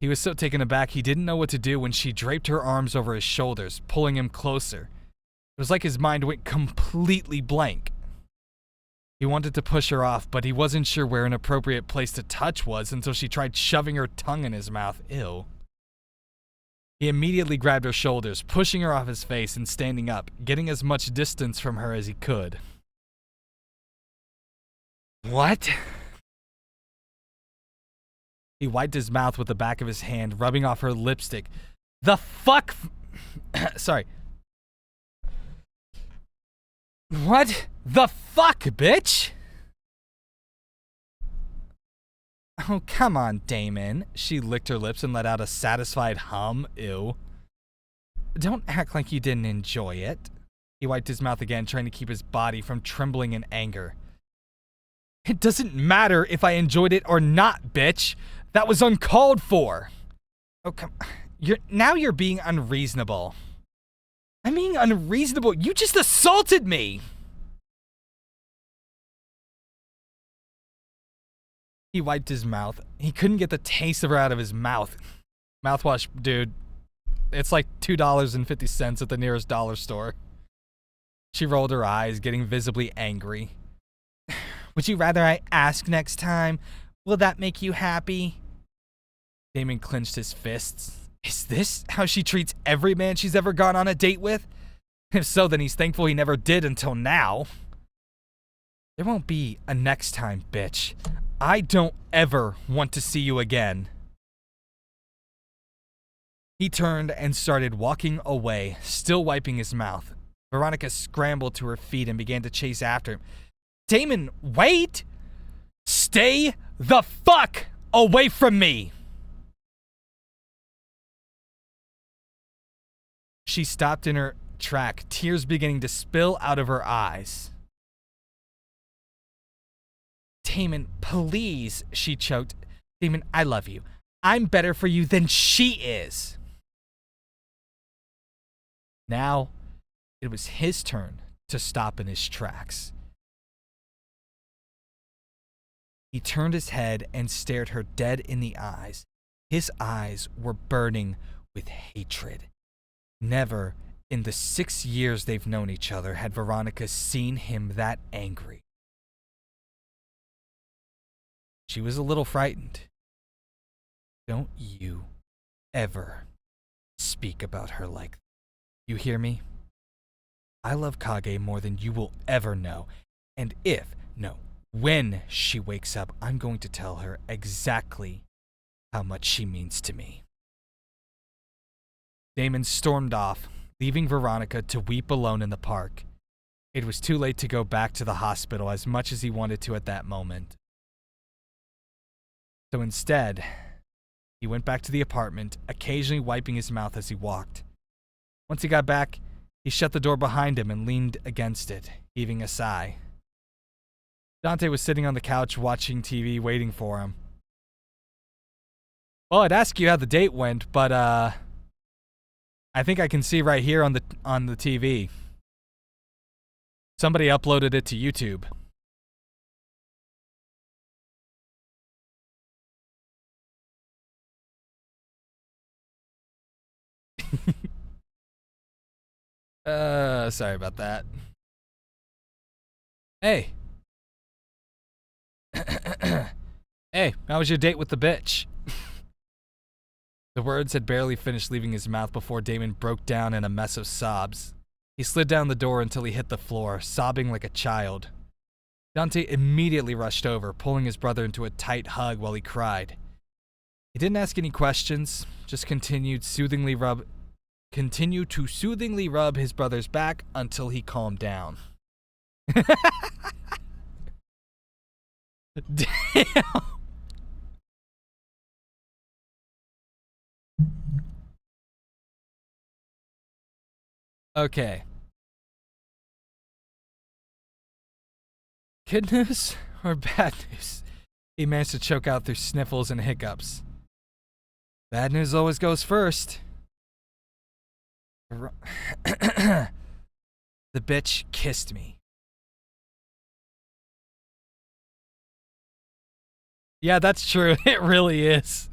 He was so taken aback he didn't know what to do when she draped her arms over his shoulders, pulling him closer. It was like his mind went completely blank. He wanted to push her off, but he wasn't sure where an appropriate place to touch was until she tried shoving her tongue in his mouth. Ew. He immediately grabbed her shoulders, pushing her off his face and standing up, getting as much distance from her as he could. What? He wiped his mouth with the back of his hand, rubbing off her lipstick. The fuck? Sorry. What the fuck, bitch? Oh, come on, Damon. She licked her lips and let out a satisfied hum. Ew. Don't act like you didn't enjoy it. He wiped his mouth again, trying to keep his body from trembling in anger. It doesn't matter if I enjoyed it or not, bitch. That was uncalled for. Oh, come. Now you're being unreasonable. I'm being unreasonable. You just assaulted me. He wiped his mouth. He couldn't get the taste of her out of his mouth. Mouthwash, dude. It's like $2.50 at the nearest dollar store. She rolled her eyes, getting visibly angry. Would you rather I ask next time? Will that make you happy? Damon clenched his fists. Is this how she treats every man she's ever gone on a date with? If so, then he's thankful he never did until now. There won't be a next time, bitch. I don't ever want to see you again. He turned and started walking away, still wiping his mouth. Veronica scrambled to her feet and began to chase after him. Damon, wait! Stay the fuck away from me! She stopped in her track, tears beginning to spill out of her eyes. Damon, please, she choked. Damon, I love you. I'm better for you than she is. Now, it was his turn to stop in his tracks. He turned his head and stared her dead in the eyes. His eyes were burning with hatred. Never in the 6 years they've known each other had Veronica seen him that angry. She was a little frightened. Don't you ever speak about her like that. You hear me? I love Kage more than you will ever know. And when she wakes up, I'm going to tell her exactly how much she means to me. Damon stormed off, leaving Veronica to weep alone in the park. It was too late to go back to the hospital as much as he wanted to at that moment. So instead, he went back to the apartment, occasionally wiping his mouth as he walked. Once he got back, he shut the door behind him and leaned against it, heaving a sigh. Dante was sitting on the couch watching TV, waiting for him. Well, I'd ask you how the date went, but I think I can see right here on the TV. Somebody uploaded it to YouTube. Sorry about that. Hey. Hey, how was your date with the bitch? The words had barely finished leaving his mouth before Damon broke down in a mess of sobs. He slid down the door until he hit the floor, sobbing like a child. Dante immediately rushed over, pulling his brother into a tight hug while he cried. He didn't ask any questions, just continued to soothingly rub his brother's back until he calmed down. Damn. Okay. Good news or bad news? He managed to choke out through sniffles and hiccups. Bad news always goes first. The bitch kissed me. Yeah, that's true. It really is.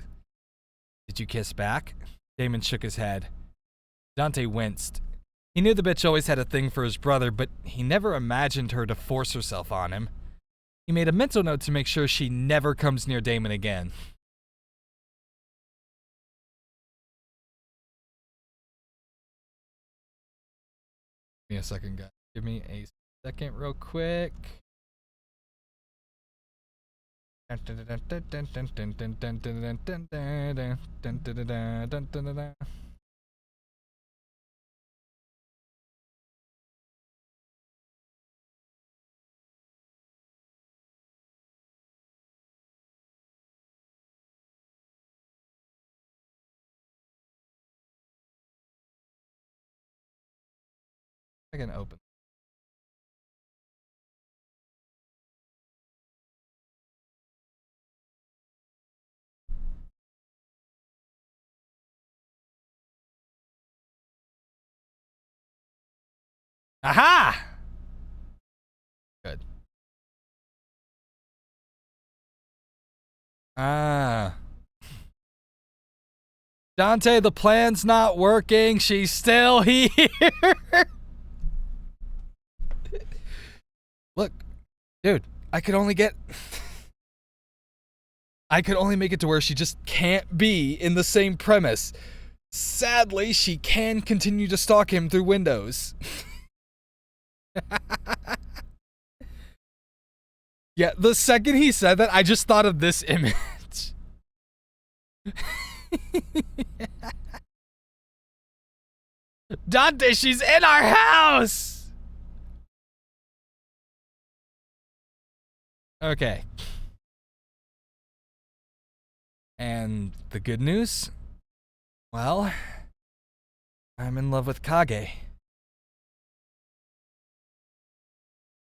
Did you kiss back? Damon shook his head. Dante winced. He knew the bitch always had a thing for his brother, but he never imagined her to force herself on him. He made a mental note to make sure she never comes near Damon again. Give me a second, guys. Give me a second real quick. I can open. Aha! Good. Ah. Dante, the plan's not working. She's still here. Look, dude, I could only make it to where she just can't be in the same premise. Sadly, she can continue to stalk him through windows. Yeah, the second he said that, I just thought of this image. Dante, she's in our house! Okay. And the good news? Well, I'm in love with Kage.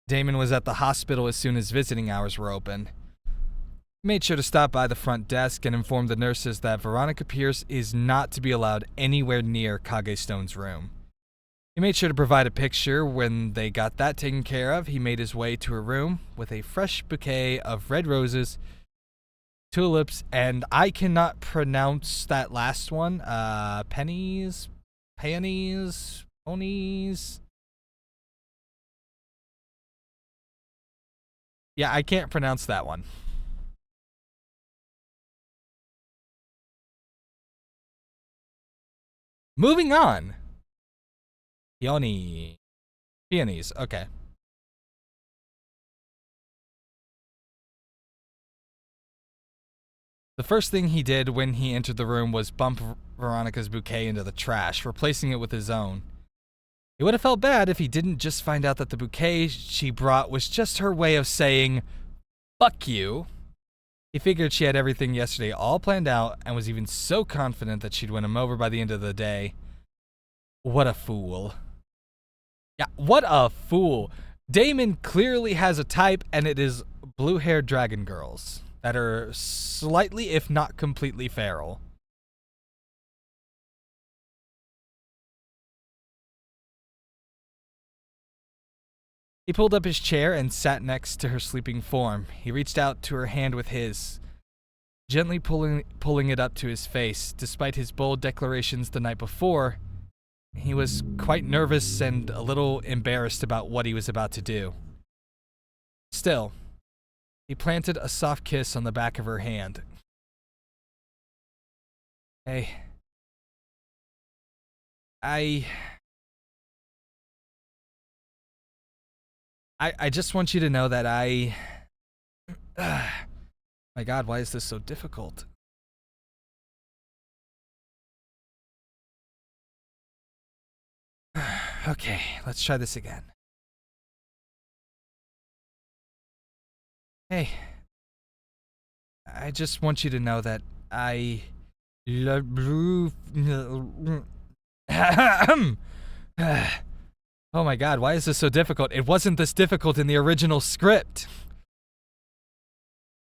Damon was at the hospital as soon as visiting hours were open. He made sure to stop by the front desk and inform the nurses that Veronica Pierce is not to be allowed anywhere near Kage Stone's room. He made sure to provide a picture. When they got that taken care of, he made his way to her room with a fresh bouquet of red roses, tulips, and I cannot pronounce that last one. Peonies? Yeah, I can't pronounce that one. Moving on. Peonies, okay. The first thing he did when he entered the room was bump Veronica's bouquet into the trash, replacing it with his own. He would have felt bad if he didn't just find out that the bouquet she brought was just her way of saying, fuck you. He figured she had everything yesterday all planned out and was even so confident that she'd win him over by the end of the day. What a fool. Yeah, what a fool. Damon clearly has a type, and it is blue-haired dragon girls that are slightly, if not completely, feral. He pulled up his chair and sat next to her sleeping form. He reached out to her hand with his, gently pulling it up to his face. Despite his bold declarations the night before, he was quite nervous and a little embarrassed about what he was about to do. Still, he planted a soft kiss on the back of her hand. Hey, I just want you to know that my God, why is this so difficult? Okay, let's try this again. Hey, I just want you to know that I love you. Oh my God, why is this so difficult? It wasn't this difficult in the original script.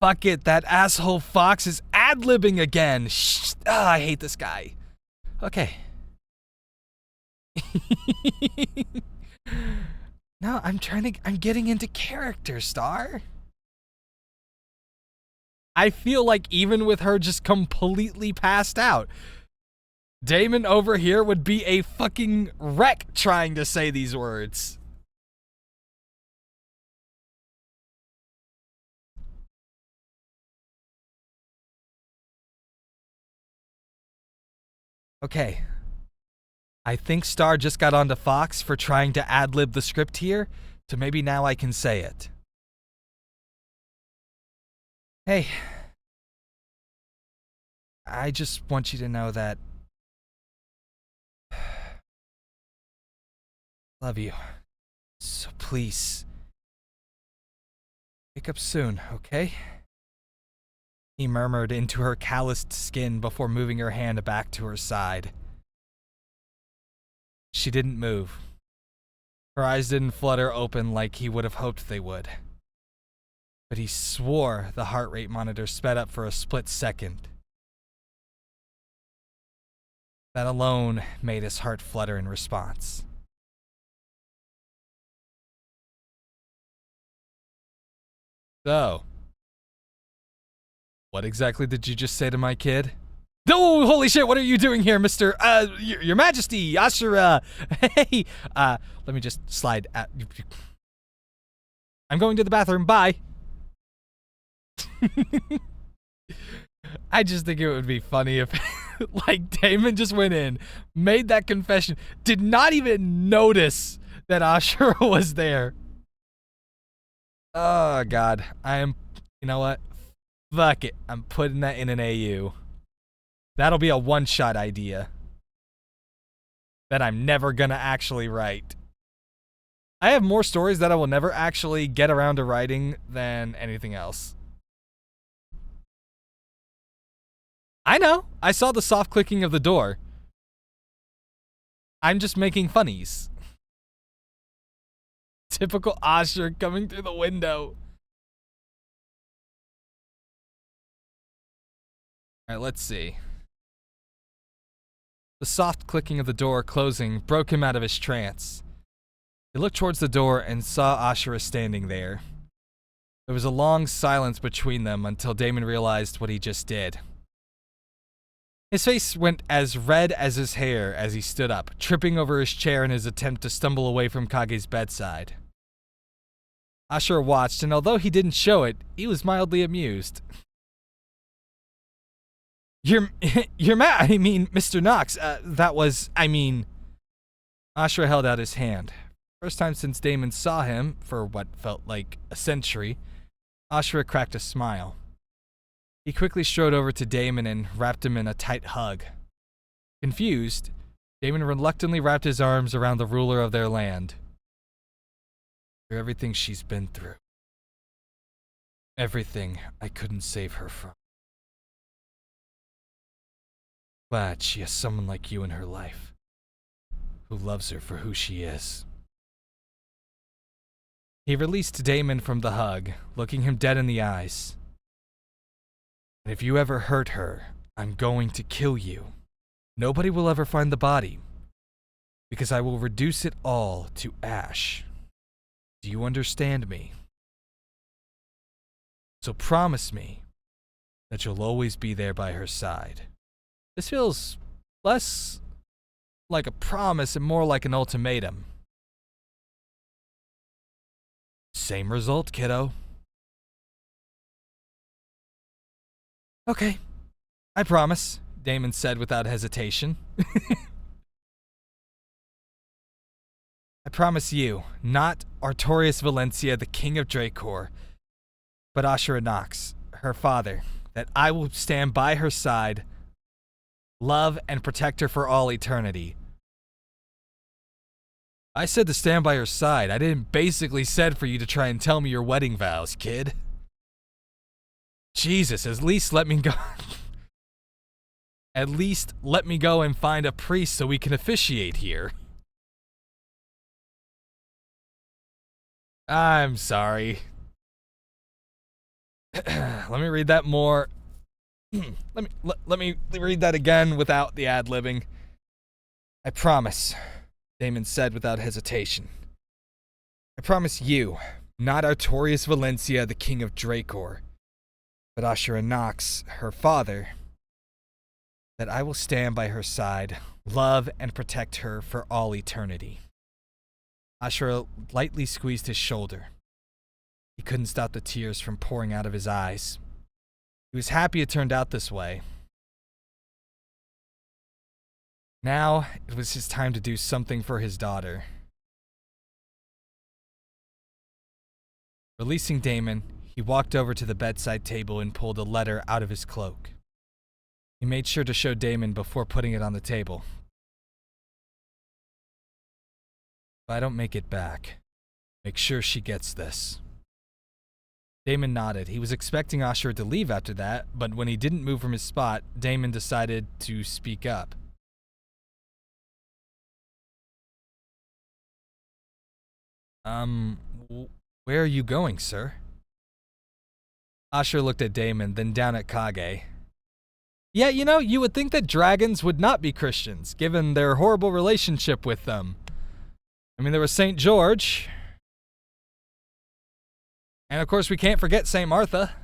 Fuck it, that asshole Fox is ad-libbing again. Shh. Ah, I hate this guy. Okay. No, I'm getting into character, Star. I feel like even with her just completely passed out, Damon over here would be a fucking wreck trying to say these words. Okay. I think Star just got onto Fox for trying to ad-lib the script here, so maybe now I can say it. Hey. I just want you to know that love you. So please, wake up soon, okay? He murmured into her calloused skin before moving her hand back to her side. She didn't move. Her eyes didn't flutter open like he would have hoped they would. But he swore the heart rate monitor sped up for a split second. That alone made his heart flutter in response. So, what exactly did you just say to my kid? Oh, holy shit, what are you doing here, Mr. Your Majesty, Ashura? Hey, let me just slide. I'm going to the bathroom, bye. I just think it would be funny if, like, Damon just went in, made that confession, did not even notice that Ashura was there. Oh, God. You know what? Fuck it. I'm putting that in an AU. That'll be a one-shot idea that I'm never gonna actually write. I have more stories that I will never actually get around to writing than anything else. I know. I saw the soft clicking of the door. I'm just making funnies. Typical Asher coming through the window. Alright, let's see. The soft clicking of the door closing broke him out of his trance. He looked towards the door and saw Ashura standing there. There was a long silence between them until Damon realized what he just did. His face went as red as his hair as he stood up, tripping over his chair in his attempt to stumble away from Kage's bedside. Ashura watched, and although he didn't show it, he was mildly amused. You're mad. I mean, Mr. Knox, Ashura held out his hand. First time since Damon saw him, for what felt like a century, Ashura cracked a smile. He quickly strode over to Damon and wrapped him in a tight hug. Confused, Damon reluctantly wrapped his arms around the ruler of their land. For everything she's been through. Everything I couldn't save her from. Glad she has someone like you in her life, who loves her for who she is. He released Damon from the hug, looking him dead in the eyes. And if you ever hurt her, I'm going to kill you. Nobody will ever find the body, because I will reduce it all to ash. Do you understand me? So promise me that you'll always be there by her side. This feels less like a promise and more like an ultimatum. Same result, kiddo. Okay, I promise, Damon said without hesitation. I promise you, not Artorius Valencia, the king of Dracor, but Ashura Knox, her father, that I will stand by her side, love and protect her for all eternity. I said to stand by her side. I didn't basically said for you to try and tell me your wedding vows, kid. Jesus, at least let me go. At least let me go and find a priest so we can officiate here. I'm sorry. Let me read that more. let me read that again without the ad-libbing. I promise, Damon said without hesitation. I promise you, not Artorius Valencia, the king of Dracor, but Ashura Nox, her father, that I will stand by her side, love and protect her for all eternity. Ashura lightly squeezed his shoulder. He couldn't stop the tears from pouring out of his eyes. He was happy it turned out this way. Now, it was his time to do something for his daughter. Releasing Damon, he walked over to the bedside table and pulled a letter out of his cloak. He made sure to show Damon before putting it on the table. If I don't make it back, make sure she gets this. Damon nodded. He was expecting Ashura to leave after that, but when he didn't move from his spot, Damon decided to speak up. Where are you going, sir? Ashura looked at Damon, then down at Kage. Yeah, you know, you would think that dragons would not be Christians, given their horrible relationship with them. I mean, there was St. George. And of course, we can't forget St. Martha.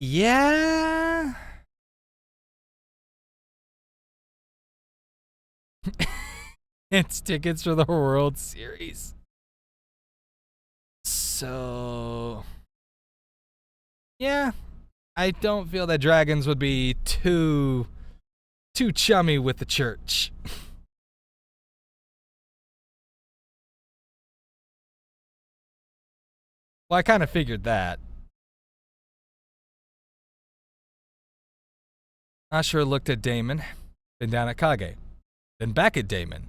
Yeah. It's tickets for the World Series. So, yeah, I don't feel that dragons would be too chummy with the church. Well, I kind of figured that. Ashura looked at Damon, then down at Kage, then back at Damon,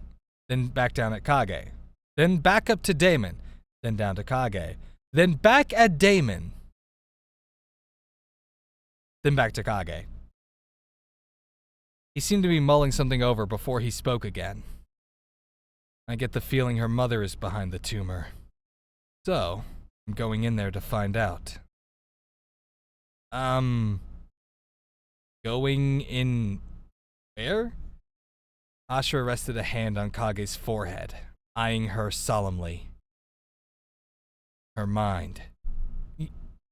then back down at Kage, then back up to Damon, then down to Kage, then back at Damon, then back to Kage. He seemed to be mulling something over before he spoke again. I get the feeling her mother is behind the tumor. So, I'm going in there to find out. Going in where? Ashura rested a hand on Kage's forehead, eyeing her solemnly. Her mind.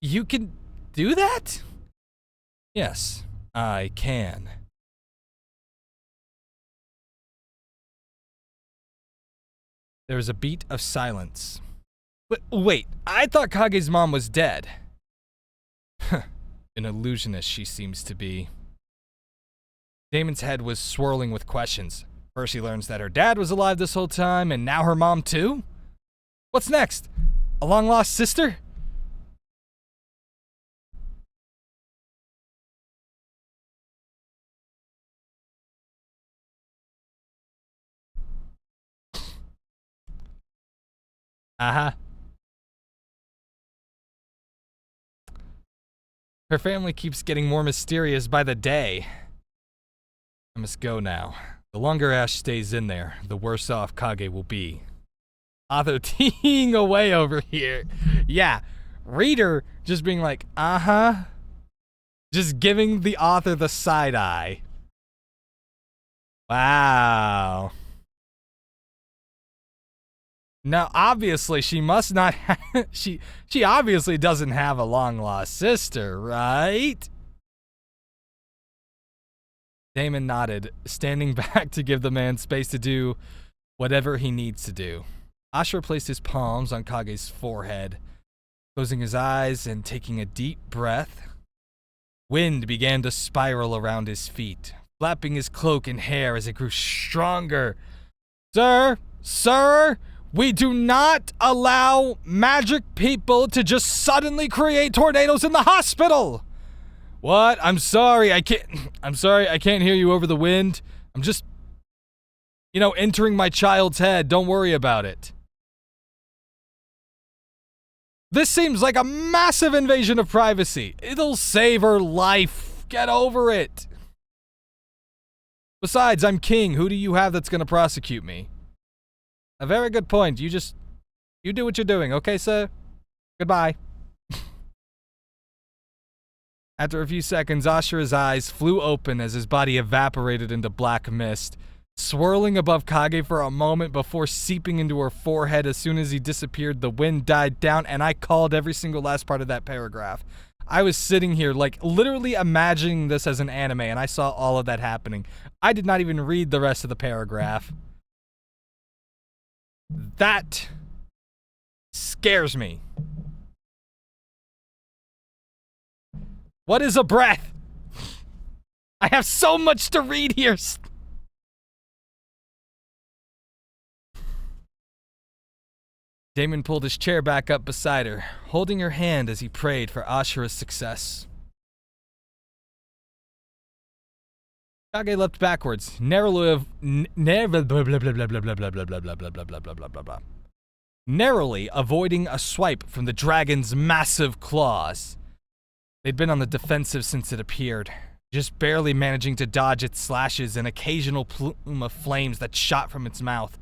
You can do that? Yes, I can. There was a beat of silence. Wait, I thought Kage's mom was dead. An illusionist she seems to be. Damon's head was swirling with questions. First he learns that her dad was alive this whole time, and now her mom too? What's next? A long-lost sister? Uh-huh. Her family keeps getting more mysterious by the day. I must go now. The longer Ash stays in there, the worse off Kage will be. Author teeing away over here. Yeah, reader just being like, uh-huh. Just giving the author the side eye. Wow. Now, obviously, she must not have... She obviously doesn't have a long-lost sister, right? Damon nodded, standing back to give the man space to do whatever he needs to do. Ashura placed his palms on Kage's forehead, closing his eyes and taking a deep breath. Wind began to spiral around his feet, flapping his cloak and hair as it grew stronger. Sir, we do not allow magic people to just suddenly create tornadoes in the hospital. What? I'm sorry, I can't hear you over the wind. I'm just, entering my child's head. Don't worry about it. This seems like a massive invasion of privacy. It'll save her life. Get over it. Besides, I'm king. Who do you have that's gonna prosecute me? A very good point. You do what you're doing, okay, sir? Goodbye. After a few seconds, Ashura's eyes flew open as his body evaporated into black mist, swirling above Kage for a moment before seeping into her forehead. As soon as he disappeared, the wind died down, and I called every single last part of that paragraph. I was sitting here, like, literally imagining this as an anime, and I saw all of that happening. I did not even read the rest of the paragraph. That scares me. What is a breath? I have so much to read here. Damon pulled his chair back up beside her, holding her hand as he prayed for Ashura's success. Kage leapt backwards, narrowly avoiding a swipe from the dragon's massive claws. They'd been on the defensive since it appeared, just barely managing to dodge its slashes and occasional plume of flames that shot from its mouth.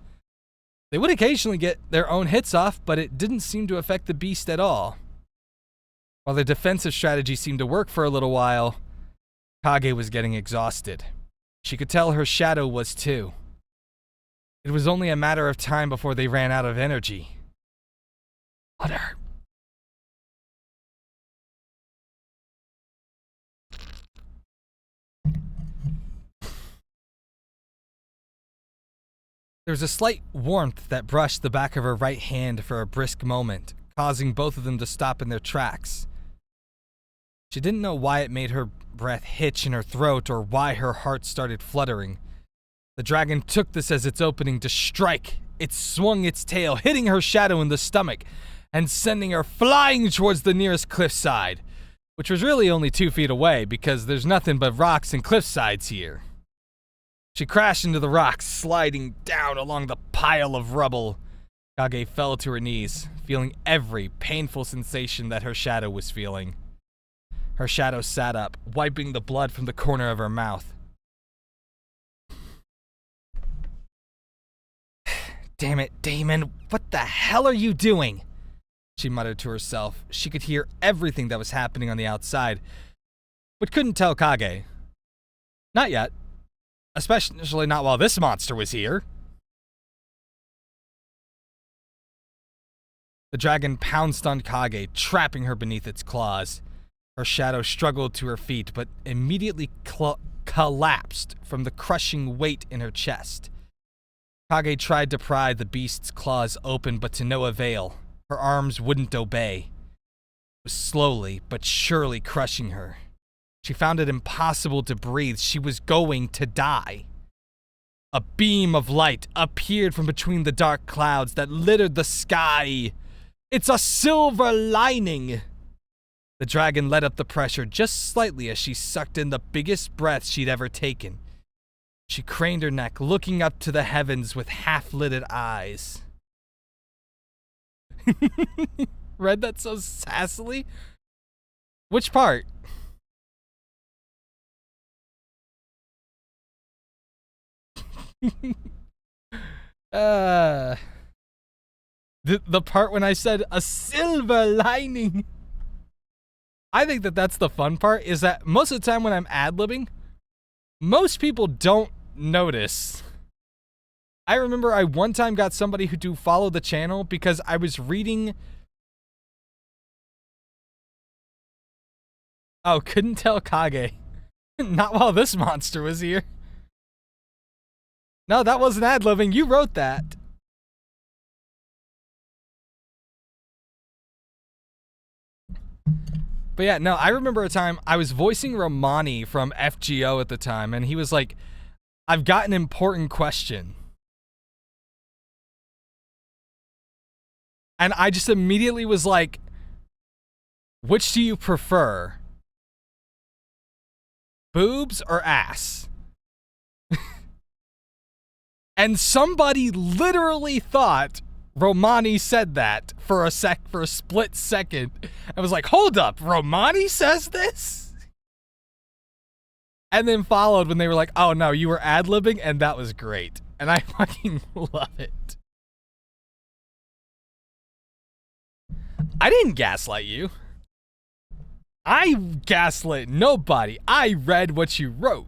They would occasionally get their own hits off, but it didn't seem to affect the beast at all. While their defensive strategy seemed to work for a little while, Kage was getting exhausted. She could tell her shadow was too. It was only a matter of time before they ran out of energy. Water. There was a slight warmth that brushed the back of her right hand for a brisk moment, causing both of them to stop in their tracks. She didn't know why it made her breath hitch in her throat or why her heart started fluttering. The dragon took this as its opening to strike. It swung its tail, hitting her shadow in the stomach and sending her flying towards the nearest cliffside, which was really only 2 feet away because there's nothing but rocks and cliffsides here. She crashed into the rocks, sliding down along the pile of rubble. Kage fell to her knees, feeling every painful sensation that her shadow was feeling. Her shadow sat up, wiping the blood from the corner of her mouth. Damn it, Damon, what the hell are you doing? She muttered to herself. She could hear everything that was happening on the outside, but couldn't tell Kage. Not yet. Especially not while this monster was here. The dragon pounced on Kage, trapping her beneath its claws. Her shadow struggled to her feet, but immediately collapsed from the crushing weight in her chest. Kage tried to pry the beast's claws open, but to no avail. Her arms wouldn't obey. It was slowly but surely crushing her. She found it impossible to breathe. She was going to die. A beam of light appeared from between the dark clouds that littered the sky. It's a silver lining. The dragon let up the pressure just slightly as she sucked in the biggest breath she'd ever taken. She craned her neck, looking up to the heavens with half-lidded eyes. Read that so sassily? Which part? The part when I said a silver lining. I think that that's the fun part, is that most of the time when I'm ad-libbing, most people don't notice. I remember I one time got somebody who to follow the channel because I was reading... Oh, couldn't tell Kage. Not while this monster was here. No, that wasn't ad-libbing. You wrote that. But yeah, no, I remember a time I was voicing Romani from FGO at the time, and he was like, I've got an important question. And I just immediately was like, which do you prefer? Boobs or ass? And somebody literally thought Romani said that for a split second. I was like, hold up, Romani says this? And then followed when they were like, oh no, you were ad-libbing, and that was great. And I fucking love it. I didn't gaslight you. I gaslit nobody. I read what you wrote.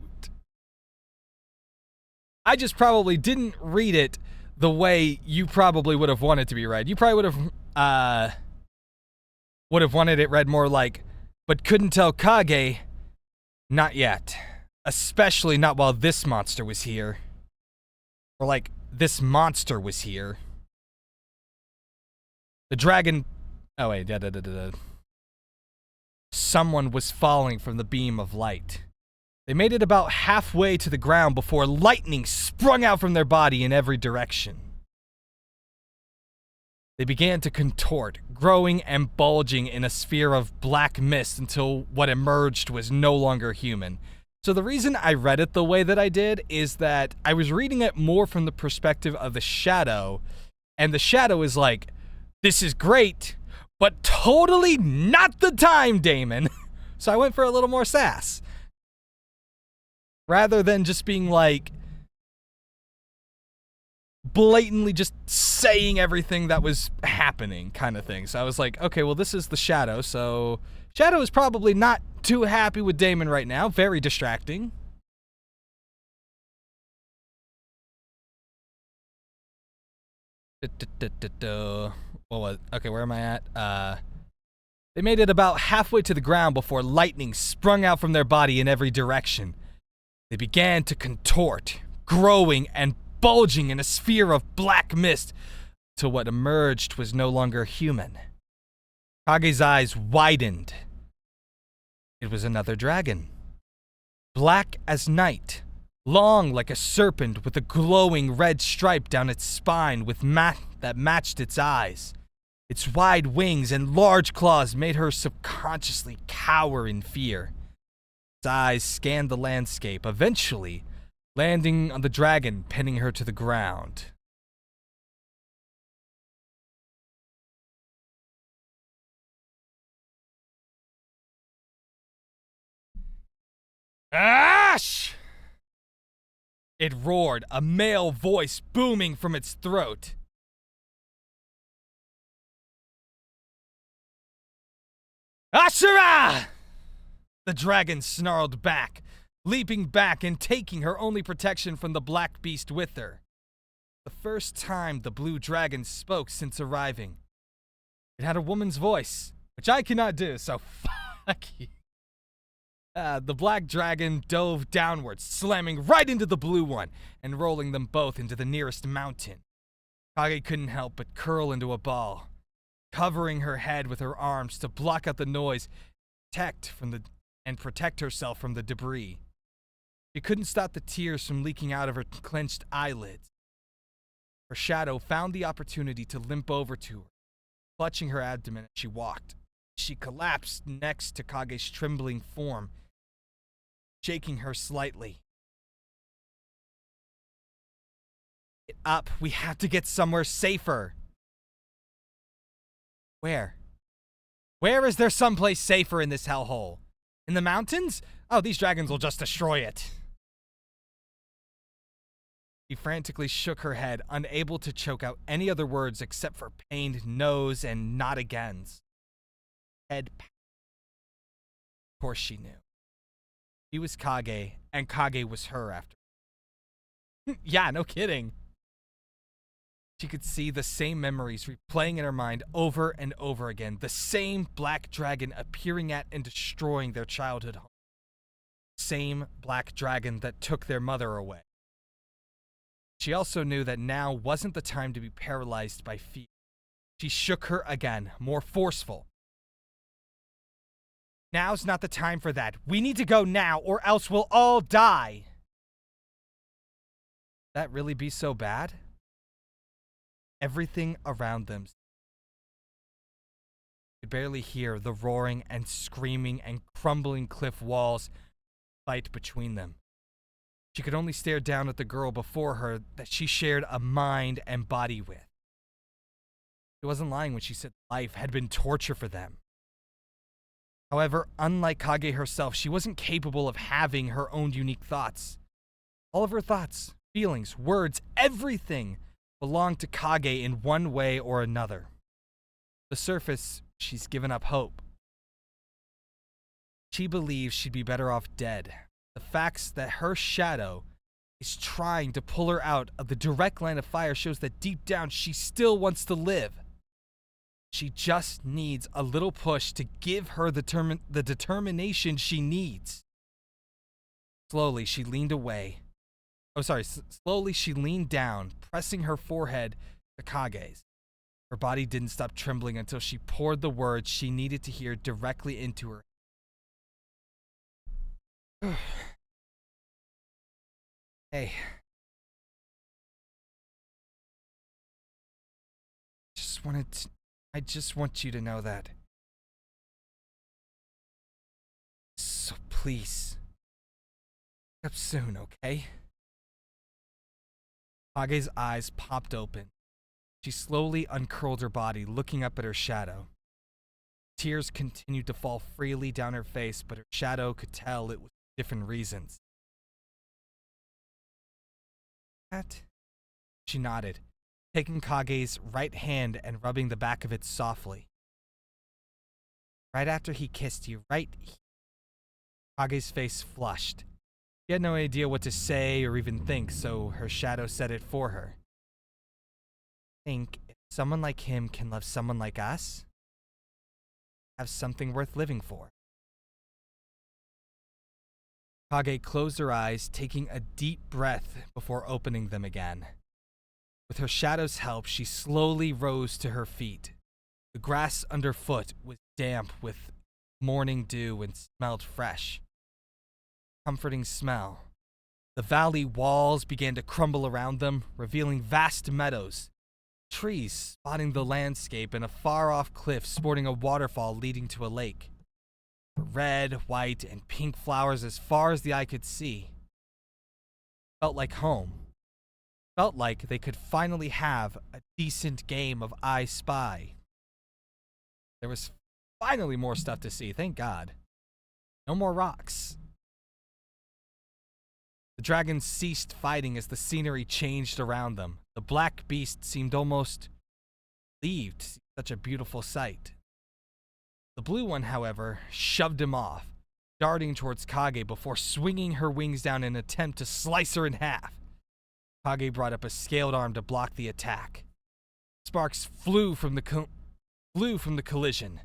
I just probably didn't read it the way you probably would have wanted to be read. You probably would have wanted it read more like, but couldn't tell Kage, not yet. Especially not while this monster was here. Or like, this monster was here. The dragon... Oh wait, Someone was falling from the beam of light. They made it about halfway to the ground before lightning sprung out from their body in every direction. They began to contort, growing and bulging in a sphere of black mist until what emerged was no longer human. So the reason I read it the way that I did is that I was reading it more from the perspective of the shadow, and the shadow is like, this is great, but totally not the time, Damon. So I went for a little more sass. Rather than just being like, blatantly just saying everything that was happening kind of thing. So I was like, okay, well, this is the shadow, so Shadow is probably not too happy with Damon right now. Very distracting. Okay, where am I at? They made it about halfway to the ground before lightning sprung out from their body in every direction. They began to contort, growing and bulging in a sphere of black mist, till what emerged was no longer human. Kage's eyes widened. It was another dragon. Black as night, long like a serpent with a glowing red stripe down its spine that matched its eyes. Its wide wings and large claws made her subconsciously cower in fear. Its eyes scanned the landscape, eventually landing on the dragon, pinning her to the ground. Ash! It roared, a male voice booming from its throat. Ashura! The dragon snarled back, leaping back and taking her only protection from the black beast with her. The first time the blue dragon spoke since arriving. It had a woman's voice, which I cannot do, so fuck you. The black dragon dove downwards, slamming right into the blue one and rolling them both into the nearest mountain. Kage couldn't help but curl into a ball, covering her head with her arms to block out the noise, protect herself from the debris. She couldn't stop the tears from leaking out of her clenched eyelids. Her shadow found the opportunity to limp over to her, clutching her abdomen as she walked. She collapsed next to Kage's trembling form, shaking her slightly. Get up, we have to get somewhere safer. Where? Where is there someplace safer in this hellhole? In the mountains? Oh, these dragons will just destroy it. She frantically shook her head, unable to choke out any other words except for pained nose and not agains. Head. Of course she knew. He was Kage, and Kage was her after. Yeah, no kidding. She could see the same memories replaying in her mind over and over again. The same black dragon appearing at and destroying their childhood home. Same black dragon that took their mother away. She also knew that now wasn't the time to be paralyzed by fear. She shook her again, more forceful. Now's not the time for that. We need to go now, or else we'll all die. That really be so bad? Everything around them. You could barely hear the roaring and screaming and crumbling cliff walls fight between them. She could only stare down at the girl before her that she shared a mind and body with. She wasn't lying when she said life had been torture for them. However, unlike Kage herself, she wasn't capable of having her own unique thoughts. All of her thoughts, feelings, words, everything belonged to Kage in one way or another. The surface, she's given up hope. She believes she'd be better off dead. The facts that her shadow is trying to pull her out of the direct line of fire shows that deep down she still wants to live. She just needs a little push to give her the determination she needs. Slowly, she leaned down, pressing her forehead to Kage's. Her body didn't stop trembling until she poured the words she needed to hear directly into her. Hey. I just want you to know that. So please. Wake up soon, okay? Kage's eyes popped open. She slowly uncurled her body, looking up at her shadow. Tears continued to fall freely down her face, but her shadow could tell it was for different reasons. That? She nodded, taking Kage's right hand and rubbing the back of it softly. Right after he kissed you, right? Kage's face flushed. She had no idea what to say or even think, so her shadow said it for her. Think if someone like him can love someone like us, have something worth living for. Kage closed her eyes, taking a deep breath before opening them again. With her shadow's help, she slowly rose to her feet. The grass underfoot was damp with morning dew and smelled fresh. Comforting smell. The valley walls began to crumble around them, revealing vast meadows. Trees spotting the landscape and a far-off cliff sporting a waterfall leading to a lake. Red, white, and pink flowers as far as the eye could see. Felt like home. Felt like they could finally have a decent game of I Spy. There was finally more stuff to see, thank God. No more rocks. The dragons ceased fighting as the scenery changed around them. The black beast seemed almost relieved to see such a beautiful sight. The blue one, however, shoved him off, darting towards Kage before swinging her wings down in an attempt to slice her in half. Kage brought up a scaled arm to block the attack. Sparks flew from the collision.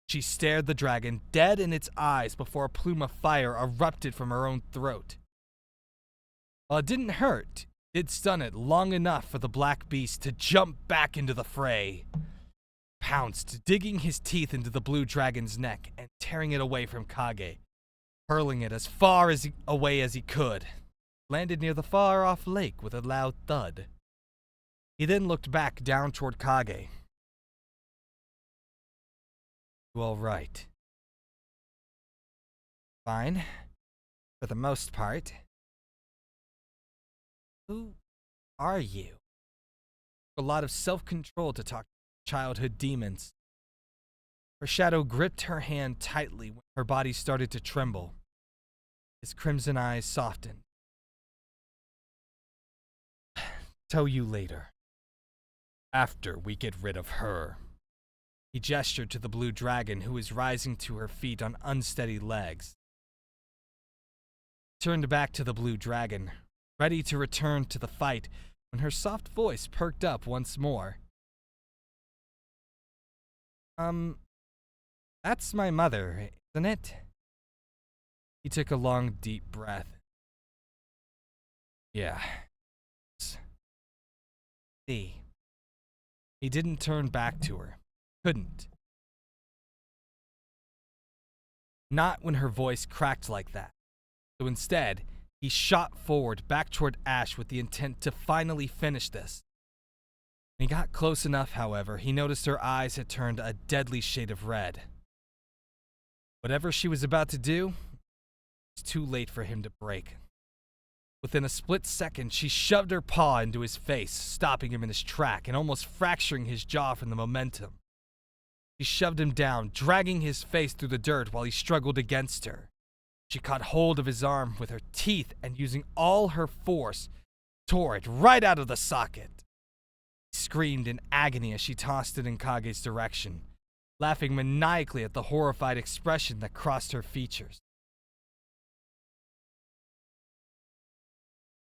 She stared the dragon dead in its eyes before a plume of fire erupted from her own throat. While it didn't hurt, it did stun it long enough for the black beast to jump back into the fray. Pounced, digging his teeth into the blue dragon's neck and tearing it away from Kage, hurling it as far away as he could. Landed near the far-off lake with a loud thud. He then looked back down toward Kage. You all right? Fine. For the most part. Who are you? A lot of self-control to talk to childhood demons. Her shadow gripped her hand tightly when her body started to tremble. His crimson eyes softened. Tell you later. After we get rid of her. He gestured to the blue dragon who was rising to her feet on unsteady legs. Turned back to the blue dragon, ready to return to the fight when her soft voice perked up once more. That's my mother, isn't it? He took a long, deep breath. Yeah. See. He didn't turn back to her. Couldn't. Not when her voice cracked like that. So instead, he shot forward back toward Ash with the intent to finally finish this. When he got close enough, however, he noticed her eyes had turned a deadly shade of red. Whatever she was about to do, it was too late for him to break. Within a split second, she shoved her paw into his face, stopping him in his track and almost fracturing his jaw from the momentum. She shoved him down, dragging his face through the dirt while he struggled against her. She caught hold of his arm with her teeth and, using all her force, tore it right out of the socket. He screamed in agony as she tossed it in Kage's direction, laughing maniacally at the horrified expression that crossed her features.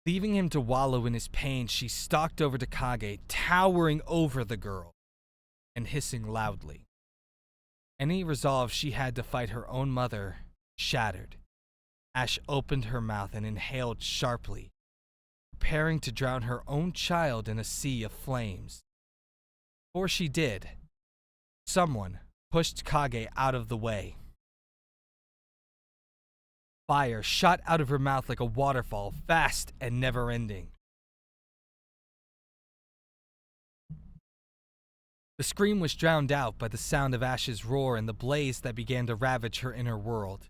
Leaving him to wallow in his pain, she stalked over to Kage, towering over the girl and hissing loudly. Any resolve she had to fight her own mother shattered. Ash opened her mouth and inhaled sharply, preparing to drown her own child in a sea of flames. Before she did, someone pushed Kage out of the way. Fire shot out of her mouth like a waterfall, fast and never-ending. The scream was drowned out by the sound of Ash's roar and the blaze that began to ravage her inner world.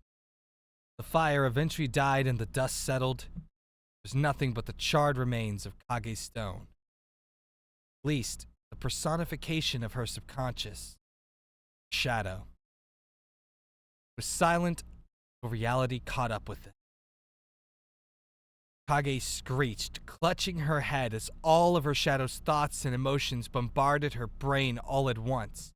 The fire eventually died and the dust settled. There was nothing but the charred remains of Kage's stone. At least, the personification of her subconscious. Shadow. It was silent, but reality caught up with it. Kage screeched, clutching her head as all of her shadow's thoughts and emotions bombarded her brain all at once.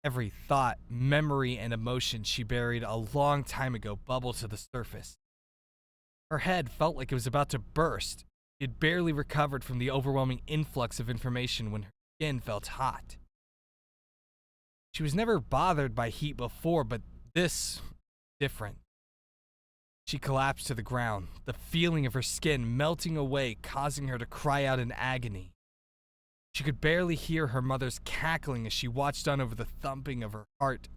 Every thought, memory, and emotion she buried a long time ago bubbled to the surface. Her head felt like it was about to burst. She had barely recovered from the overwhelming influx of information when her skin felt hot. She was never bothered by heat before, but this was different. She collapsed to the ground, the feeling of her skin melting away, causing her to cry out in agony. She could barely hear her mother's cackling as she watched on over the thumping of her heart.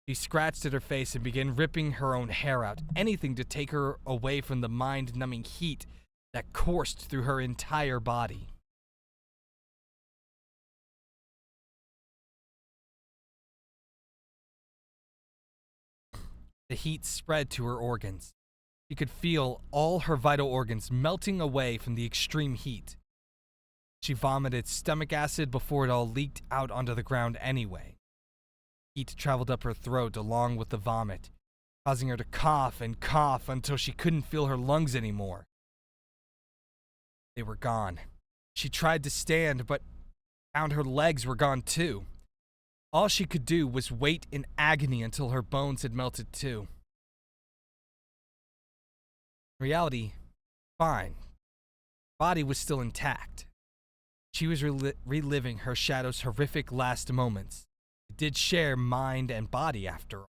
She scratched at her face and began ripping her own hair out, anything to take her away from the mind-numbing heat that coursed through her entire body. The heat spread to her organs. She could feel all her vital organs melting away from the extreme heat. She vomited stomach acid before it all leaked out onto the ground anyway. Heat traveled up her throat along with the vomit, causing her to cough and cough until she couldn't feel her lungs anymore. They were gone. She tried to stand, but found her legs were gone too. All she could do was wait in agony until her bones had melted too. In reality, fine. Her body was still intact. She was reliving her shadow's horrific last moments. It did share mind and body after all.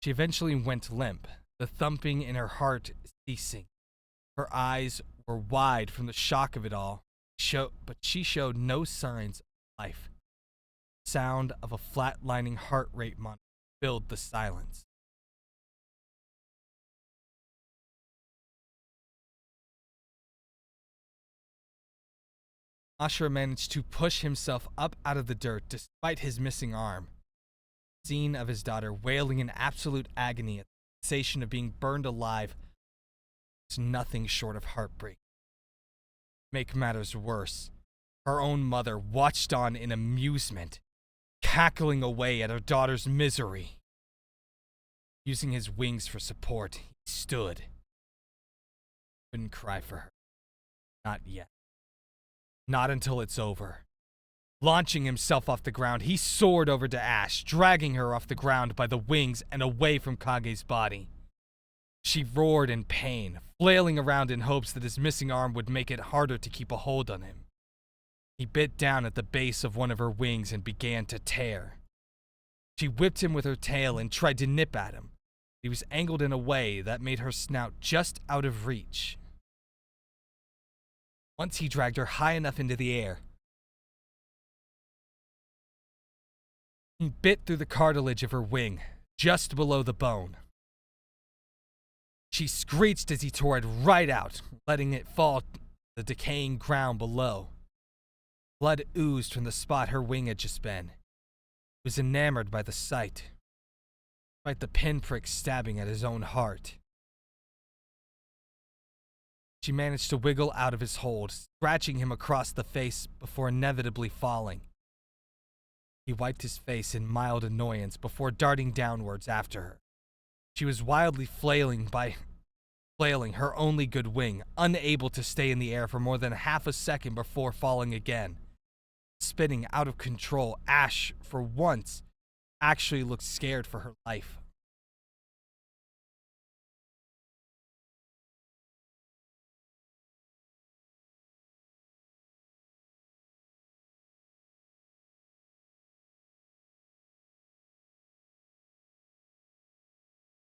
She eventually went limp, the thumping in her heart ceasing. Her eyes were wide from the shock of it all, but she showed no signs of life. The sound of a flatlining heart rate monitor filled the silence. Ashura managed to push himself up out of the dirt despite his missing arm. The scene of his daughter wailing in absolute agony at the sensation of being burned alive was nothing short of heartbreak. To make matters worse, her own mother watched on in amusement, cackling away at her daughter's misery. Using his wings for support, he stood. Couldn't cry for her. Not yet. Not until it's over. Launching himself off the ground, he soared over to Ash, dragging her off the ground by the wings and away from Kage's body. She roared in pain, flailing around in hopes that his missing arm would make it harder to keep a hold on him. He bit down at the base of one of her wings and began to tear. She whipped him with her tail and tried to nip at him. He was angled in a way that made her snout just out of reach. Once he dragged her high enough into the air, he bit through the cartilage of her wing, just below the bone. She screeched as he tore it right out, letting it fall to the decaying ground below. Blood oozed from the spot her wing had just been. He was enamored by the sight, despite the pinprick stabbing at his own heart. She managed to wiggle out of his hold, scratching him across the face before inevitably falling. He wiped his face in mild annoyance before darting downwards after her. She was wildly flailing her only good wing, unable to stay in the air for more than half a second before falling again. spinning, out of control. Ash, for once, actually looked scared for her life.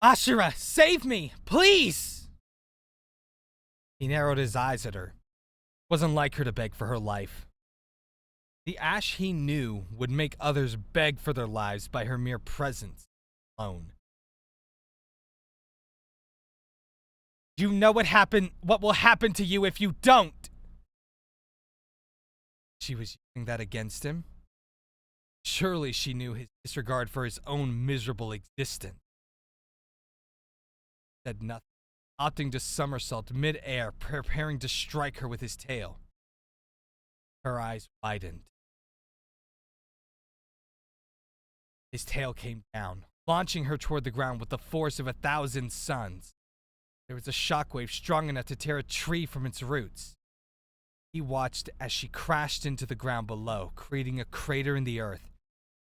Ashura, save me, please! He narrowed his eyes at her. Wasn't like her to beg for her life. The Ash he knew would make others beg for their lives by her mere presence alone. You know what will happen to you if you don't! She was using that against him? Surely she knew his disregard for his own miserable existence. Said nothing, opting to somersault mid-air, preparing to strike her with his tail. Her eyes widened. His tail came down, launching her toward the ground with the force of 1,000 suns. There was a shockwave strong enough to tear a tree from its roots. He watched as she crashed into the ground below, creating a crater in the earth,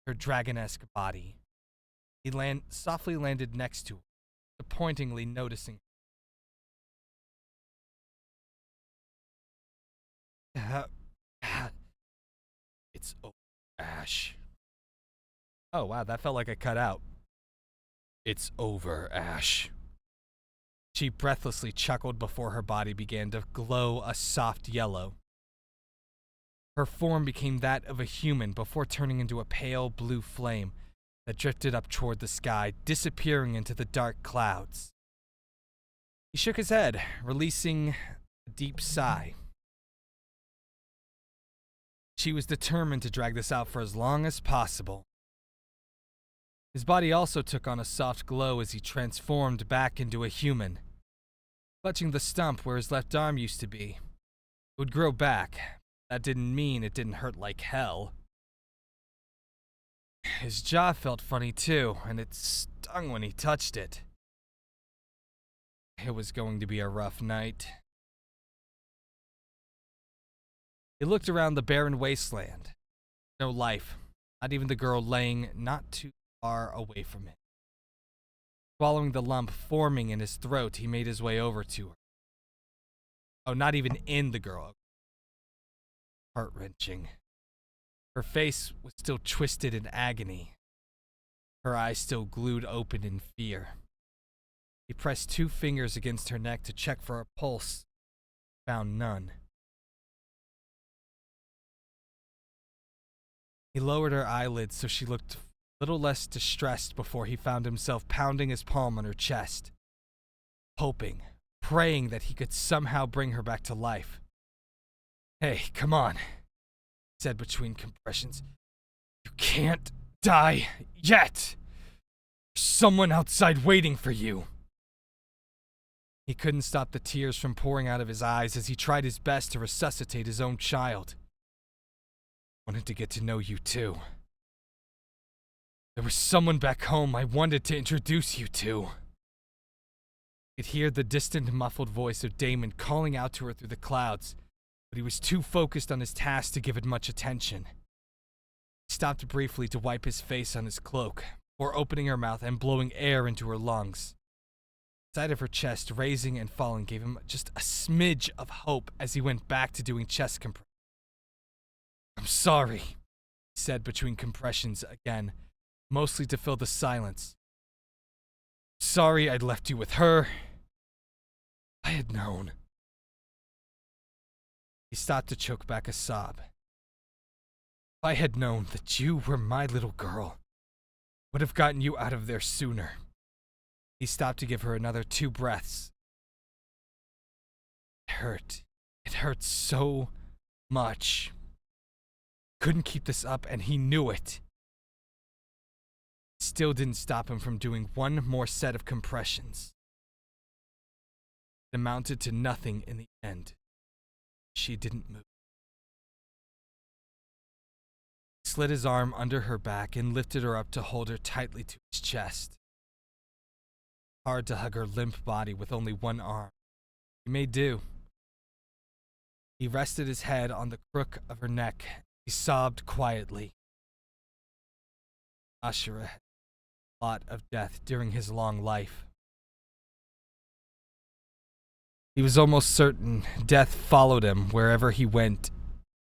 her dragon-esque body. He softly landed next to her, disappointingly noticing. It's over, Ash. Oh, wow, that felt like it cut out. It's over, Ash. She breathlessly chuckled before her body began to glow a soft yellow. Her form became that of a human before turning into a pale blue flame that drifted up toward the sky, disappearing into the dark clouds. He shook his head, releasing a deep sigh. She was determined to drag this out for as long as possible. His body also took on a soft glow as he transformed back into a human, clutching the stump where his left arm used to be. It would grow back. That didn't mean it didn't hurt like hell. His jaw felt funny too, and it stung when he touched it. It was going to be a rough night. He looked around the barren wasteland. No life, not even the girl laying not too far away from him. Swallowing the lump forming in his throat, he made his way over to her. Oh, not even in the girl. Heart-wrenching. Her face was still twisted in agony. Her eyes still glued open in fear. He pressed 2 fingers against her neck to check for a pulse. Found none. He lowered her eyelids so she looked a little less distressed before he found himself pounding his palm on her chest, hoping, praying that he could somehow bring her back to life. Hey, come on, he said between compressions. You can't die yet. There's someone outside waiting for you. He couldn't stop the tears from pouring out of his eyes as he tried his best to resuscitate his own child. Wanted to get to know you too. There was someone back home I wanted to introduce you to. He could hear the distant, muffled voice of Damon calling out to her through the clouds, but he was too focused on his task to give it much attention. He stopped briefly to wipe his face on his cloak, before opening her mouth and blowing air into her lungs. The side of her chest raising and falling gave him just a smidge of hope as he went back to doing chest compressions. I'm sorry, he said between compressions again, mostly to fill the silence. Sorry I'd left you with her. I had known. He stopped to choke back a sob. If I had known that you were my little girl, would have gotten you out of there sooner. He stopped to give her another 2 breaths. It hurt. It hurt so much. Couldn't keep this up, and he knew it. Still didn't stop him from doing 1 more set of compressions. It amounted to nothing in the end. She didn't move. He slid his arm under her back and lifted her up to hold her tightly to his chest. Hard to hug her limp body with only 1 arm. He made do. He rested his head on the crook of her neck He sobbed quietly. Ashura had a lot of death during his long life. He was almost certain death followed him wherever he went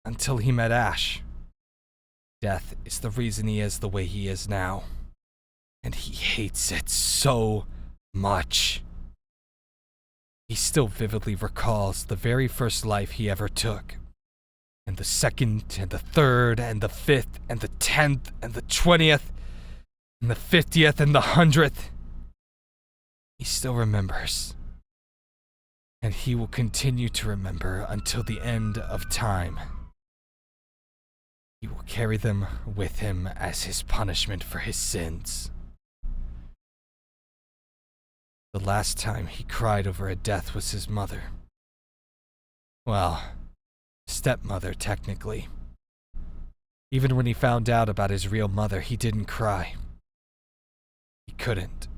until he met Ash. Death is the reason he is the way he is now, and he hates it so much. He still vividly recalls the very first life he ever took, and the second, and the third, and the 5th, and the 10th, and the 20th, and the 50th, and the 100th. He still remembers. And he will continue to remember until the end of time. He will carry them with him as his punishment for his sins. The last time he cried over a death was his mother. Well, stepmother, technically. Even when he found out about his real mother, he didn't cry. He couldn't.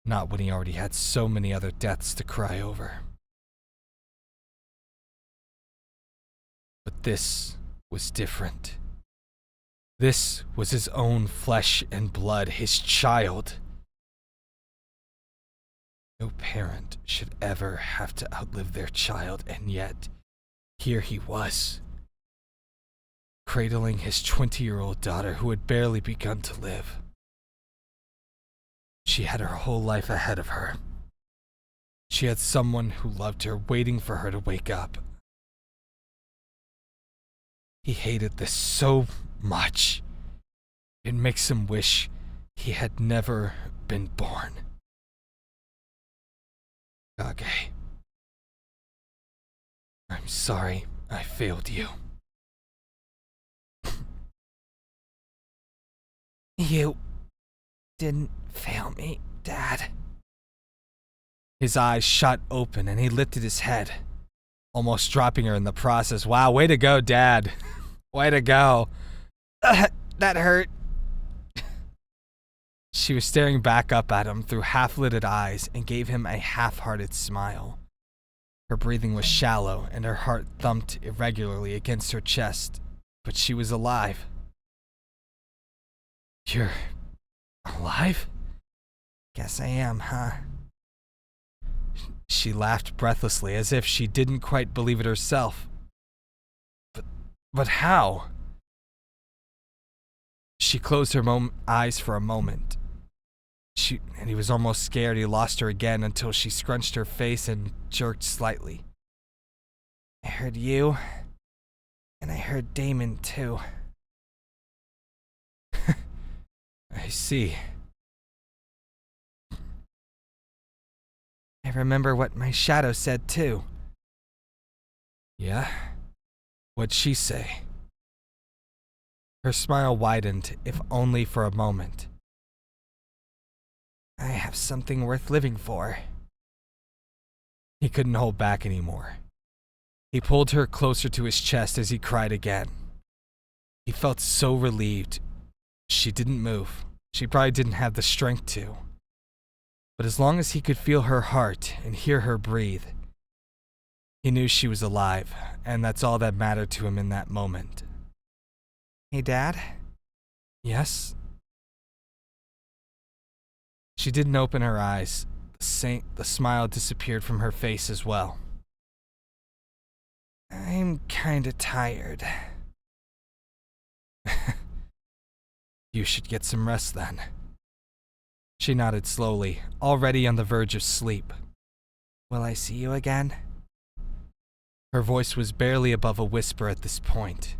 Not when he already had so many other deaths to cry over. But this was different. This was his own flesh and blood, his child. No parent should ever have to outlive their child, and yet, here he was, cradling his 20-year-old daughter who had barely begun to live. She had her whole life ahead of her. She had someone who loved her waiting for her to wake up. He hated this so much. It makes him wish he had never been born. Kage, I'm sorry I failed you. You didn't fail me, Dad. His eyes shot open and he lifted his head, almost dropping her in the process. Wow, way to go, Dad. Way to go. That hurt. She was staring back up at him through half-lidded eyes and gave him a half-hearted smile. Her breathing was shallow and her heart thumped irregularly against her chest, but she was alive. You're alive? Guess I am, huh? She laughed breathlessly, as if she didn't quite believe it herself. But how? She closed her eyes for a moment. And he was almost scared he lost her again until she scrunched her face and jerked slightly. I heard you, and I heard Damon too. I see. I remember what my shadow said too. Yeah? What'd she say? Her smile widened, if only for a moment. I have something worth living for. He couldn't hold back anymore. He pulled her closer to his chest as he cried again. He felt so relieved. She didn't move. She probably didn't have the strength to. But as long as he could feel her heart and hear her breathe, he knew she was alive, and that's all that mattered to him in that moment. Hey, Dad? Yes? She didn't open her eyes. The smile disappeared from her face as well. I'm kinda tired. You should get some rest then. She nodded slowly, already on the verge of sleep. Will I see you again? Her voice was barely above a whisper at this point.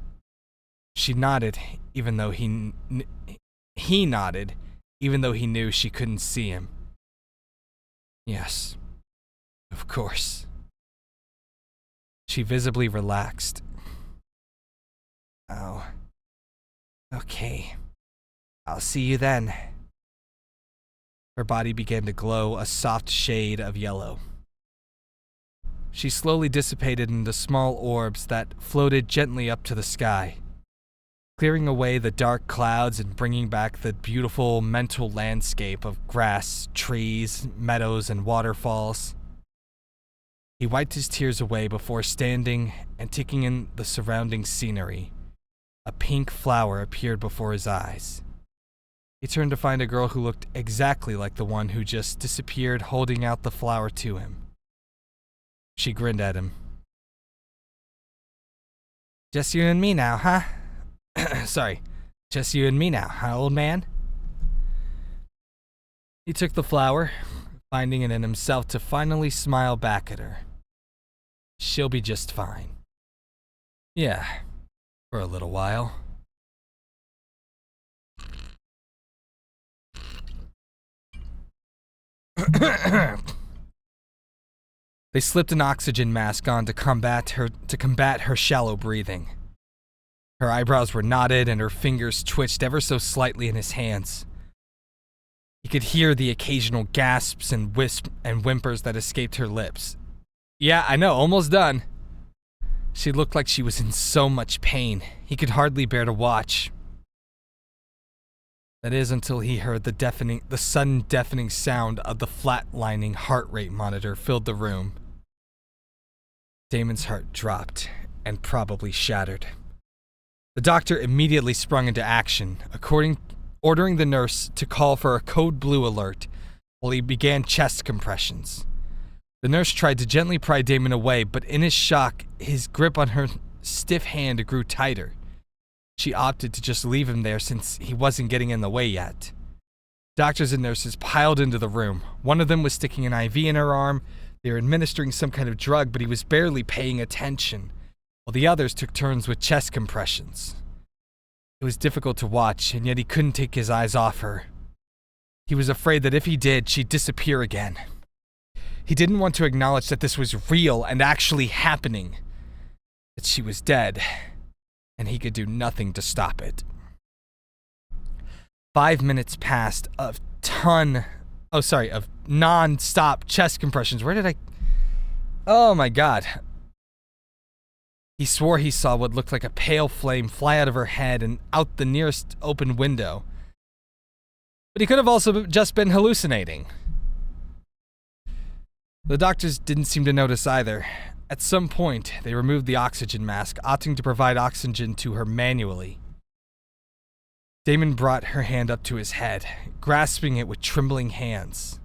She nodded, even though he nodded, even though he knew she couldn't see him. Yes, of course. She visibly relaxed. Oh, okay. I'll see you then. Her body began to glow a soft shade of yellow. She slowly dissipated into small orbs that floated gently up to the sky, clearing away the dark clouds and bringing back the beautiful mental landscape of grass, trees, meadows, and waterfalls. He wiped his tears away before standing and taking in the surrounding scenery, a pink flower appeared before his eyes. He turned to find a girl who looked exactly like the one who just disappeared, holding out the flower to him. She grinned at him. "Just you and me now, huh?" Sorry. "Just you and me now, huh, old man?" He took the flower, finding it in himself to finally smile back at her. She'll be just fine. Yeah, for a little while. They slipped an oxygen mask on to combat her shallow breathing. Her eyebrows were knotted and her fingers twitched ever so slightly in his hands. He could hear the occasional gasps and whimpers that escaped her lips. "Yeah, I know, almost done." She looked like she was in so much pain, he could hardly bear to watch. That is until he heard the sudden deafening sound of the flatlining heart rate monitor filled the room. Damon's heart dropped and probably shattered. The doctor immediately sprung into action, ordering the nurse to call for a code blue alert while he began chest compressions. The nurse tried to gently pry Damon away, but in his shock, his grip on her stiff hand grew tighter. She opted to just leave him there since he wasn't getting in the way yet. Doctors and nurses piled into the room. One of them was sticking an IV in her arm. They were administering some kind of drug, but he was barely paying attention, while the others took turns with chest compressions. It was difficult to watch, and yet he couldn't take his eyes off her. He was afraid that if he did, she'd disappear again. He didn't want to acknowledge that this was real and actually happening, that she was dead, and he could do nothing to stop it. 5 minutes passed of non-stop chest compressions. Oh my God. He swore he saw what looked like a pale flame fly out of her head and out the nearest open window. But he could have also just been hallucinating. The doctors didn't seem to notice either. At some point, they removed the oxygen mask, opting to provide oxygen to her manually. Damon brought her hand up to his head, grasping it with trembling hands.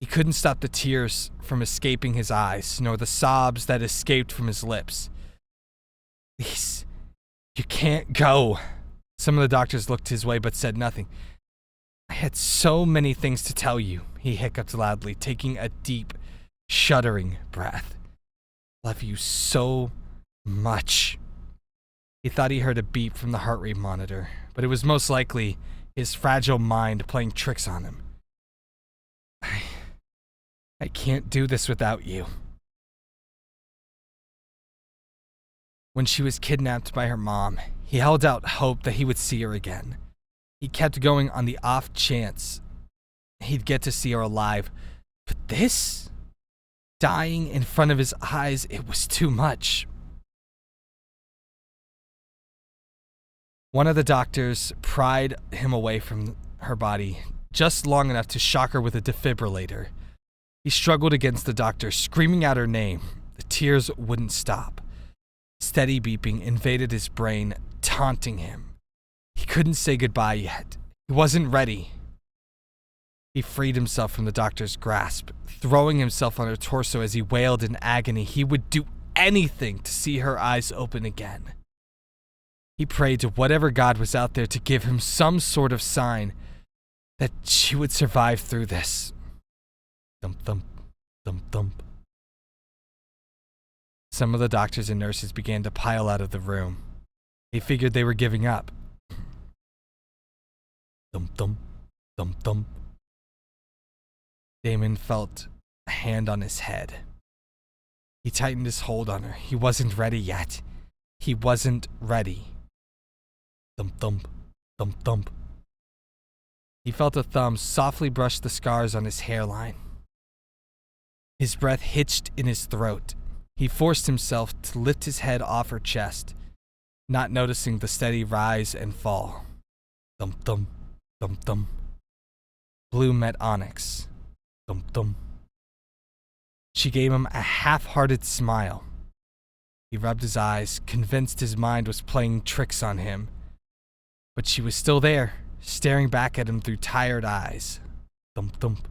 He couldn't stop the tears from escaping his eyes, nor the sobs that escaped from his lips. "Please, you can't go." Some of the doctors looked his way but said nothing. "I had so many things to tell you," he hiccuped loudly, taking a deep, shuddering breath. "Love you so much." He thought he heard a beep from the heart rate monitor, but it was most likely his fragile mind playing tricks on him. I can't do this without you." When she was kidnapped by her mom, he held out hope that he would see her again. He kept going on the off chance he'd get to see her alive. But this? Dying in front of his eyes, it was too much. One of the doctors pried him away from her body, just long enough to shock her with a defibrillator. He struggled against the doctor, screaming out her name. The tears wouldn't stop. Steady beeping invaded his brain, taunting him. He couldn't say goodbye yet. He wasn't ready. He freed himself from the doctor's grasp, throwing himself on her torso as he wailed in agony. He would do anything to see her eyes open again. He prayed to whatever God was out there to give him some sort of sign that she would survive through this. Thump, thump, thump, thump. Some of the doctors and nurses began to pile out of the room. He figured they were giving up. Thump, thump, thump, thump. Damon felt a hand on his head. He tightened his hold on her. He wasn't ready yet. He wasn't ready. Thump, thump, thump, thump. He felt a thumb softly brush the scars on his hairline. His breath hitched in his throat. He forced himself to lift his head off her chest, not noticing the steady rise and fall. Thump, thump, thump, thump. Blue met onyx. Thump, thump. She gave him a half-hearted smile. He rubbed his eyes, convinced his mind was playing tricks on him. But she was still there, staring back at him through tired eyes. Thump thump.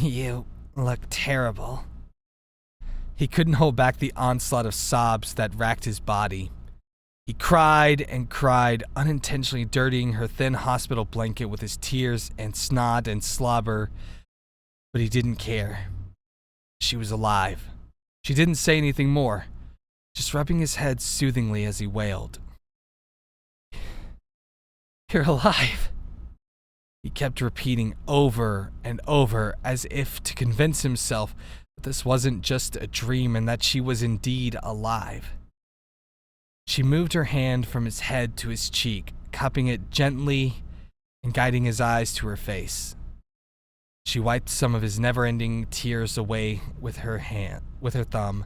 You look terrible. He couldn't hold back the onslaught of sobs that racked his body. He cried and cried, unintentionally dirtying her thin hospital blanket with his tears and snot and slobber, but he didn't care. She was alive. She didn't say anything more, just rubbing his head soothingly as he wailed. You're alive. He kept repeating over and over as if to convince himself that this wasn't just a dream and that she was indeed alive. She moved her hand from his head to his cheek, cupping it gently and guiding his eyes to her face. She wiped some of his never-ending tears away with her thumb.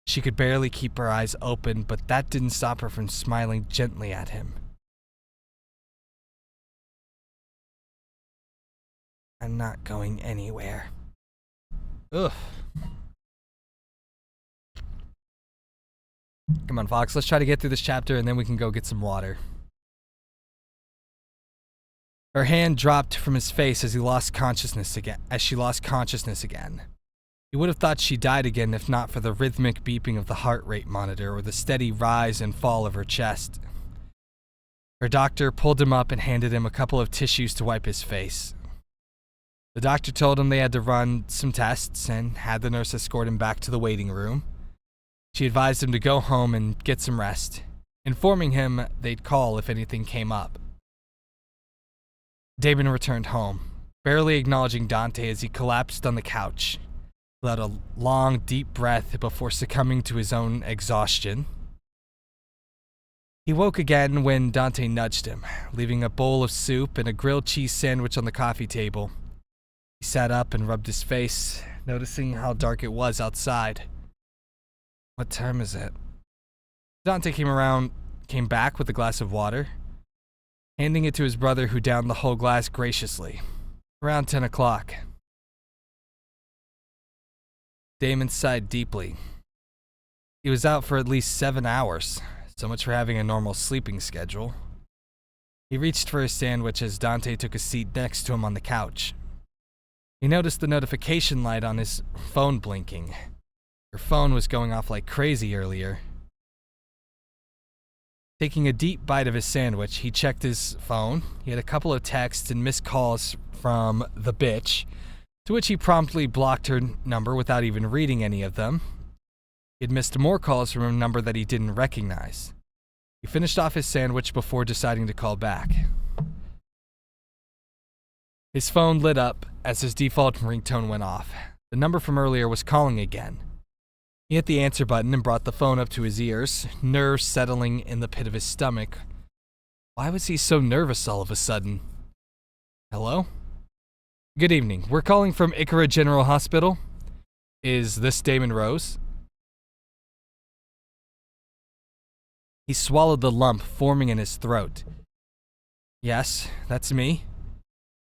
She could barely keep her eyes open, but that didn't stop her from smiling gently at him. I'm not going anywhere. Ugh. Come on, Fox, let's try to get through this chapter and then we can go get some water. Her hand dropped from his face as she lost consciousness again. He would have thought she died again if not for the rhythmic beeping of the heart rate monitor or the steady rise and fall of her chest. Her doctor pulled him up and handed him a couple of tissues to wipe his face. The doctor told him they had to run some tests and had the nurse escort him back to the waiting room. She advised him to go home and get some rest, informing him they'd call if anything came up. Damon returned home, barely acknowledging Dante as he collapsed on the couch. He let a long, deep breath before succumbing to his own exhaustion. He woke again when Dante nudged him, leaving a bowl of soup and a grilled cheese sandwich on the coffee table. He sat up and rubbed his face, noticing how dark it was outside. What time is it? Dante came back with a glass of water, handing it to his brother, who downed the whole glass graciously. Around 10 o'clock. Damon sighed deeply. He was out for at least 7 hours, so much for having a normal sleeping schedule. He reached for his sandwich as Dante took a seat next to him on the couch. He noticed the notification light on his phone blinking. Her phone was going off like crazy earlier. Taking a deep bite of his sandwich, he checked his phone. He had a couple of texts and missed calls from the bitch, to which he promptly blocked her number without even reading any of them. He had missed more calls from a number that he didn't recognize. He finished off his sandwich before deciding to call back. His phone lit up as his default ringtone went off. The number from earlier was calling again. He hit the answer button and brought the phone up to his ears, nerves settling in the pit of his stomach. Why was he so nervous all of a sudden? Hello? Good evening. We're calling from Ikara General Hospital. Is this Damon Rose? He swallowed the lump forming in his throat. Yes, that's me.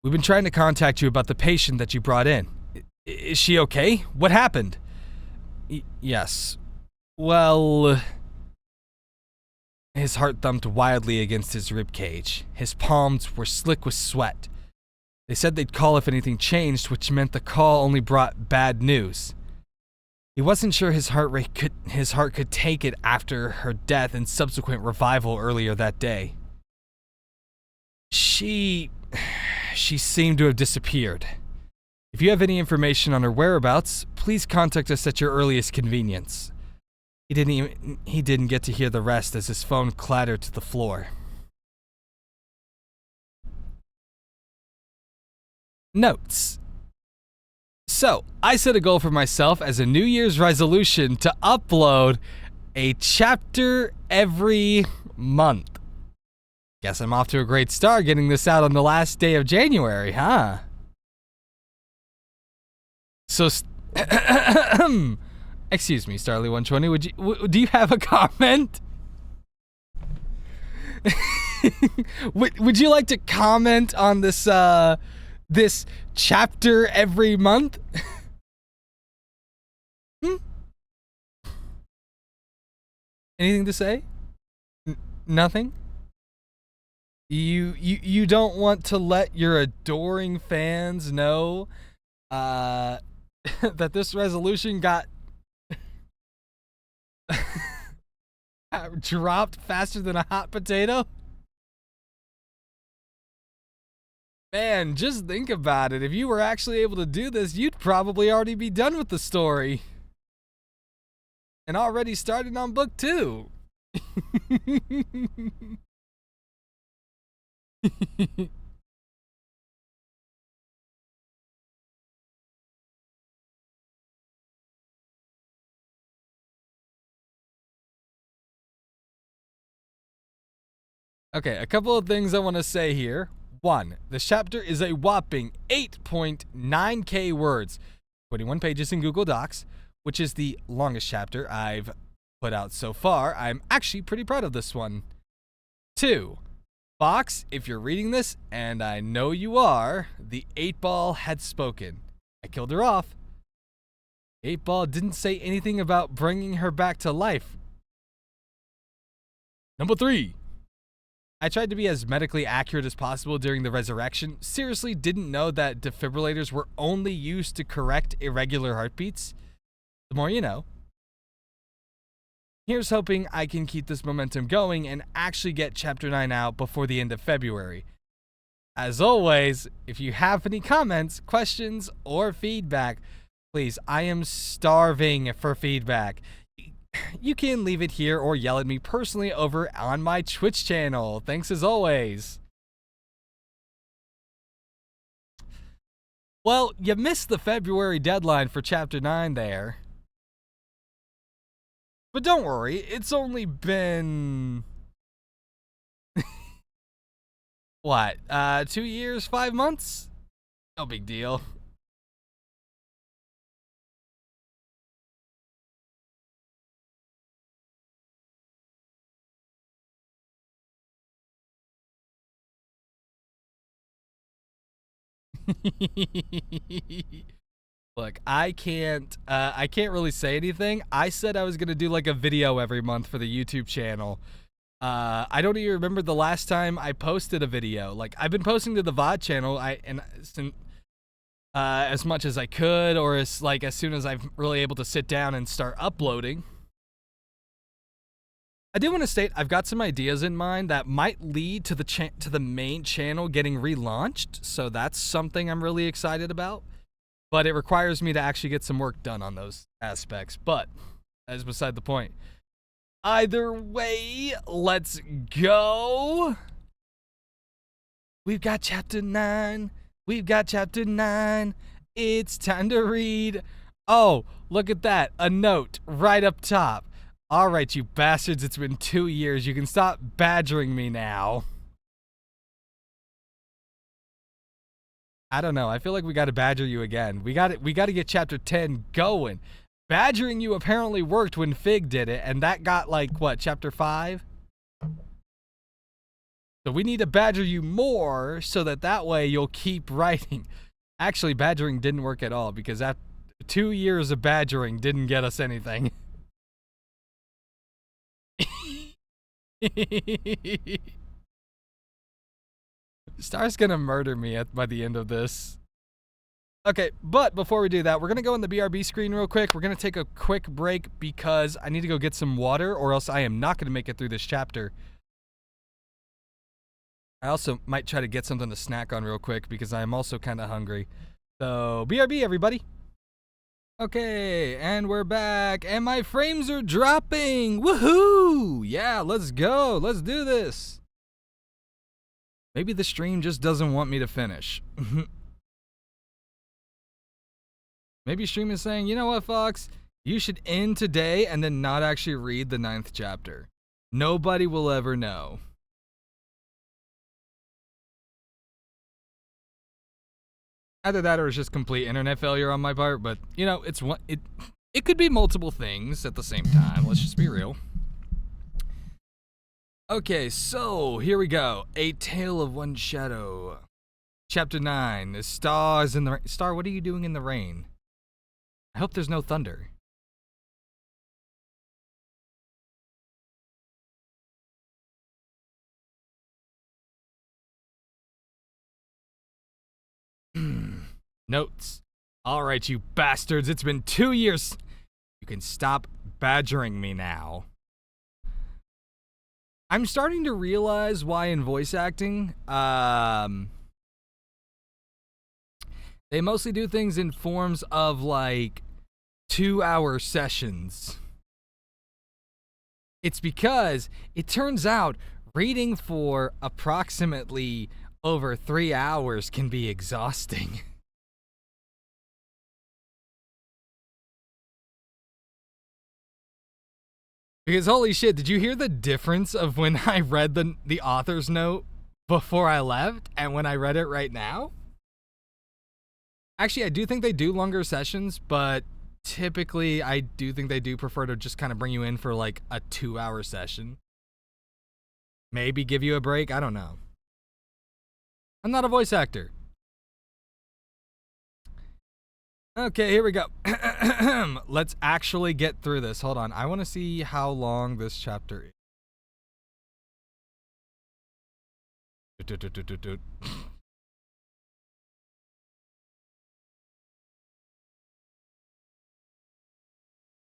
We've been trying to contact you about the patient that you brought in. Is she okay? What happened? Yes. Well... His heart thumped wildly against his ribcage. His palms were slick with sweat. They said they'd call if anything changed, which meant the call only brought bad news. He wasn't sure his heart could take it after her death and subsequent revival earlier that day. She seemed to have disappeared. If you have any information on her whereabouts, please contact us at your earliest convenience. He didn't get to hear the rest as his phone clattered to the floor. Notes. So, I set a goal for myself as a New Year's resolution to upload a chapter every month. Guess I'm off to a great start getting this out on the last day of January, huh? So, excuse me, Starly120, do you have a comment? would you like to comment on this, this chapter every month? Hmm? Anything to say? Nothing? You don't want to let your adoring fans know that this resolution got dropped faster than a hot potato? Man, just think about it. If you were actually able to do this, you'd probably already be done with the story. And already started on book 2. Okay, a couple of things I want to say here. 1. This chapter is a whopping 8.9k words, 21 pages in Google Docs, which is the longest chapter I've put out so far. I'm actually pretty proud of this one. 2. Fox, if you're reading this, and I know you are, the 8-Ball had spoken. I killed her off. 8-Ball didn't say anything about bringing her back to life. Number 3. I tried to be as medically accurate as possible during the resurrection. Seriously didn't know that defibrillators were only used to correct irregular heartbeats. The more you know. Here's hoping I can keep this momentum going and actually get Chapter 9 out before the end of February. As always, if you have any comments, questions, or feedback, please, I am starving for feedback. You can leave it here or yell at me personally over on my Twitch channel. Thanks as always. Well, you missed the February deadline for Chapter 9 there. But don't worry, it's only been... what, 2 years, 5 months? No big deal. Look, I can't really say anything. I said I was gonna do like a video every month for the YouTube channel. I don't even remember the last time I posted a video. Like, I've been posting to the VOD channel, as much as I could, or as soon as I'm really able to sit down and start uploading. I do want to state I've got some ideas in mind that might lead to the main channel getting relaunched, so that's something I'm really excited about. But it requires me to actually get some work done on those aspects. But that is beside the point. Either way, let's go. We've got Chapter 9. We've got Chapter 9. It's time to read. Oh, look at that. A note right up top. All right, you bastards, it's been 2 years. You can stop badgering me now. I don't know. I feel like we got to badger you again. We got to get Chapter 10 going. Badgering you apparently worked when Fig did it, and that got like what, Chapter 5? So we need to badger you more so that way you'll keep writing. Actually, badgering didn't work at all because 2 years of badgering didn't get us anything. Star's gonna murder me by the end of this. Okay, but before we do that, we're gonna go on the BRB screen real quick. We're gonna take a quick break because I need to go get some water, or else I am not gonna make it through this chapter. I also might try to get something to snack on real quick because I am also kind of hungry. So, BRB, everybody. Okay, and we're back, and my frames are dropping! Woohoo! Yeah, let's go! Let's do this! Maybe the stream just doesn't want me to finish. Maybe stream is saying, you know what, Fox? You should end today and then not actually read the 9th chapter. Nobody will ever know. Either that or it's just complete internet failure on my part, but, you know, it could be multiple things at the same time. Let's just be real. Okay, so here we go. A Tale of One Shadow. Chapter 9. The stars in the rain. Star, what are you doing in the rain? I hope there's no thunder. Notes. Alright, you bastards, it's been 2 years. You can stop badgering me now. I'm starting to realize why in voice acting, they mostly do things in forms of like 2-hour sessions. It's because it turns out reading for approximately over 3 hours can be exhausting. Because holy shit, did you hear the difference of when I read the author's note before I left and when I read it right now? Actually, I do think they do longer sessions, but typically I do think they do prefer to just kind of bring you in for like a 2-hour session. Maybe give you a break, I don't know. I'm not a voice actor. Okay, here we go. Let's actually get through this. Hold on. I want to see how long this chapter is.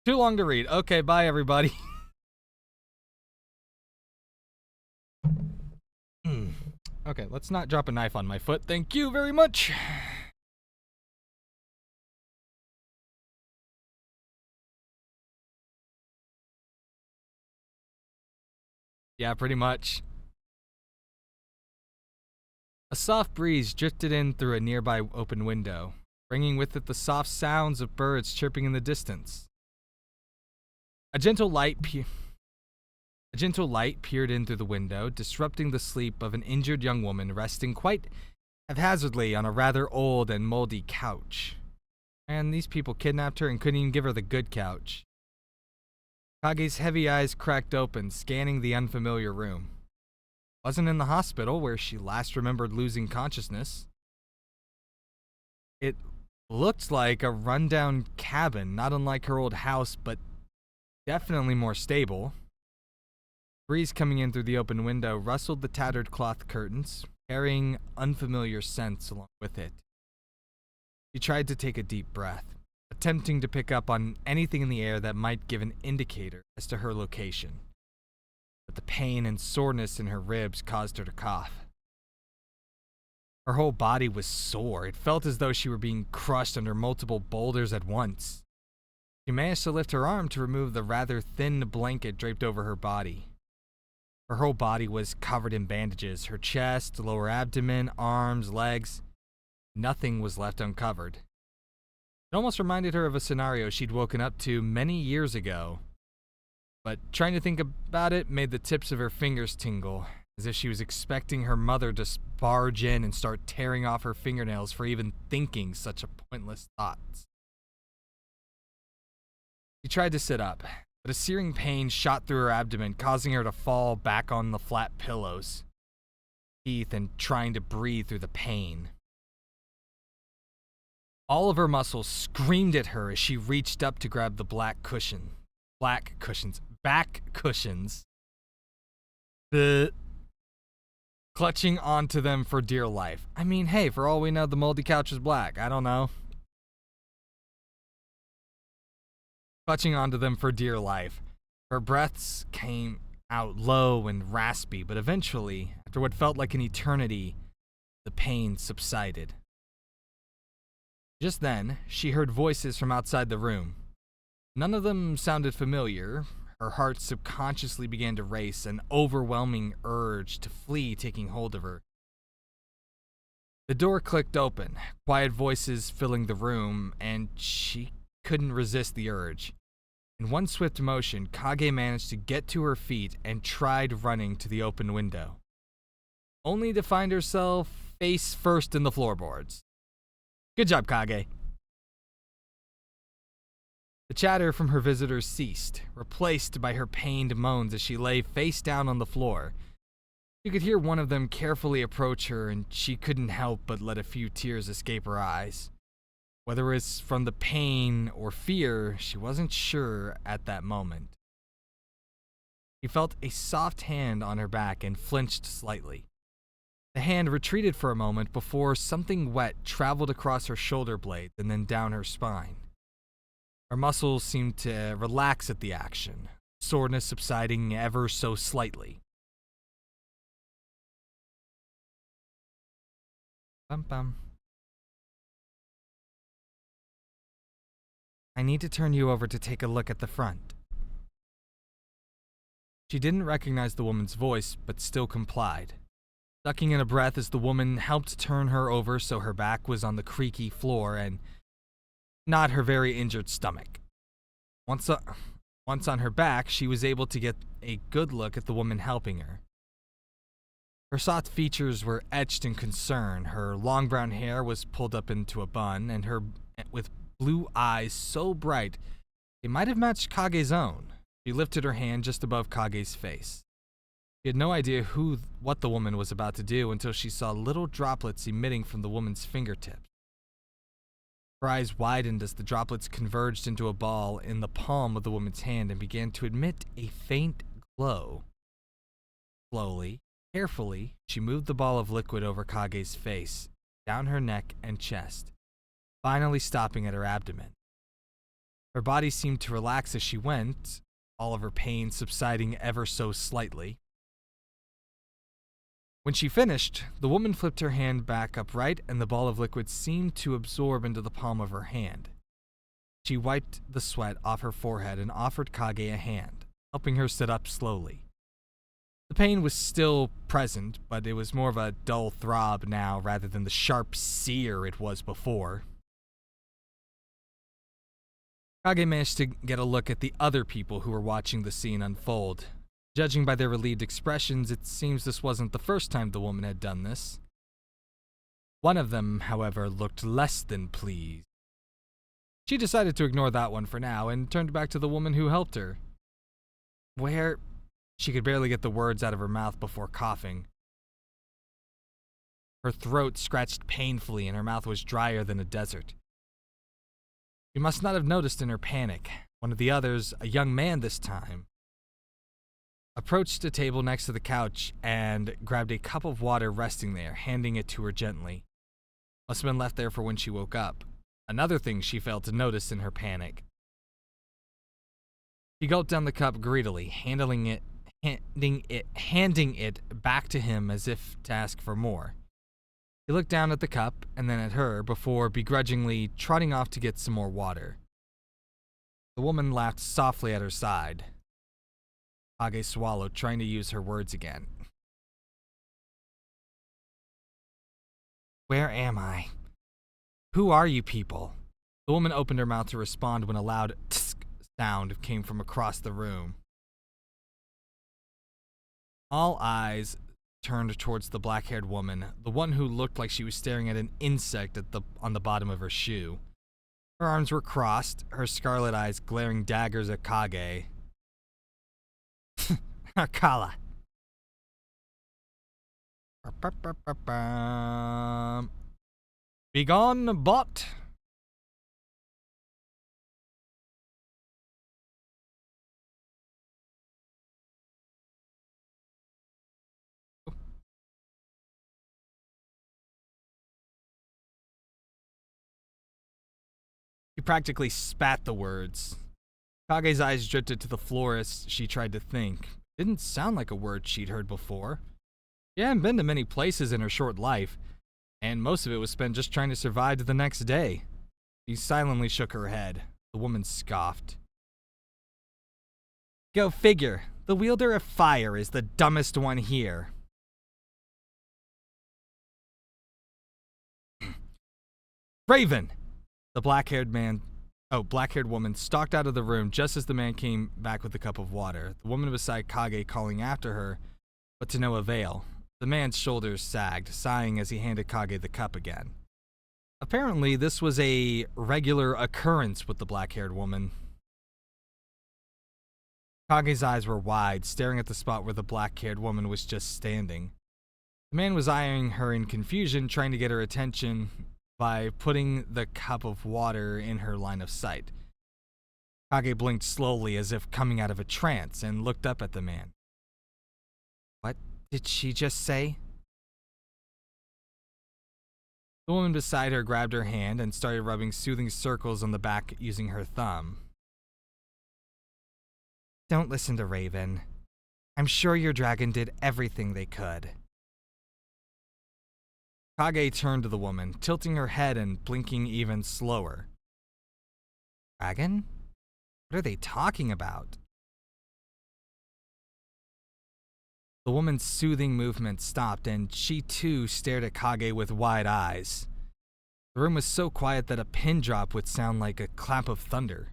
Too long to read. Okay, bye everybody. Okay, let's not drop a knife on my foot. Thank you very much. Yeah, pretty much. A soft breeze drifted in through a nearby open window, bringing with it the soft sounds of birds chirping in the distance. A gentle light peered in through the window, disrupting the sleep of an injured young woman resting quite haphazardly on a rather old and moldy couch. And these people kidnapped her and couldn't even give her the good couch. Kage's heavy eyes cracked open, scanning the unfamiliar room. Wasn't in the hospital where she last remembered losing consciousness. It looked like a rundown cabin, not unlike her old house, but definitely more stable. Breeze coming in through the open window rustled the tattered cloth curtains, carrying unfamiliar scents along with it. She tried to take a deep breath, attempting to pick up on anything in the air that might give an indicator as to her location. But the pain and soreness in her ribs caused her to cough. Her whole body was sore. It felt as though she were being crushed under multiple boulders at once. She managed to lift her arm to remove the rather thin blanket draped over her body. Her whole body was covered in bandages. Her chest, lower abdomen, arms, legs. Nothing was left uncovered. It almost reminded her of a scenario she'd woken up to many years ago. But trying to think about it made the tips of her fingers tingle, as if she was expecting her mother to barge in and start tearing off her fingernails for even thinking such a pointless thought. She tried to sit up, but a searing pain shot through her abdomen, causing her to fall back on the flat pillows, teeth and trying to breathe through the pain. All of her muscles screamed at her as she reached up to grab the back cushions, clutching onto them for dear life. I mean, hey, for all we know, the moldy couch is black. I don't know. Clutching onto them for dear life. Her breaths came out low and raspy, but eventually, after what felt like an eternity, the pain subsided. Just then, she heard voices from outside the room. None of them sounded familiar. Her heart subconsciously began to race, an overwhelming urge to flee taking hold of her. The door clicked open, quiet voices filling the room, and she couldn't resist the urge. In one swift motion, Kage managed to get to her feet and tried running to the open window, only to find herself face first in the floorboards. Good job, Kage. The chatter from her visitors ceased, replaced by her pained moans as she lay face down on the floor. She could hear one of them carefully approach her, and she couldn't help but let a few tears escape her eyes. Whether it was from the pain or fear, she wasn't sure at that moment. She felt a soft hand on her back and flinched slightly. The hand retreated for a moment before something wet traveled across her shoulder blade and then down her spine. Her muscles seemed to relax at the action, soreness subsiding ever so slightly. Bum. I need to turn you over to take a look at the front. She didn't recognize the woman's voice, but still complied, sucking in a breath as the woman helped turn her over so her back was on the creaky floor and not her very injured stomach. Once on her back, she was able to get a good look at the woman helping her. Her soft features were etched in concern, her long brown hair was pulled up into a bun, and her with blue eyes so bright they might have matched Kage's own. She lifted her hand just above Kage's face. She had no idea what the woman was about to do until she saw little droplets emitting from the woman's fingertips. Her eyes widened as the droplets converged into a ball in the palm of the woman's hand and began to emit a faint glow. Slowly, carefully, she moved the ball of liquid over Kage's face, down her neck and chest, finally stopping at her abdomen. Her body seemed to relax as she went, all of her pain subsiding ever so slightly. When she finished, the woman flipped her hand back upright and the ball of liquid seemed to absorb into the palm of her hand. She wiped the sweat off her forehead and offered Kage a hand, helping her sit up slowly. The pain was still present, but it was more of a dull throb now rather than the sharp sear it was before. Kage managed to get a look at the other people who were watching the scene unfold. Judging by their relieved expressions, it seems this wasn't the first time the woman had done this. One of them, however, looked less than pleased. She decided to ignore that one for now and turned back to the woman who helped her. Where? She could barely get the words out of her mouth before coughing. Her throat scratched painfully and her mouth was drier than a desert. She must not have noticed in her panic. One of the others, a young man this time, approached a table next to the couch and grabbed a cup of water resting there, handing it to her gently. Must have been left there for when she woke up. Another thing she failed to notice in her panic. She gulped down the cup greedily, handing it back to him as if to ask for more. He looked down at the cup and then at her before begrudgingly trotting off to get some more water. The woman laughed softly at her side. Kage swallowed, trying to use her words again. Where am I? Who are you people? The woman opened her mouth to respond when a loud tsk sound came from across the room. All eyes turned towards the black-haired woman, the one who looked like she was staring at an insect on the bottom of her shoe. Her arms were crossed, her scarlet eyes glaring daggers at Kage. Kala. Begone, bot. He practically spat the words. Kage's eyes drifted to the floor as she tried to think. Didn't sound like a word she'd heard before. She hadn't been to many places in her short life, and most of it was spent just trying to survive to the next day. She silently shook her head. The woman scoffed. Go figure. The wielder of fire is the dumbest one here. Raven! The black-haired woman stalked out of the room just as the man came back with a cup of water. The woman beside Kage calling after her, but to no avail. The man's shoulders sagged, sighing as he handed Kage the cup again. Apparently, this was a regular occurrence with the black-haired woman. Kage's eyes were wide, staring at the spot where the black-haired woman was just standing. The man was eyeing her in confusion, trying to get her attention by putting the cup of water in her line of sight. Kage blinked slowly as if coming out of a trance and looked up at the man. What did she just say? The woman beside her grabbed her hand and started rubbing soothing circles on the back using her thumb. Don't listen to Raven. I'm sure your dragon did everything they could. Kage turned to the woman, tilting her head and blinking even slower. Dragon? What are they talking about? The woman's soothing movement stopped, and she too stared at Kage with wide eyes. The room was so quiet that a pin drop would sound like a clap of thunder.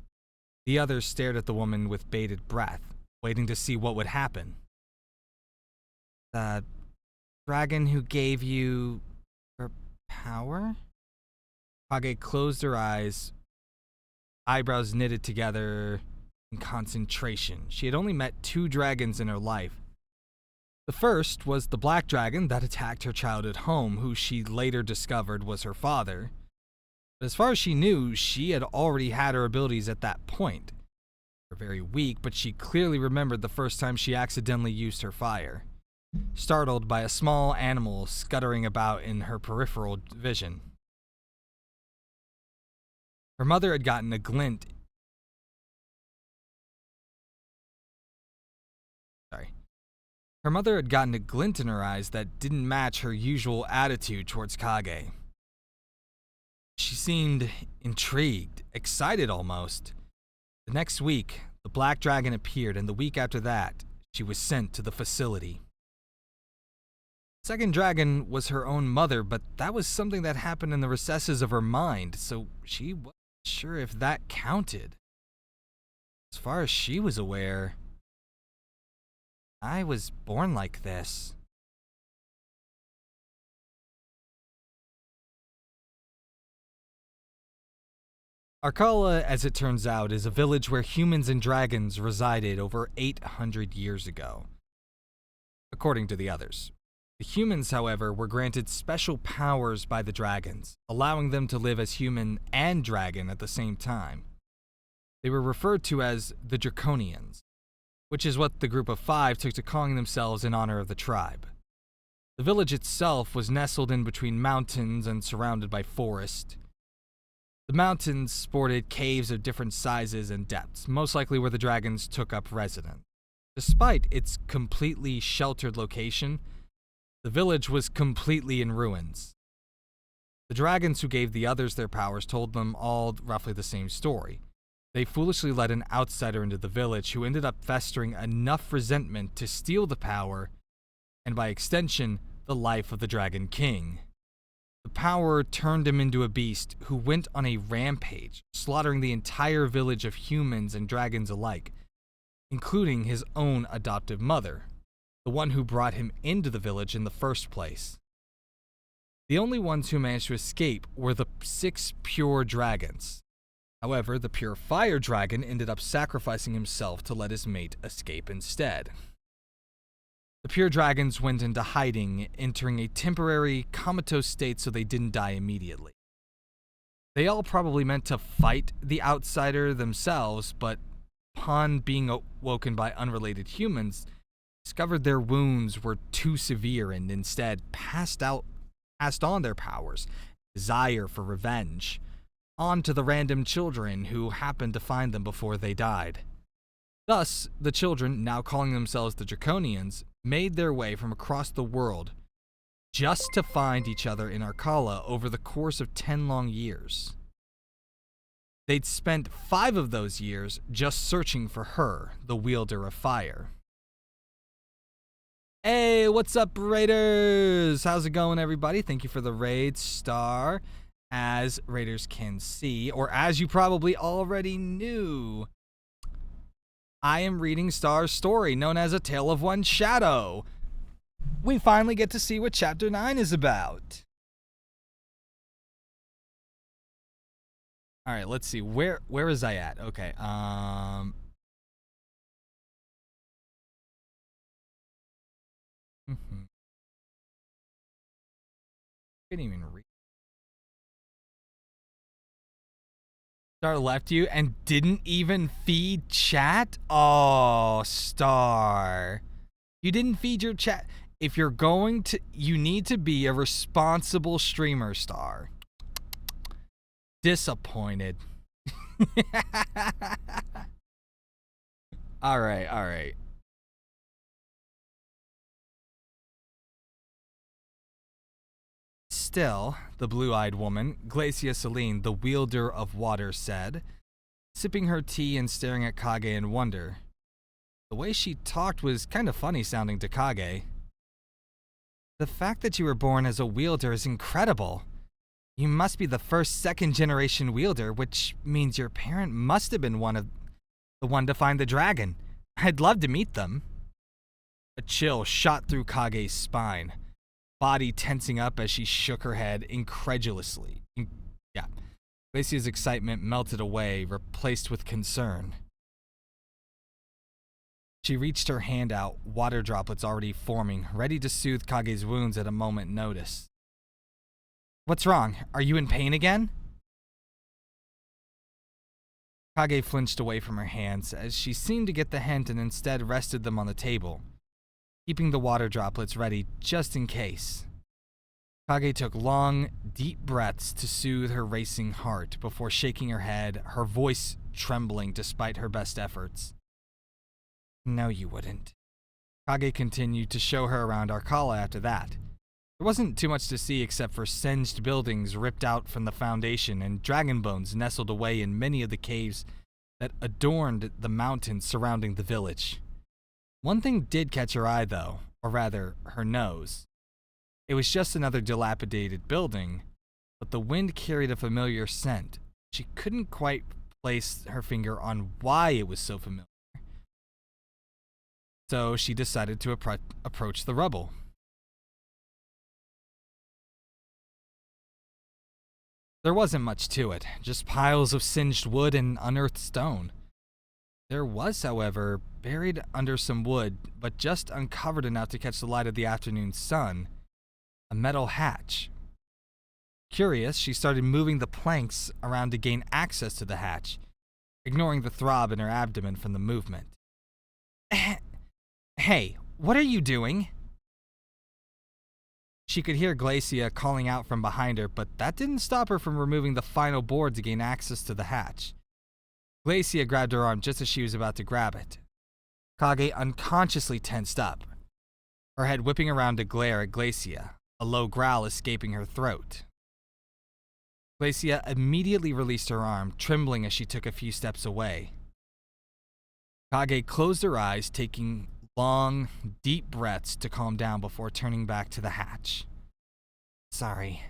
The others stared at the woman with bated breath, waiting to see what would happen. The dragon who gave you her power? Kage closed her eyes, eyebrows knitted together in concentration. She had only met 2 dragons in her life. The first was the black dragon that attacked her childhood home, who she later discovered was her father. But as far as she knew, she had already had her abilities at that point. They were very weak, but she clearly remembered the first time she accidentally used her fire, startled by a small animal scuttering about in her peripheral vision. Her mother had gotten a glint. Her mother had gotten a glint in her eyes that didn't match her usual attitude towards Kage. She seemed intrigued, excited almost. The next week, the black dragon appeared, and the week after that, she was sent to the facility. The second dragon was her own mother, but that was something that happened in the recesses of her mind, so she wasn't sure if that counted. As far as she was aware, I was born like this. Arkala, as it turns out, is a village where humans and dragons resided over 800 years ago, according to the others. The humans, however, were granted special powers by the dragons, allowing them to live as human and dragon at the same time. They were referred to as the Draconians, which is what the group of 5 took to calling themselves in honor of the tribe. The village itself was nestled in between mountains and surrounded by forest. The mountains sported caves of different sizes and depths, most likely where the dragons took up residence. Despite its completely sheltered location, the village was completely in ruins. The dragons who gave the others their powers told them all roughly the same story. They foolishly let an outsider into the village who ended up festering enough resentment to steal the power, and by extension, the life of the Dragon King. The power turned him into a beast who went on a rampage, slaughtering the entire village of humans and dragons alike, including his own adoptive mother, the one who brought him into the village in the first place. The only ones who managed to escape were the 6 pure dragons. However, the pure fire dragon ended up sacrificing himself to let his mate escape instead. The pure dragons went into hiding, entering a temporary comatose state so they didn't die immediately. They all probably meant to fight the outsider themselves, but upon being awoken by unrelated humans, discovered their wounds were too severe and instead passed on their powers, desire for revenge, onto the random children who happened to find them before they died. Thus, the children, now calling themselves the Draconians, made their way from across the world just to find each other in Arkala over the course of 10 long years. They'd spent 5 of those years just searching for her, the wielder of fire. Hey, what's up, Raiders? How's it going, everybody? Thank you for the raid star. As Raiders can see, or as you probably already knew, I am reading Star's story, known as A Tale of One Shadow. We finally get to see what Chapter 9 is about. Alright, let's see. Where is I at? Okay, Couldn't even read. Star left you and didn't even feed chat? Oh, Star. You didn't feed your chat. if you're going to, you need to be a responsible streamer star. Disappointed. All right. Still, the blue-eyed woman, Glacia Celine, the wielder of water, said, sipping her tea and staring at Kage in wonder. The way she talked was kind of funny sounding to Kage. The fact that you were born as a wielder is incredible. You must be the first second-generation wielder, which means your parent must have been the one to find the dragon. I'd love to meet them. A chill shot through Kage's spine, body tensing up as she shook her head incredulously. Glacia's excitement melted away, replaced with concern. She reached her hand out, water droplets already forming, ready to soothe Kage's wounds at a moment's notice. What's wrong? Are you in pain again? Kage flinched away from her hands as she seemed to get the hint and instead rested them on the table, keeping the water droplets ready just in case. Kage took long, deep breaths to soothe her racing heart before shaking her head, her voice trembling despite her best efforts. No, you wouldn't. Kage continued to show her around Arkala after that. There wasn't too much to see except for singed buildings ripped out from the foundation and dragon bones nestled away in many of the caves that adorned the mountains surrounding the village. One thing did catch her eye, though, or rather, her nose. It was just another dilapidated building, but the wind carried a familiar scent. She couldn't quite place her finger on why it was so familiar. So she decided to approach the rubble. There wasn't much to it, just piles of singed wood and unearthed stone. There was, however, buried under some wood, but just uncovered enough to catch the light of the afternoon sun, a metal hatch. Curious, she started moving the planks around to gain access to the hatch, ignoring the throb in her abdomen from the movement. Hey, what are you doing? She could hear Glacia calling out from behind her, but that didn't stop her from removing the final board to gain access to the hatch. Glacia grabbed her arm just as she was about to grab it. Kage unconsciously tensed up, her head whipping around to glare at Glacia, a low growl escaping her throat. Glacia immediately released her arm, trembling as she took a few steps away. Kage closed her eyes, taking long, deep breaths to calm down before turning back to the hatch. Sorry.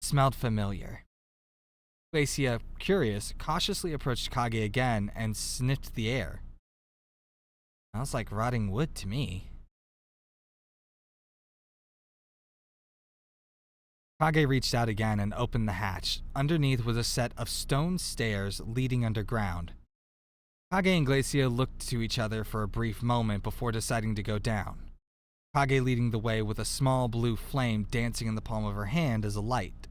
Smelled familiar. Glacia, curious, cautiously approached Kage again and sniffed the air. Smells like rotting wood to me. Kage reached out again and opened the hatch. Underneath was a set of stone stairs leading underground. Kage and Glacia looked to each other for a brief moment before deciding to go down, Kage leading the way with a small blue flame dancing in the palm of her hand as a light.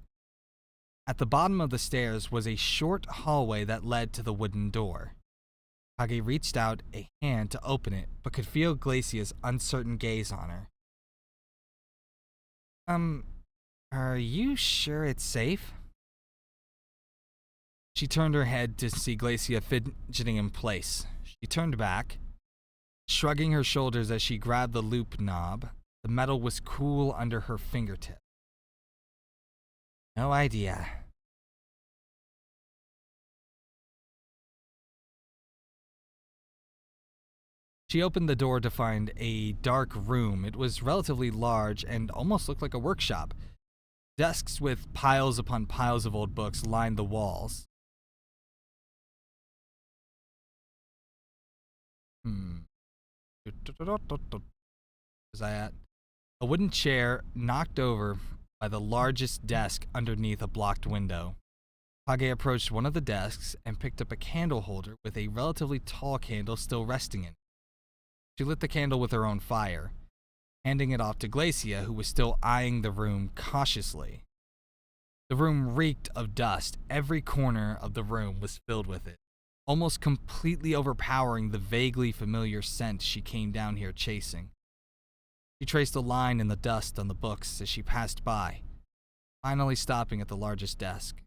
At the bottom of the stairs was a short hallway that led to the wooden door. Kage reached out a hand to open it, but could feel Glacia's uncertain gaze on her. Are you sure it's safe? She turned her head to see Glacia fidgeting in place. She turned back, shrugging her shoulders as she grabbed the loop knob. The metal was cool under her fingertip. No idea. She opened the door to find a dark room. It was relatively large and almost looked like a workshop. Desks with piles upon piles of old books lined the walls. Was I at? A wooden chair knocked over by the largest desk underneath a blocked window. Kage approached one of the desks and picked up a candle holder with a relatively tall candle still resting in it. She lit the candle with her own fire, handing it off to Glacia, who was still eyeing the room cautiously. The room reeked of dust. Every corner of the room was filled with it, almost completely overpowering the vaguely familiar scent she came down here chasing. She traced a line in the dust on the books as she passed by, finally stopping at the largest desk.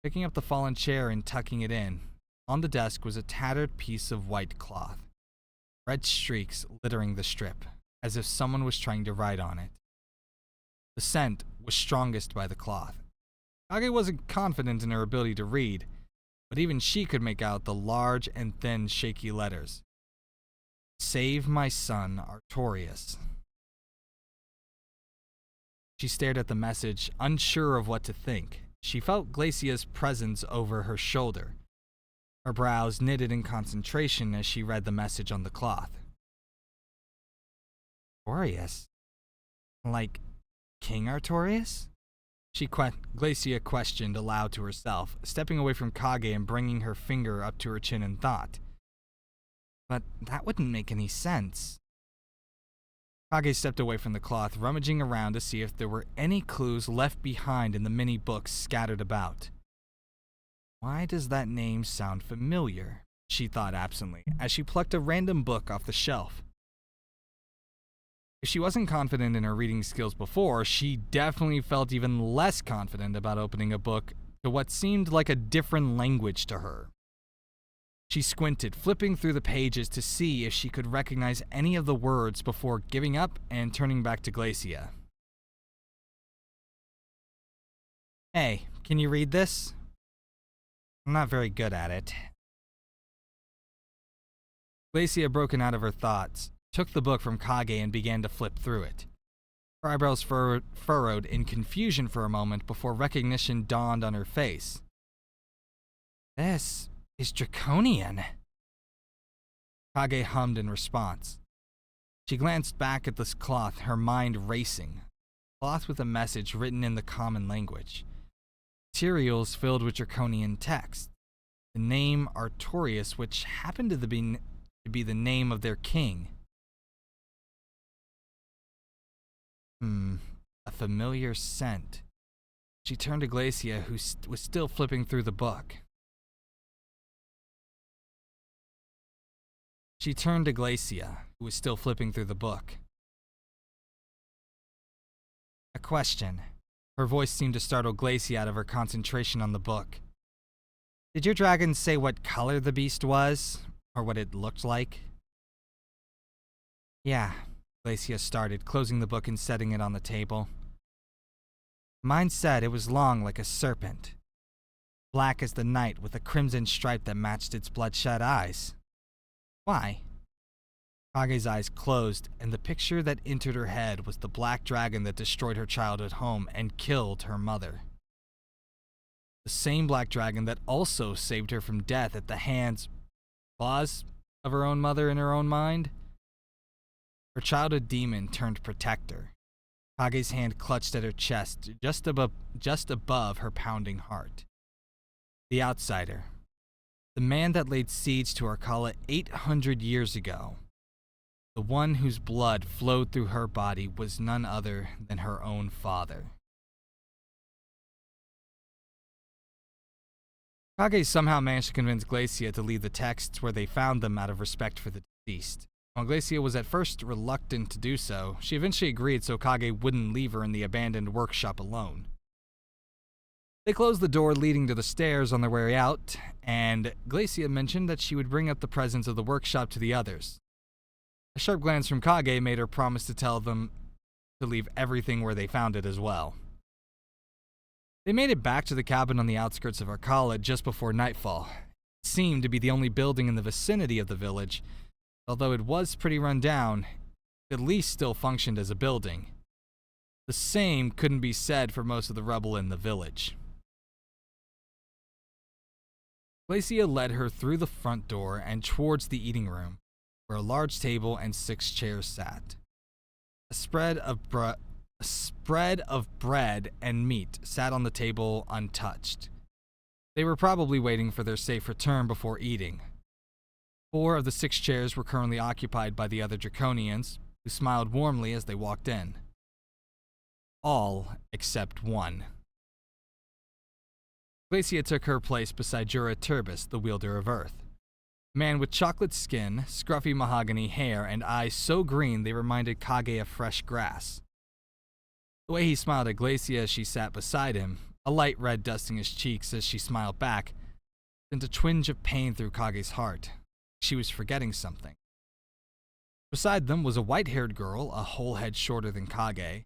Picking up the fallen chair and tucking it in, on the desk was a tattered piece of white cloth, red streaks littering the strip, as if someone was trying to write on it. The scent was strongest by the cloth. Kage wasn't confident in her ability to read, but even she could make out the large and thin shaky letters. Save my son, Artorias. She stared at the message, unsure of what to think. She felt Glacia's presence over her shoulder. Her brows knitted in concentration as she read the message on the cloth. Artorias? Like King Artorias? Glacia questioned aloud to herself, stepping away from Kage and bringing her finger up to her chin in thought. But that wouldn't make any sense. Kage stepped away from the cloth, rummaging around to see if there were any clues left behind in the many books scattered about. Why does that name sound familiar? She thought absently, as she plucked a random book off the shelf. If she wasn't confident in her reading skills before, she definitely felt even less confident about opening a book to what seemed like a different language to her. She squinted, flipping through the pages to see if she could recognize any of the words before giving up and turning back to Glacia. Hey, can you read this? I'm not very good at it. Glacia, broken out of her thoughts, took the book from Kage and began to flip through it. Her eyebrows furrowed in confusion for a moment before recognition dawned on her face. This is Draconian. Kage hummed in response. She glanced back at this cloth, her mind racing. Cloth with a message written in the common language. Materials filled with Draconian text. The name Artorias, which happened to be the name of their king. A familiar scent. She turned to Glacia, who was still flipping through the book. A question. Her voice seemed to startle Glacia out of her concentration on the book. Did your dragon say what color the beast was? Or what it looked like? Yeah, Glacia started, closing the book and setting it on the table. Mine said it was long like a serpent, black as the night with a crimson stripe that matched its bloodshot eyes. Why? Kage's eyes closed, and the picture that entered her head was the black dragon that destroyed her childhood home and killed her mother. The same black dragon that also saved her from death at the claws of her own mother in her own mind. Her childhood demon turned protector. Kage's hand clutched at her chest, just above her pounding heart. The outsider. The man that laid siege to Arcala 800 years ago. The one whose blood flowed through her body was none other than her own father. Kage somehow managed to convince Glacia to leave the texts where they found them out of respect for the deceased. While Glacia was at first reluctant to do so, she eventually agreed so Kage wouldn't leave her in the abandoned workshop alone. They closed the door leading to the stairs on their way out, and Glacia mentioned that she would bring up the presence of the workshop to the others. A sharp glance from Kage made her promise to tell them to leave everything where they found it as well. They made it back to the cabin on the outskirts of Arcala just before nightfall. It seemed to be the only building in the vicinity of the village. Although it was pretty run down, it at least still functioned as a building. The same couldn't be said for most of the rubble in the village. Glacia led her through the front door and towards the eating room, where a large table and 6 chairs sat. A spread of bread and meat sat on the table untouched. They were probably waiting for their safe return before eating. 4 of the 6 chairs were currently occupied by the other Draconians, who smiled warmly as they walked in. All except one. Glacia took her place beside Jura Turbis, the wielder of Earth. Man with chocolate skin, scruffy mahogany hair, and eyes so green they reminded Kage of fresh grass. The way he smiled at Glacia as she sat beside him, a light red dusting his cheeks as she smiled back, sent a twinge of pain through Kage's heart. She was forgetting something. Beside them was a white-haired girl, a whole head shorter than Kage.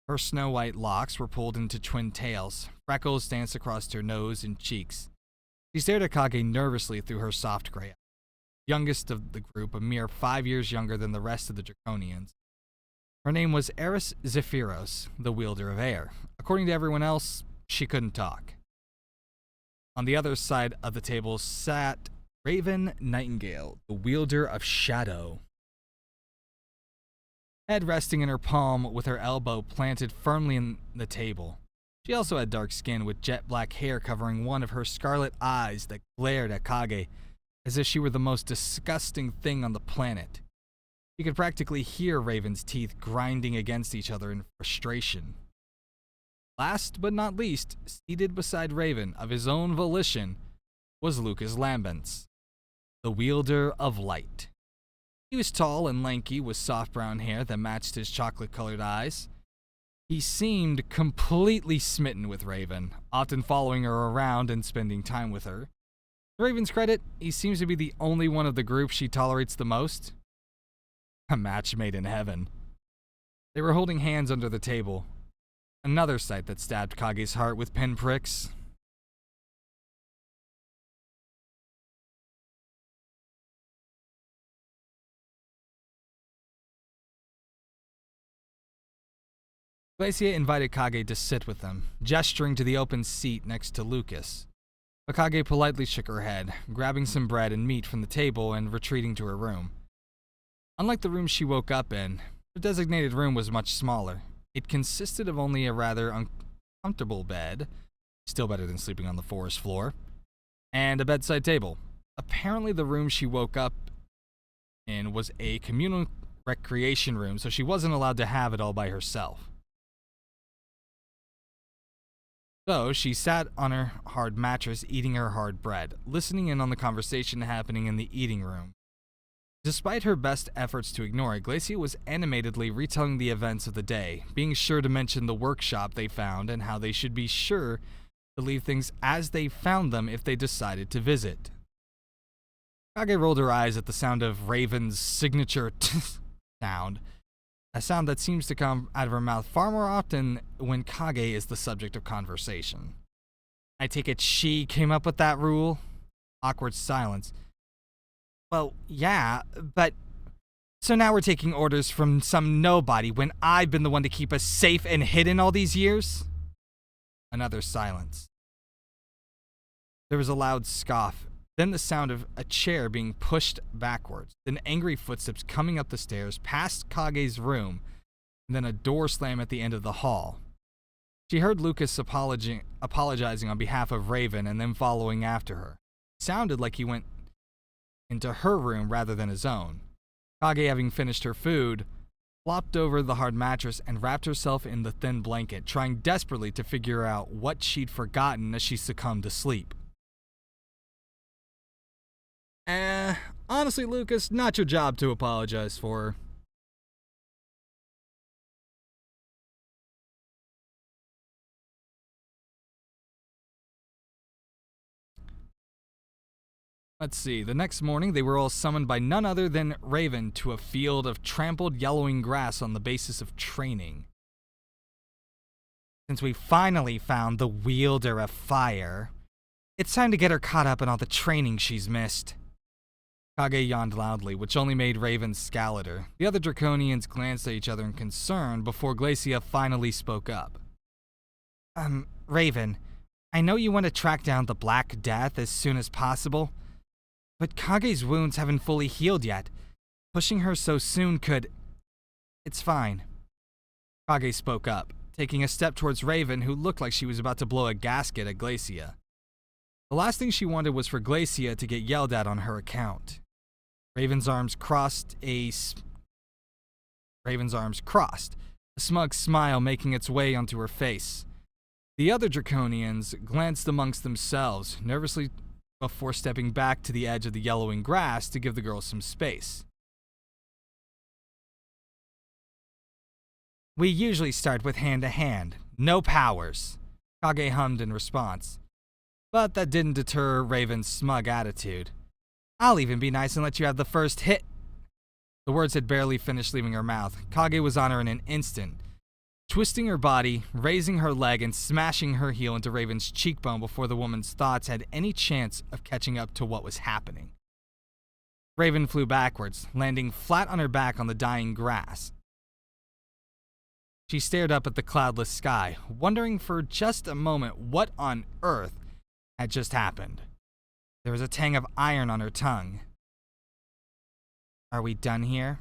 Her snow-white locks were pulled into twin tails, freckles danced across her nose and cheeks. She stared at Kage nervously through her soft gray eyes. Youngest of the group, a mere 5 years younger than the rest of the Draconians. Her name was Eris Zephyros, the wielder of air. According to everyone else, she couldn't talk. On the other side of the table sat Raven Nightingale, the wielder of shadow. Head resting in her palm with her elbow planted firmly in the table. She also had dark skin with jet black hair covering one of her scarlet eyes that glared at Kage as if she were the most disgusting thing on the planet. You could practically hear Raven's teeth grinding against each other in frustration. Last but not least, seated beside Raven of his own volition, was Lucas Lambence, the wielder of light. He was tall and lanky with soft brown hair that matched his chocolate-colored eyes. He seemed completely smitten with Raven, often following her around and spending time with her. To Raven's credit, he seems to be the only one of the group she tolerates the most. A match made in heaven. They were holding hands under the table. Another sight that stabbed Kage's heart with pinpricks. Glacia invited Kage to sit with them, gesturing to the open seat next to Lucas. But Kage politely shook her head, grabbing some bread and meat from the table and retreating to her room. Unlike the room she woke up in, the designated room was much smaller. It consisted of only a rather uncomfortable bed, still better than sleeping on the forest floor, and a bedside table. Apparently the room she woke up in was a communal recreation room, so she wasn't allowed to have it all by herself. So, she sat on her hard mattress eating her hard bread, listening in on the conversation happening in the eating room. Despite her best efforts to ignore it, Glacia was animatedly retelling the events of the day, being sure to mention the workshop they found and how they should be sure to leave things as they found them if they decided to visit. Kage rolled her eyes at the sound of Raven's signature sound, a sound that seems to come out of her mouth far more often when Kage is the subject of conversation. I take it she came up with that rule? Awkward silence. Well, yeah, but... So now we're taking orders from some nobody when I've been the one to keep us safe and hidden all these years? Another silence. There was a loud scoff, then the sound of a chair being pushed backwards, then angry footsteps coming up the stairs past Kage's room, and then a door slam at the end of the hall. She heard Lucas apologizing on behalf of Raven and then following after her. It sounded like he went into her room rather than his own. Kage, having finished her food, flopped over the hard mattress and wrapped herself in the thin blanket, trying desperately to figure out what she'd forgotten as she succumbed to sleep. Honestly, Lucas, not your job to apologize for her. Let's see, the next morning they were all summoned by none other than Raven to a field of trampled yellowing grass on the basis of training. Since we finally found the wielder of fire, it's time to get her caught up in all the training she's missed. Kage yawned loudly, which only made Raven scowl at her. The other Draconians glanced at each other in concern before Glacia finally spoke up. Raven, I know you want to track down the Black Death as soon as possible, but Kage's wounds haven't fully healed yet. Pushing her so soon could... It's fine. Kage spoke up, taking a step towards Raven, who looked like she was about to blow a gasket at Glacia. The last thing she wanted was for Glacia to get yelled at on her account. Raven's arms crossed, a smug smile making its way onto her face. The other Draconians glanced amongst themselves, nervously before stepping back to the edge of the yellowing grass to give the girl some space. We usually start with hand-to-hand, no powers, Kage hummed in response. But that didn't deter Raven's smug attitude. I'll even be nice and let you have the first hit. The words had barely finished leaving her mouth. Kage was on her in an instant, twisting her body, raising her leg, and smashing her heel into Raven's cheekbone before the woman's thoughts had any chance of catching up to what was happening. Raven flew backwards, landing flat on her back on the dying grass. She stared up at the cloudless sky, wondering for just a moment what on earth had just happened. There was a tang of iron on her tongue. Are we done here?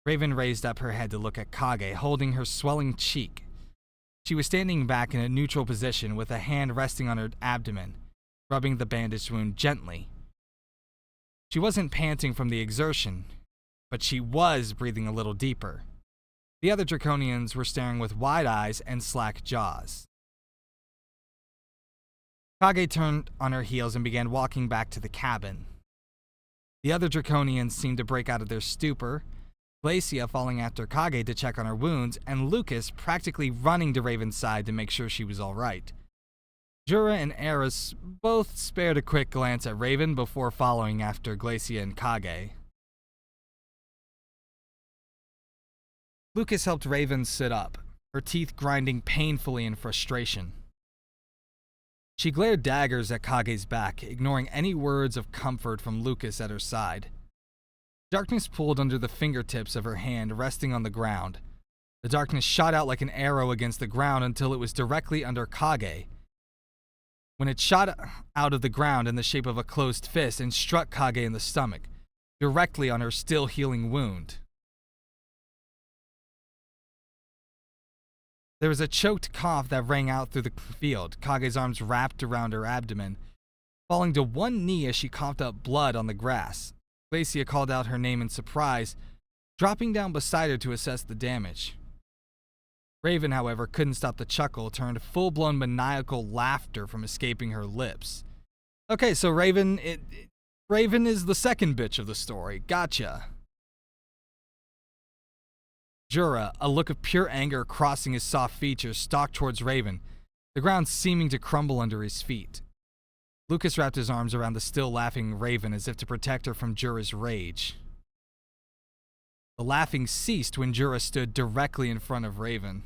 Raven raised up her head to look at Kage, holding her swelling cheek. She was standing back in a neutral position with a hand resting on her abdomen, rubbing the bandaged wound gently. She wasn't panting from the exertion, but she was breathing a little deeper. The other Draconians were staring with wide eyes and slack jaws. Kage turned on her heels and began walking back to the cabin. The other Draconians seemed to break out of their stupor, Glacia falling after Kage to check on her wounds, and Lucas practically running to Raven's side to make sure she was all right. Jura and Eris both spared a quick glance at Raven before following after Glacia and Kage. Lucas helped Raven sit up, her teeth grinding painfully in frustration. She glared daggers at Kage's back, ignoring any words of comfort from Lucas at her side. Darkness pulled under the fingertips of her hand, resting on the ground. The darkness shot out like an arrow against the ground until it was directly under Kage. When it shot out of the ground in the shape of a closed fist and struck Kage in the stomach, directly on her still healing wound. There was a choked cough that rang out through the field, Kage's arms wrapped around her abdomen, falling to one knee as she coughed up blood on the grass. Glacia called out her name in surprise, dropping down beside her to assess the damage. Raven, however, couldn't stop the chuckle, turned full-blown maniacal laughter from escaping her lips. Okay, so Raven is the second bitch of the story. Gotcha. Jura, a look of pure anger crossing his soft features, stalked towards Raven, the ground seeming to crumble under his feet. Lucas wrapped his arms around the still laughing Raven as if to protect her from Jura's rage. The laughing ceased when Jura stood directly in front of Raven.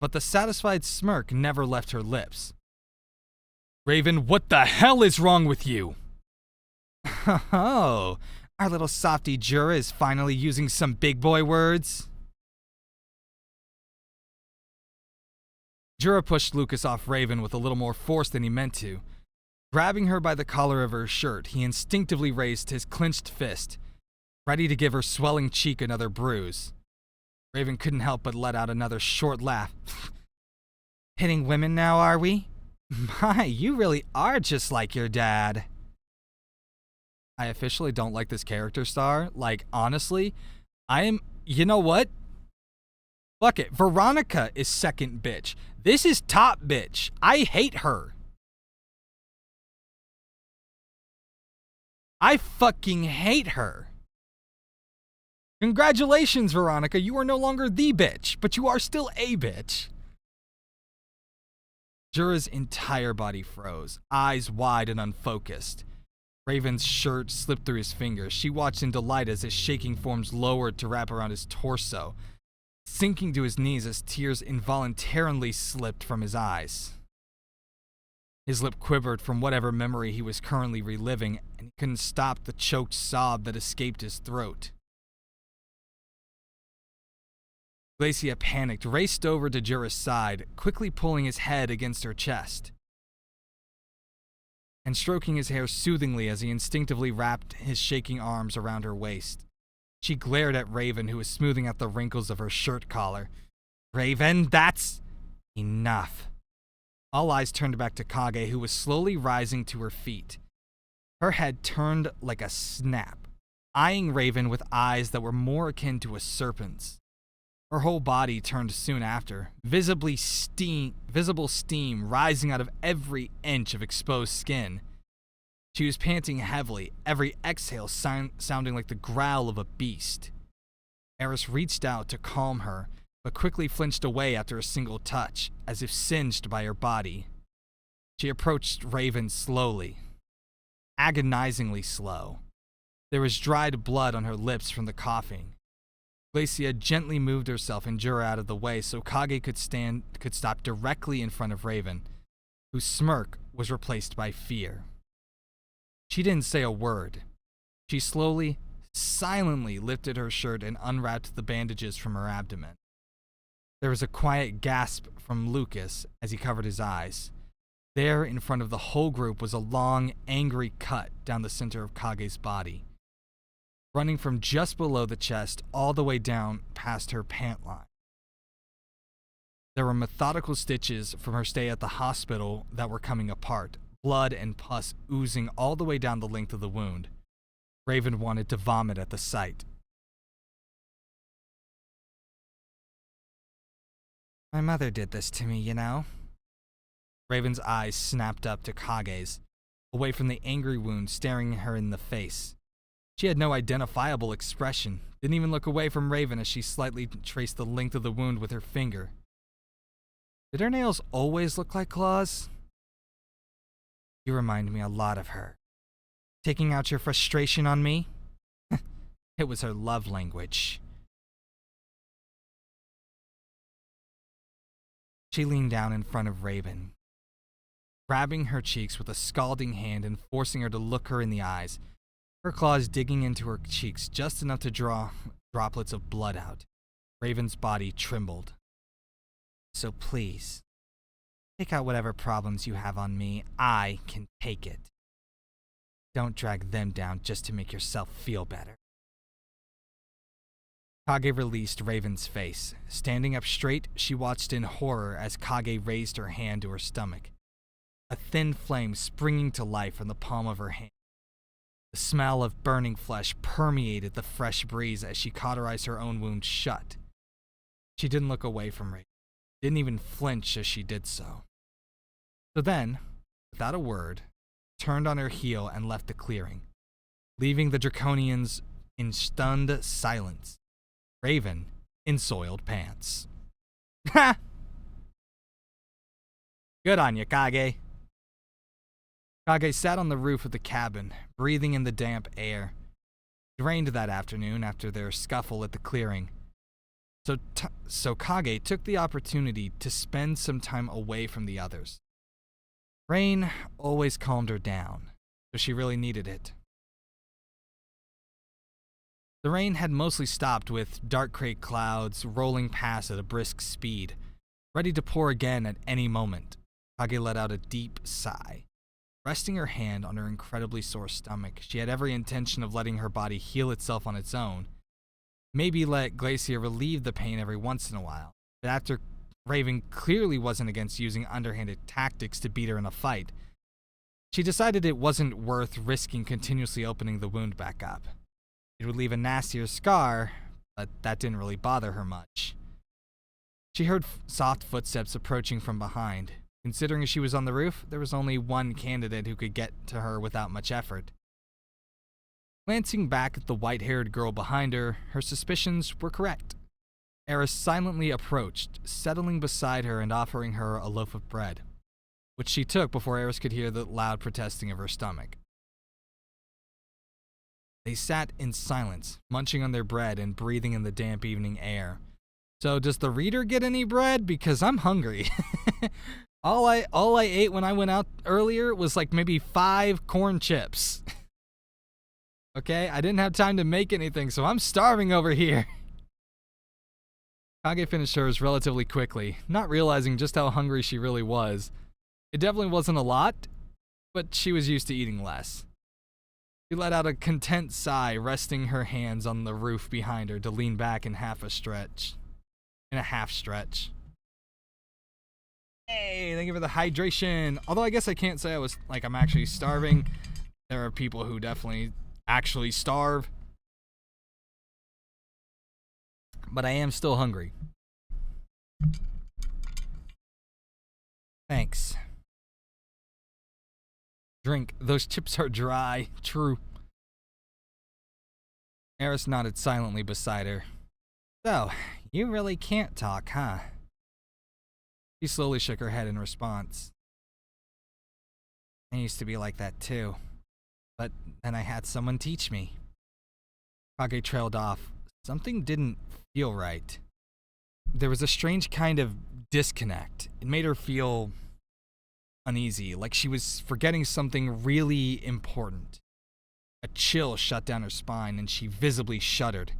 But the satisfied smirk never left her lips. Raven, what the hell is wrong with you? Oh, our little softy Jura is finally using some big boy words. Jura pushed Lucas off Raven with a little more force than he meant to. Grabbing her by the collar of her shirt, he instinctively raised his clenched fist, ready to give her swelling cheek another bruise. Raven couldn't help but let out another short laugh. Hitting women now, are we? My, you really are just like your dad. I officially don't like this character star. Like, honestly, you know what? Fuck it. Veronica is second bitch. This is top bitch. I hate her. I fucking hate her. Congratulations, Veronica. You are no longer the bitch, but you are still a bitch. Jura's entire body froze, eyes wide and unfocused. Raven's shirt slipped through his fingers. She watched in delight as his shaking forms lowered to wrap around his torso, sinking to his knees as tears involuntarily slipped from his eyes. His lip quivered from whatever memory he was currently reliving, and he couldn't stop the choked sob that escaped his throat. Glacia panicked, raced over to Jura's side, quickly pulling his head against her chest, and stroking his hair soothingly as he instinctively wrapped his shaking arms around her waist. She glared at Raven, who was smoothing out the wrinkles of her shirt collar. Raven, that's enough. All eyes turned back to Kage, who was slowly rising to her feet. Her head turned like a snap, eyeing Raven with eyes that were more akin to a serpent's. Her whole body turned soon after, visible steam rising out of every inch of exposed skin. She was panting heavily, every exhale sounding like the growl of a beast. Eris reached out to calm her, but quickly flinched away after a single touch, as if singed by her body. She approached Raven slowly, agonizingly slow. There was dried blood on her lips from the coughing. Glacia gently moved herself and drew her out of the way so Kage could stop directly in front of Raven, whose smirk was replaced by fear. She didn't say a word. She slowly, silently lifted her shirt and unwrapped the bandages from her abdomen. There was a quiet gasp from Lucas as he covered his eyes. There, in front of the whole group, was a long, angry cut down the center of Kage's body, running from just below the chest all the way down past her pant line. There were methodical stitches from her stay at the hospital that were coming apart, blood and pus oozing all the way down the length of the wound. Raven wanted to vomit at the sight. My mother did this to me, you know? Raven's eyes snapped up to Kage's, away from the angry wound staring her in the face. She had no identifiable expression, didn't even look away from Raven as she slightly traced the length of the wound with her finger. Did her nails always look like claws? You remind me a lot of her. Taking out your frustration on me? It was her love language. She leaned down in front of Raven, grabbing her cheeks with a scalding hand and forcing her to look her in the eyes, her claws digging into her cheeks just enough to draw droplets of blood out. Raven's body trembled. So please, take out whatever problems you have on me. I can take it. Don't drag them down just to make yourself feel better. Kage released Raven's face. Standing up straight, she watched in horror as Kage raised her hand to her stomach, a thin flame springing to life from the palm of her hand. The smell of burning flesh permeated the fresh breeze as she cauterized her own wound shut. She didn't look away from Raven, didn't even flinch as she did so. So then, without a word, turned on her heel and left the clearing, leaving the Draconians in stunned silence. Raven in soiled pants. Ha! Good on you, Kage. Kage sat on the roof of the cabin, breathing in the damp air. It rained that afternoon after their scuffle at the clearing. So Kage took the opportunity to spend some time away from the others. Rain always calmed her down, so she really needed it. The rain had mostly stopped, with dark gray clouds rolling past at a brisk speed, ready to pour again at any moment. Kage let out a deep sigh. Resting her hand on her incredibly sore stomach, she had every intention of letting her body heal itself on its own. Maybe let Glacia relieve the pain every once in a while. But after Raven clearly wasn't against using underhanded tactics to beat her in a fight, she decided it wasn't worth risking continuously opening the wound back up. It would leave a nastier scar, but that didn't really bother her much. She heard soft footsteps approaching from behind. Considering she was on the roof, there was only one candidate who could get to her without much effort. Glancing back at the white-haired girl behind her, her suspicions were correct. Eris silently approached, settling beside her and offering her a loaf of bread, which she took before Eris could hear the loud protesting of her stomach. They sat in silence, munching on their bread and breathing in the damp evening air. So does the reader get any bread? Because I'm hungry. All I ate when I went out earlier was like maybe 5 corn chips. Okay, I didn't have time to make anything, so I'm starving over here. Kage finished hers relatively quickly, not realizing just how hungry she really was. It definitely wasn't a lot, but she was used to eating less. She let out a content sigh, resting her hands on the roof behind her to lean back in a half stretch. Hey, thank you for the hydration. Although I guess I can't say I'm actually starving. There are people who definitely actually starve. but I am still hungry. Thanks. Drink. Those chips are dry. True. Eris nodded silently beside her. So, you really can't talk, huh? She slowly shook her head in response. I used to be like that too, but then I had someone teach me. Kage trailed off. Something didn't feel right. There was a strange kind of disconnect. It made her feel uneasy, like she was forgetting something really important. A chill shut down her spine and she visibly shuddered.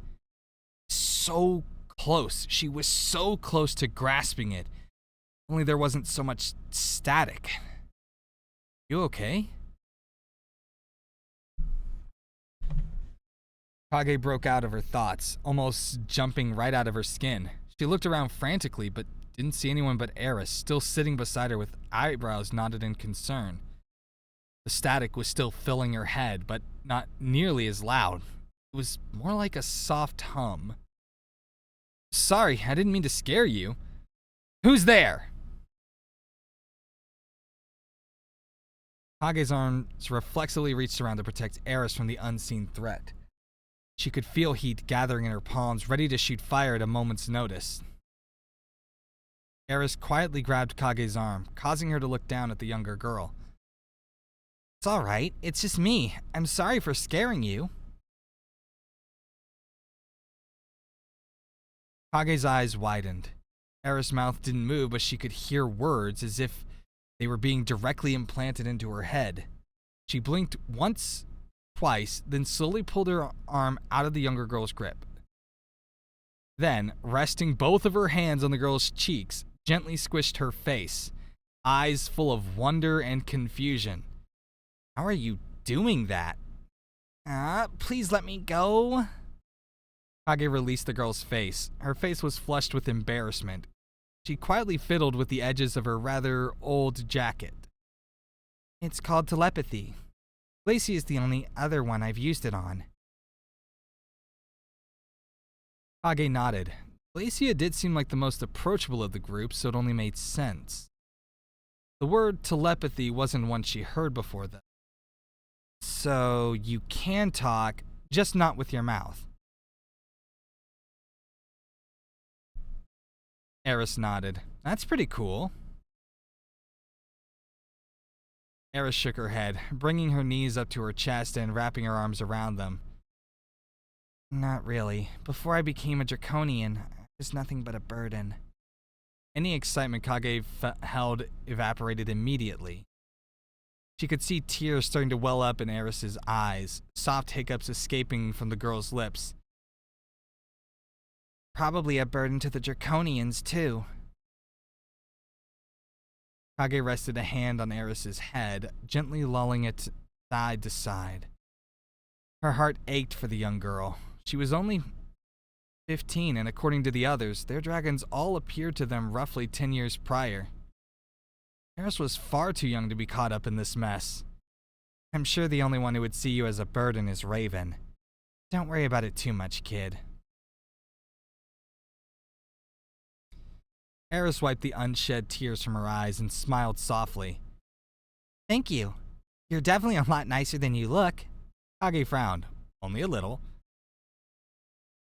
So close. She was so close to grasping it. Only there wasn't so much static. You okay? Kage broke out of her thoughts, almost jumping right out of her skin. She looked around frantically, but didn't see anyone but Eris, still sitting beside her with eyebrows knotted in concern. The static was still filling her head, but not nearly as loud. It was more like a soft hum. Sorry, I didn't mean to scare you. Who's there? Kage's arms reflexively reached around to protect Eris from the unseen threat. She could feel heat gathering in her palms, ready to shoot fire at a moment's notice. Eris quietly grabbed Kage's arm, causing her to look down at the younger girl. It's all right. It's just me. I'm sorry for scaring you. Kage's eyes widened. Eris' mouth didn't move, but she could hear words as if they were being directly implanted into her head. She blinked once, twice, then slowly pulled her arm out of the younger girl's grip. Then, resting both of her hands on the girl's cheeks, gently squished her face, eyes full of wonder and confusion. How are you doing that? Please let me go. Kage released the girl's face. Her face was flushed with embarrassment. She quietly fiddled with the edges of her rather old jacket. It's called telepathy. Lacey is the only other one I've used it on. Kage nodded. Glacia did seem like the most approachable of the group, so it only made sense. The word telepathy wasn't one she heard before, though. So you can talk, just not with your mouth. Eris nodded. That's pretty cool. Eris shook her head, bringing her knees up to her chest and wrapping her arms around them. Not really. Before I became a draconian, I was nothing but a burden. Any excitement Kage held evaporated immediately. She could see tears starting to well up in Eris's eyes, soft hiccups escaping from the girl's lips. Probably a burden to the draconians, too. Kage rested a hand on Eris's head, gently lulling it side to side. Her heart ached for the young girl. She was only 15, and according to the others, their dragons all appeared to them roughly 10 years prior. Eris was far too young to be caught up in this mess. I'm sure the only one who would see you as a burden is Raven. Don't worry about it too much, kid. Eris wiped the unshed tears from her eyes and smiled softly. Thank you. You're definitely a lot nicer than you look. Kage frowned. Only a little.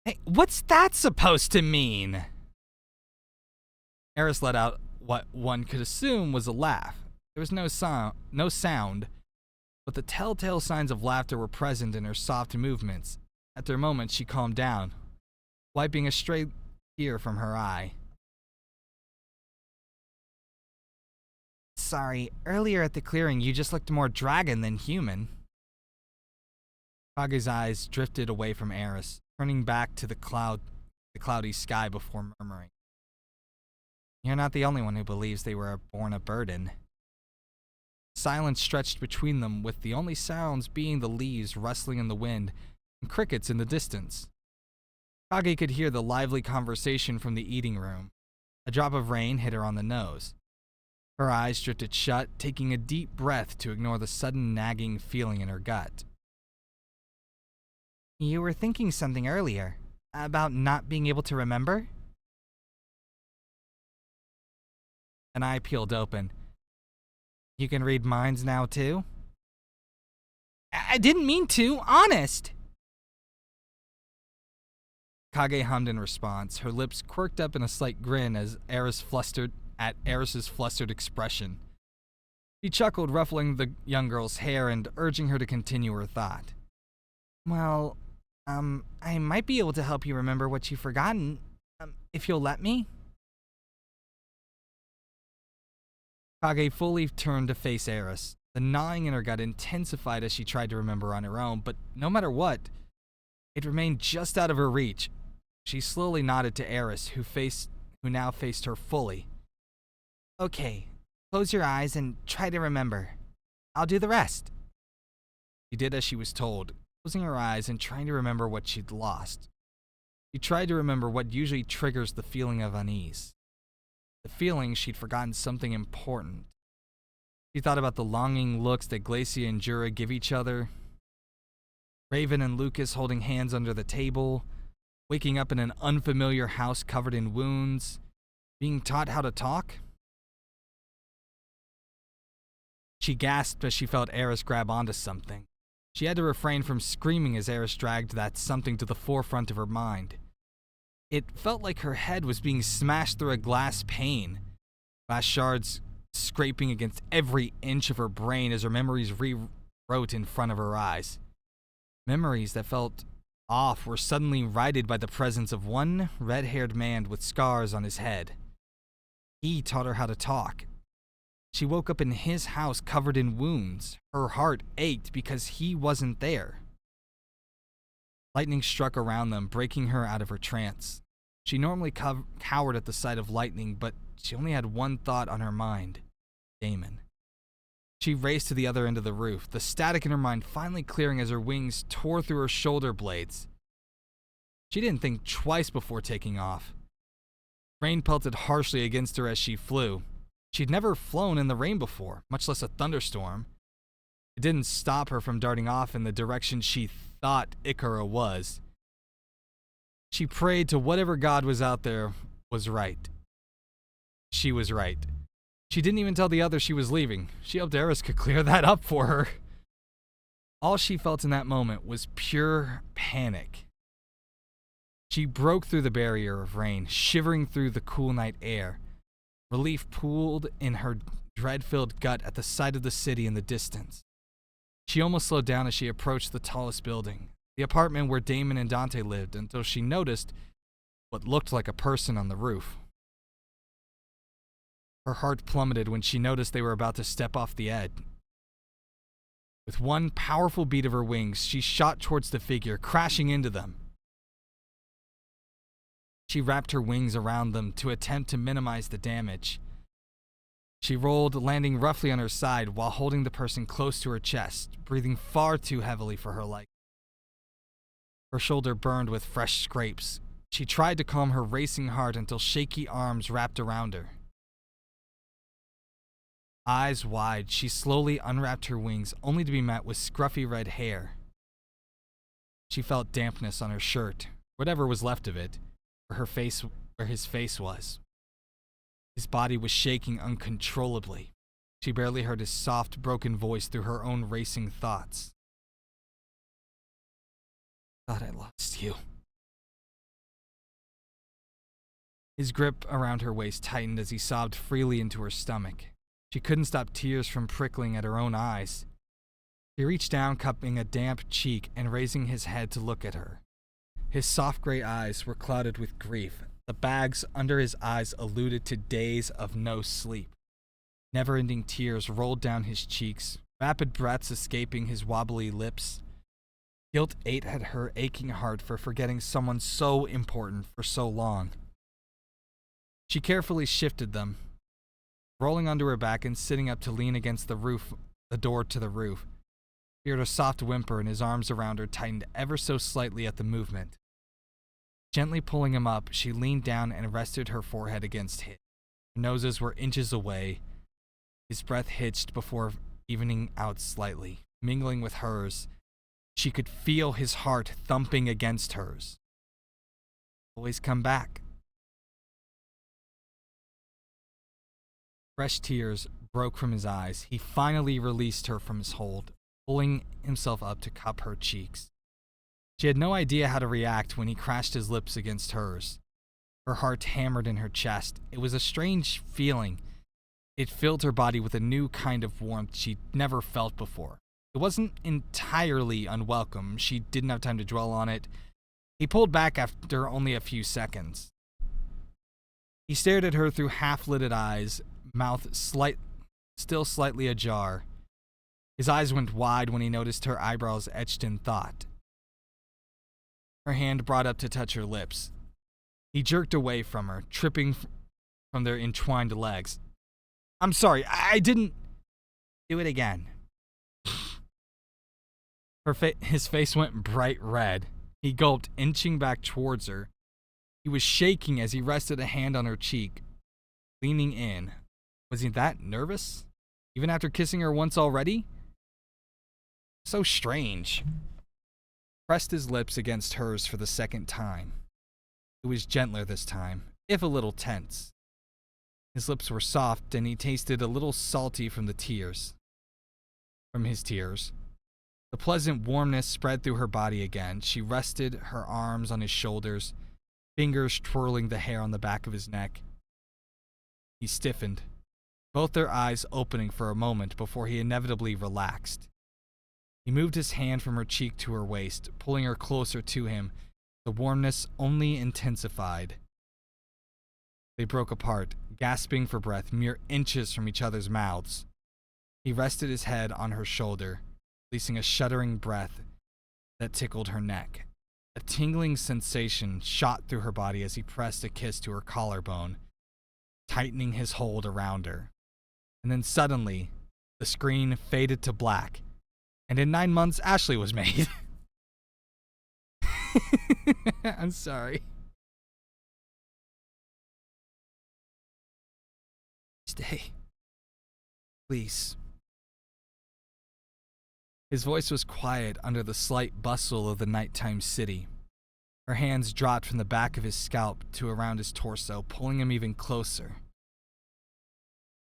Hey, what's that supposed to mean? Eris let out what one could assume was a laugh. There was no sound, but the telltale signs of laughter were present in her soft movements. After a moment, she calmed down, wiping a stray tear from her eye. Sorry, earlier at the clearing you just looked more dragon than human. Kage's eyes drifted away from Eris, turning back to the cloudy sky before murmuring. You're not the only one who believes they were born a burden. Silence stretched between them, with the only sounds being the leaves rustling in the wind and crickets in the distance. Kage could hear the lively conversation from the eating room. A drop of rain hit her on the nose. Her eyes drifted shut, taking a deep breath to ignore the sudden nagging feeling in her gut. You were thinking something earlier. About not being able to remember? An eye peeled open. You can read minds now, too? I didn't mean to, honest. Kage hummed in response, her lips quirked up in a slight grin as Eris's flustered expression. He chuckled, ruffling the young girl's hair and urging her to continue her thought. Well, I might be able to help you remember what you've forgotten, if you'll let me. Kage fully turned to face Eris. The gnawing in her gut intensified as she tried to remember on her own, but no matter what, it remained just out of her reach. She slowly nodded to Eris, who now faced her fully. Okay, close your eyes and try to remember. I'll do the rest. She did as she was told, closing her eyes and trying to remember what she'd lost. She tried to remember what usually triggers the feeling of unease. The feeling she'd forgotten something important. She thought about the longing looks that Glacia and Jura give each other, Raven and Lucas holding hands under the table, waking up in an unfamiliar house covered in wounds, being taught how to talk. She gasped as she felt Eris grab onto something. She had to refrain from screaming as Eris dragged that something to the forefront of her mind. It felt like her head was being smashed through a glass pane, glass shards scraping against every inch of her brain as her memories rewrote in front of her eyes. Memories that felt off were suddenly righted by the presence of one red-haired man with scars on his head. He taught her how to talk. She woke up in his house covered in wounds. Her heart ached because he wasn't there. Lightning struck around them, breaking her out of her trance. She normally cowered at the sight of lightning, but she only had one thought on her mind: Damon. She raced to the other end of the roof, the static in her mind finally clearing as her wings tore through her shoulder blades. She didn't think twice before taking off. Rain pelted harshly against her as she flew. She'd never flown in the rain before, much less a thunderstorm. It didn't stop her from darting off in the direction she thought Ikara was. She prayed to whatever god was out there was right. She was right. She didn't even tell the others she was leaving. She hoped Eris could clear that up for her. All she felt in that moment was pure panic. She broke through the barrier of rain, shivering through the cool night air. Relief pooled in her dread-filled gut at the sight of the city in the distance. She almost slowed down as she approached the tallest building, the apartment where Damon and Dante lived, until she noticed what looked like a person on the roof. Her heart plummeted when she noticed they were about to step off the edge. With one powerful beat of her wings, she shot towards the figure, crashing into them. She wrapped her wings around them to attempt to minimize the damage. She rolled, landing roughly on her side while holding the person close to her chest, breathing far too heavily for her liking. Her shoulder burned with fresh scrapes. She tried to calm her racing heart until shaky arms wrapped around her. Eyes wide, she slowly unwrapped her wings, only to be met with scruffy red hair. She felt dampness on her shirt, whatever was left of it, where his face was. His body was shaking uncontrollably. She barely heard his soft, broken voice through her own racing thoughts. Thought I lost you. His grip around her waist tightened as he sobbed freely into her stomach. She couldn't stop tears from prickling at her own eyes. He reached down, cupping a damp cheek and raising his head to look at her. His soft gray eyes were clouded with grief. The bags under his eyes alluded to days of no sleep. Never-ending tears rolled down his cheeks, rapid breaths escaping his wobbly lips. Guilt ate at her aching heart for forgetting someone so important for so long. She carefully shifted them, rolling onto her back and sitting up to lean against the door to the roof. He heard a soft whimper and his arms around her tightened ever so slightly at the movement. Gently pulling him up, she leaned down and rested her forehead against his. Her noses were inches away. His breath hitched before evening out slightly, mingling with hers. She could feel his heart thumping against hers. always come back. Fresh tears broke from his eyes. He finally released her from his hold, pulling himself up to cup her cheeks. She had no idea how to react when he crashed his lips against hers. Her heart hammered in her chest. It was a strange feeling. It filled her body with a new kind of warmth she'd never felt before. It wasn't entirely unwelcome. She didn't have time to dwell on it. He pulled back after only a few seconds. He stared at her through half-lidded eyes, mouth still slightly ajar. His eyes went wide when he noticed her eyebrows etched in thought. Her hand brought up to touch her lips. He jerked away from her, tripping from their entwined legs. "I'm sorry, I didn't..." "Do it again." His face went bright red. He gulped, inching back towards her. He was shaking as he rested a hand on her cheek, leaning in. Was he that nervous? Even after kissing her once already? So strange. Pressed his lips against hers for the second time. It was gentler this time, if a little tense. His lips were soft, and he tasted a little salty from his tears. The pleasant warmness spread through her body again. She rested her arms on his shoulders, fingers twirling the hair on the back of his neck. He stiffened, both their eyes opening for a moment before he inevitably relaxed. He moved his hand from her cheek to her waist, pulling her closer to him. The warmness only intensified. They broke apart, gasping for breath, mere inches from each other's mouths. He rested his head on her shoulder, releasing a shuddering breath that tickled her neck. A tingling sensation shot through her body as he pressed a kiss to her collarbone, tightening his hold around her. And then suddenly, the screen faded to black, and in 9 months, Ashley was made. I'm sorry. Stay. Please. His voice was quiet under the slight bustle of the nighttime city. Her hands dropped from the back of his scalp to around his torso, pulling him even closer.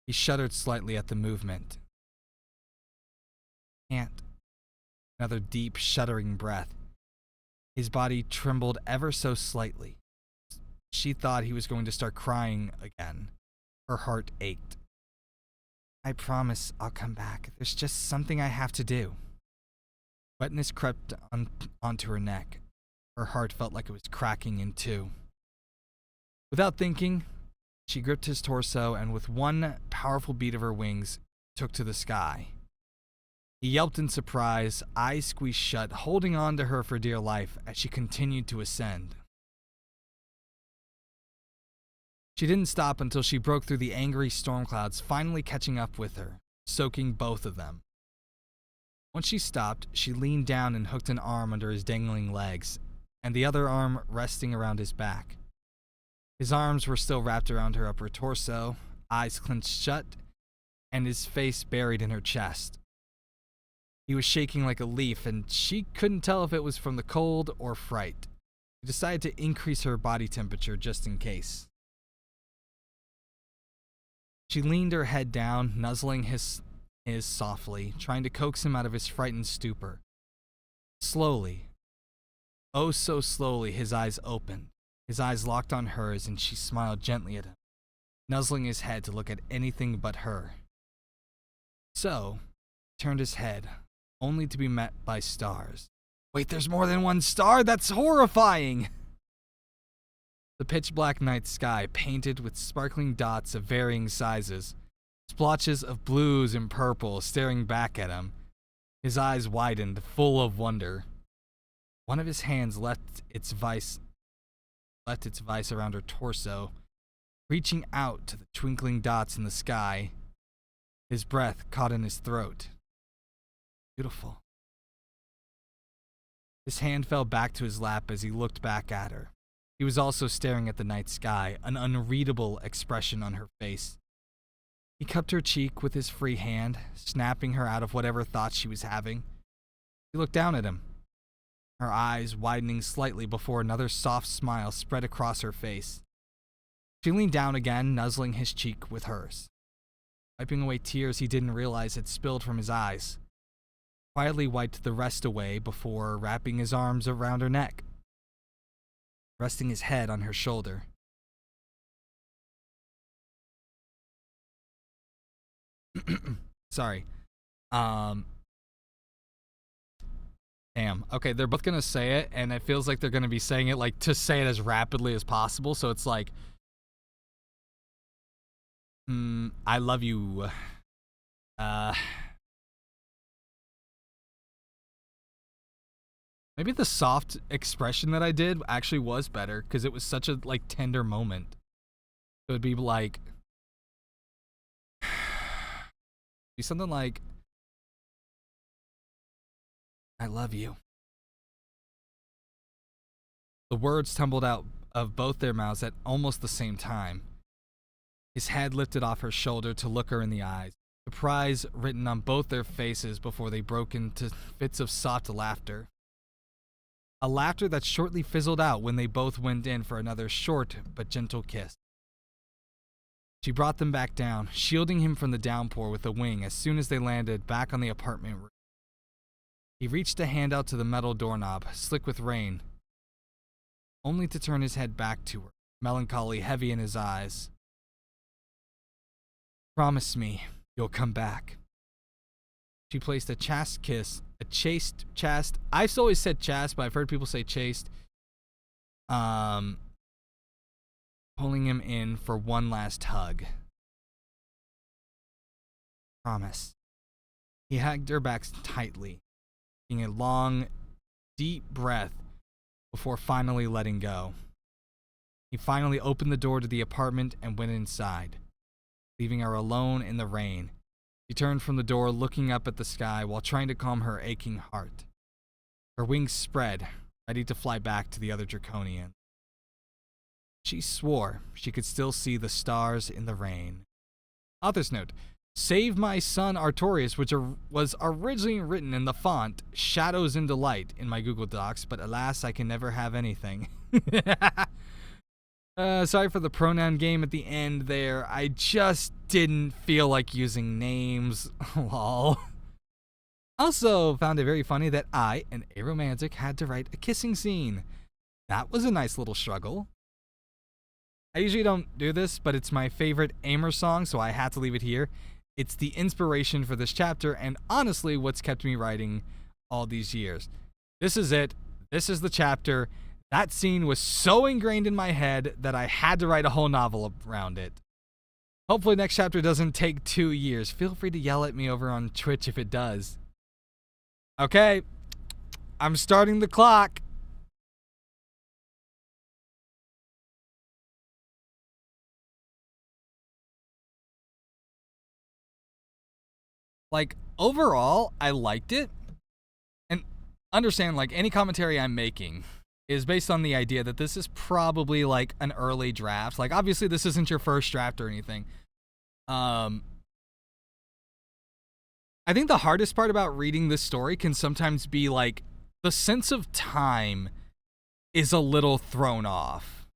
He shuddered slightly at the movement. Can't. Another deep, shuddering breath. His body trembled ever so slightly. She thought he was going to start crying again. Her heart ached. I promise I'll come back. There's just something I have to do. Wetness crept onto her neck. Her heart felt like it was cracking in two. Without thinking, she gripped his torso and with one powerful beat of her wings, took to the sky. He yelped in surprise, eyes squeezed shut, holding on to her for dear life as she continued to ascend. She didn't stop until she broke through the angry storm clouds, finally catching up with her, soaking both of them. Once she stopped, she leaned down and hooked an arm under his dangling legs, and the other arm resting around his back. His arms were still wrapped around her upper torso, eyes clenched shut, and his face buried in her chest. He was shaking like a leaf, and she couldn't tell if it was from the cold or fright. She decided to increase her body temperature just in case. She leaned her head down, nuzzling his softly, trying to coax him out of his frightened stupor. Slowly, oh so slowly, his eyes opened. His eyes locked on hers, and she smiled gently at him, nuzzling his head to look at anything but her. So, he turned his head, only to be met by stars. Wait, there's more than one star? That's horrifying! The pitch-black night sky, painted with sparkling dots of varying sizes, splotches of blues and purple staring back at him. His eyes widened, full of wonder. One of his hands left its vice around her torso, reaching out to the twinkling dots in the sky. His breath caught in his throat. Beautiful. His hand fell back to his lap as he looked back at her. He was also staring at the night sky, an unreadable expression on her face. He cupped her cheek with his free hand, snapping her out of whatever thoughts she was having. She looked down at him. her eyes widening slightly before another soft smile spread across her face. She leaned down again, nuzzling his cheek with hers, wiping away tears he didn't realize had spilled from his eyes. Quietly wiped the rest away before wrapping his arms around her neck, resting his head on her shoulder. Sorry. Damn. Okay, they're both gonna say it, and it feels like they're gonna be saying it like to say it as rapidly as possible. So it's like, I love you. Maybe the soft expression that I did actually was better because it was such a like tender moment. It would be like, be something like, I love you. The words tumbled out of both their mouths at almost the same time. His head lifted off her shoulder to look her in the eyes, surprise written on both their faces before they broke into fits of soft laughter. A laughter that shortly fizzled out when they both went in for another short but gentle kiss. She brought them back down, shielding him from the downpour with a wing as soon as they landed back on the apartment roof. He reached a hand out to the metal doorknob, slick with rain, only to turn his head back to her, melancholy heavy in his eyes. Promise me you'll come back. She placed a chaste kiss, I've always said chaste, but I've heard people say chaste. Pulling him in for one last hug. Promise. He hugged her back tightly, taking a long, deep breath before finally letting go. He finally opened the door to the apartment and went inside, leaving her alone in the rain. She turned from the door, looking up at the sky while trying to calm her aching heart. Her wings spread, ready to fly back to the other Draconian. She swore she could still see the stars in the rain. Author's note: Save my son Artorias, which was originally written in the font Shadows into Light in my Google Docs, but alas, I can never have anything. Sorry for the pronoun game at the end there. I just didn't feel like using names. Lol. Also found it very funny that I, an aromantic, had to write a kissing scene. That was a nice little struggle. I usually don't do this, but it's my favorite Aimer song, so I had to leave it here. It's the inspiration for this chapter, and honestly, what's kept me writing all these years. This is it. This is the chapter. That scene was so ingrained in my head that I had to write a whole novel around it. Hopefully next chapter doesn't take 2 years. Feel free to yell at me over on Twitch if it does. Okay, I'm starting the clock. Like, overall, I liked it. And understand, like, any commentary I'm making is based on the idea that this is probably, like, an early draft. Like, obviously, this isn't your first draft or anything. I think the hardest part about reading this story can sometimes be, like, the sense of time is a little thrown off.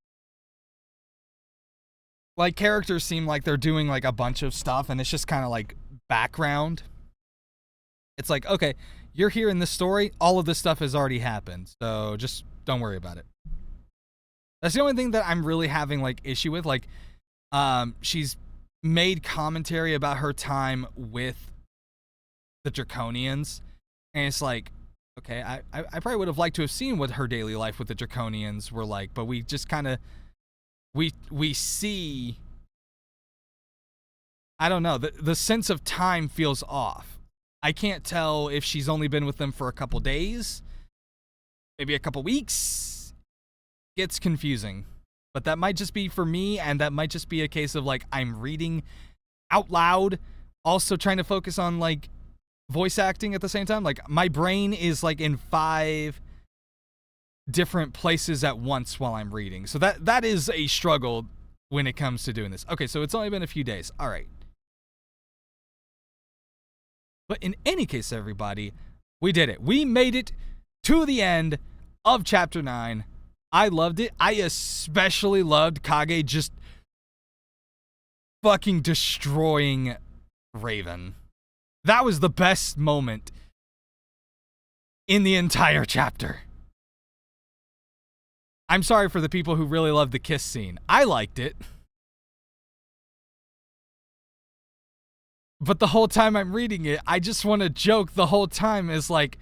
Like, characters seem like they're doing, like, a bunch of stuff, and it's just kind of, like, background. It's like, okay, you're here in this story, all of this stuff has already happened, so just don't worry about it. That's the only thing that I'm really having like issue with. Like, she's made commentary about her time with the Draconians, and it's like, okay, I probably would have liked to have seen what her daily life with the Draconians were like, but we just kind of we see, I don't know, the sense of time feels off. I can't tell if she's only been with them for a couple days, maybe a couple weeks. It's confusing. But that might just be for me, and that might just be a case of, like, I'm reading out loud, also trying to focus on, like, voice acting at the same time. Like, my brain is, like, in 5 different places at once while I'm reading. So that is a struggle when it comes to doing this. Okay, so it's only been a few days. All right. But in any case, everybody, we did it. We made it to the end of Chapter 9. I loved it. I especially loved Kage just fucking destroying Raven. That was the best moment in the entire chapter. I'm sorry for the people who really loved the kiss scene. I liked it. But the whole time I'm reading it, I just want to joke the whole time is like,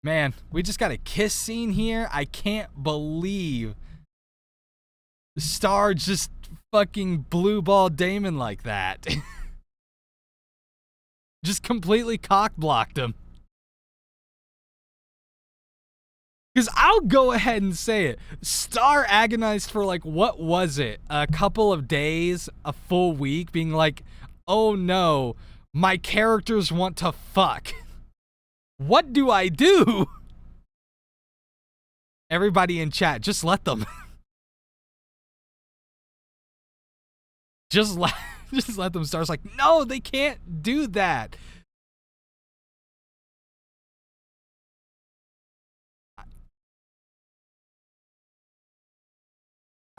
man, we just got a kiss scene here? I can't believe Star just fucking blue ball Damon like that. Just completely cock blocked him. Because I'll go ahead and say it. Star agonized for like, what was it? A couple of days, a full week, being like, oh no, my characters want to fuck. What do I do? Everybody in chat, just let them. Just let them. Star's like, no, they can't do that.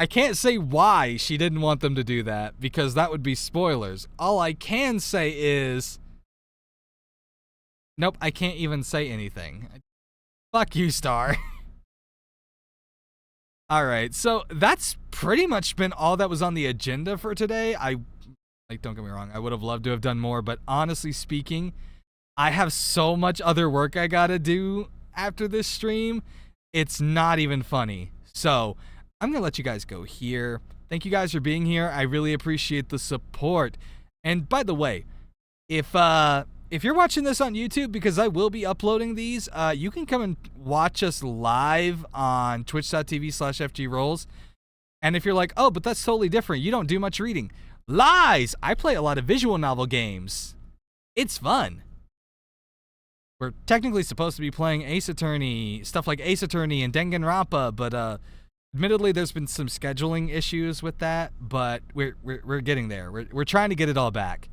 I can't say why she didn't want them to do that, because that would be spoilers. All I can say is... Nope, I can't even say anything. Fuck you, Star. Alright, so that's pretty much been all that was on the agenda for today. Don't get me wrong, I would have loved to have done more, but honestly speaking, I have so much other work I gotta do after this stream, it's not even funny. So, I'm gonna let you guys go here. Thank you guys for being here. I really appreciate the support. And by the way, if you're watching this on YouTube, because I will be uploading these, you can come and watch us live on twitch.tv/FGRolls. And if you're like, oh, but that's totally different, you don't do much reading. Lies! I play a lot of visual novel games. It's fun. We're technically supposed to be playing Ace Attorney, stuff like Ace Attorney and Danganronpa, but admittedly there's been some scheduling issues with that, but we're getting there. We're trying to get it all back.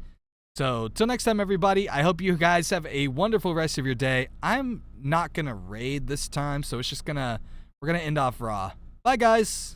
So, till next time, everybody, I hope you guys have a wonderful rest of your day. I'm not gonna raid this time, so it's just we're gonna end off raw. Bye, guys!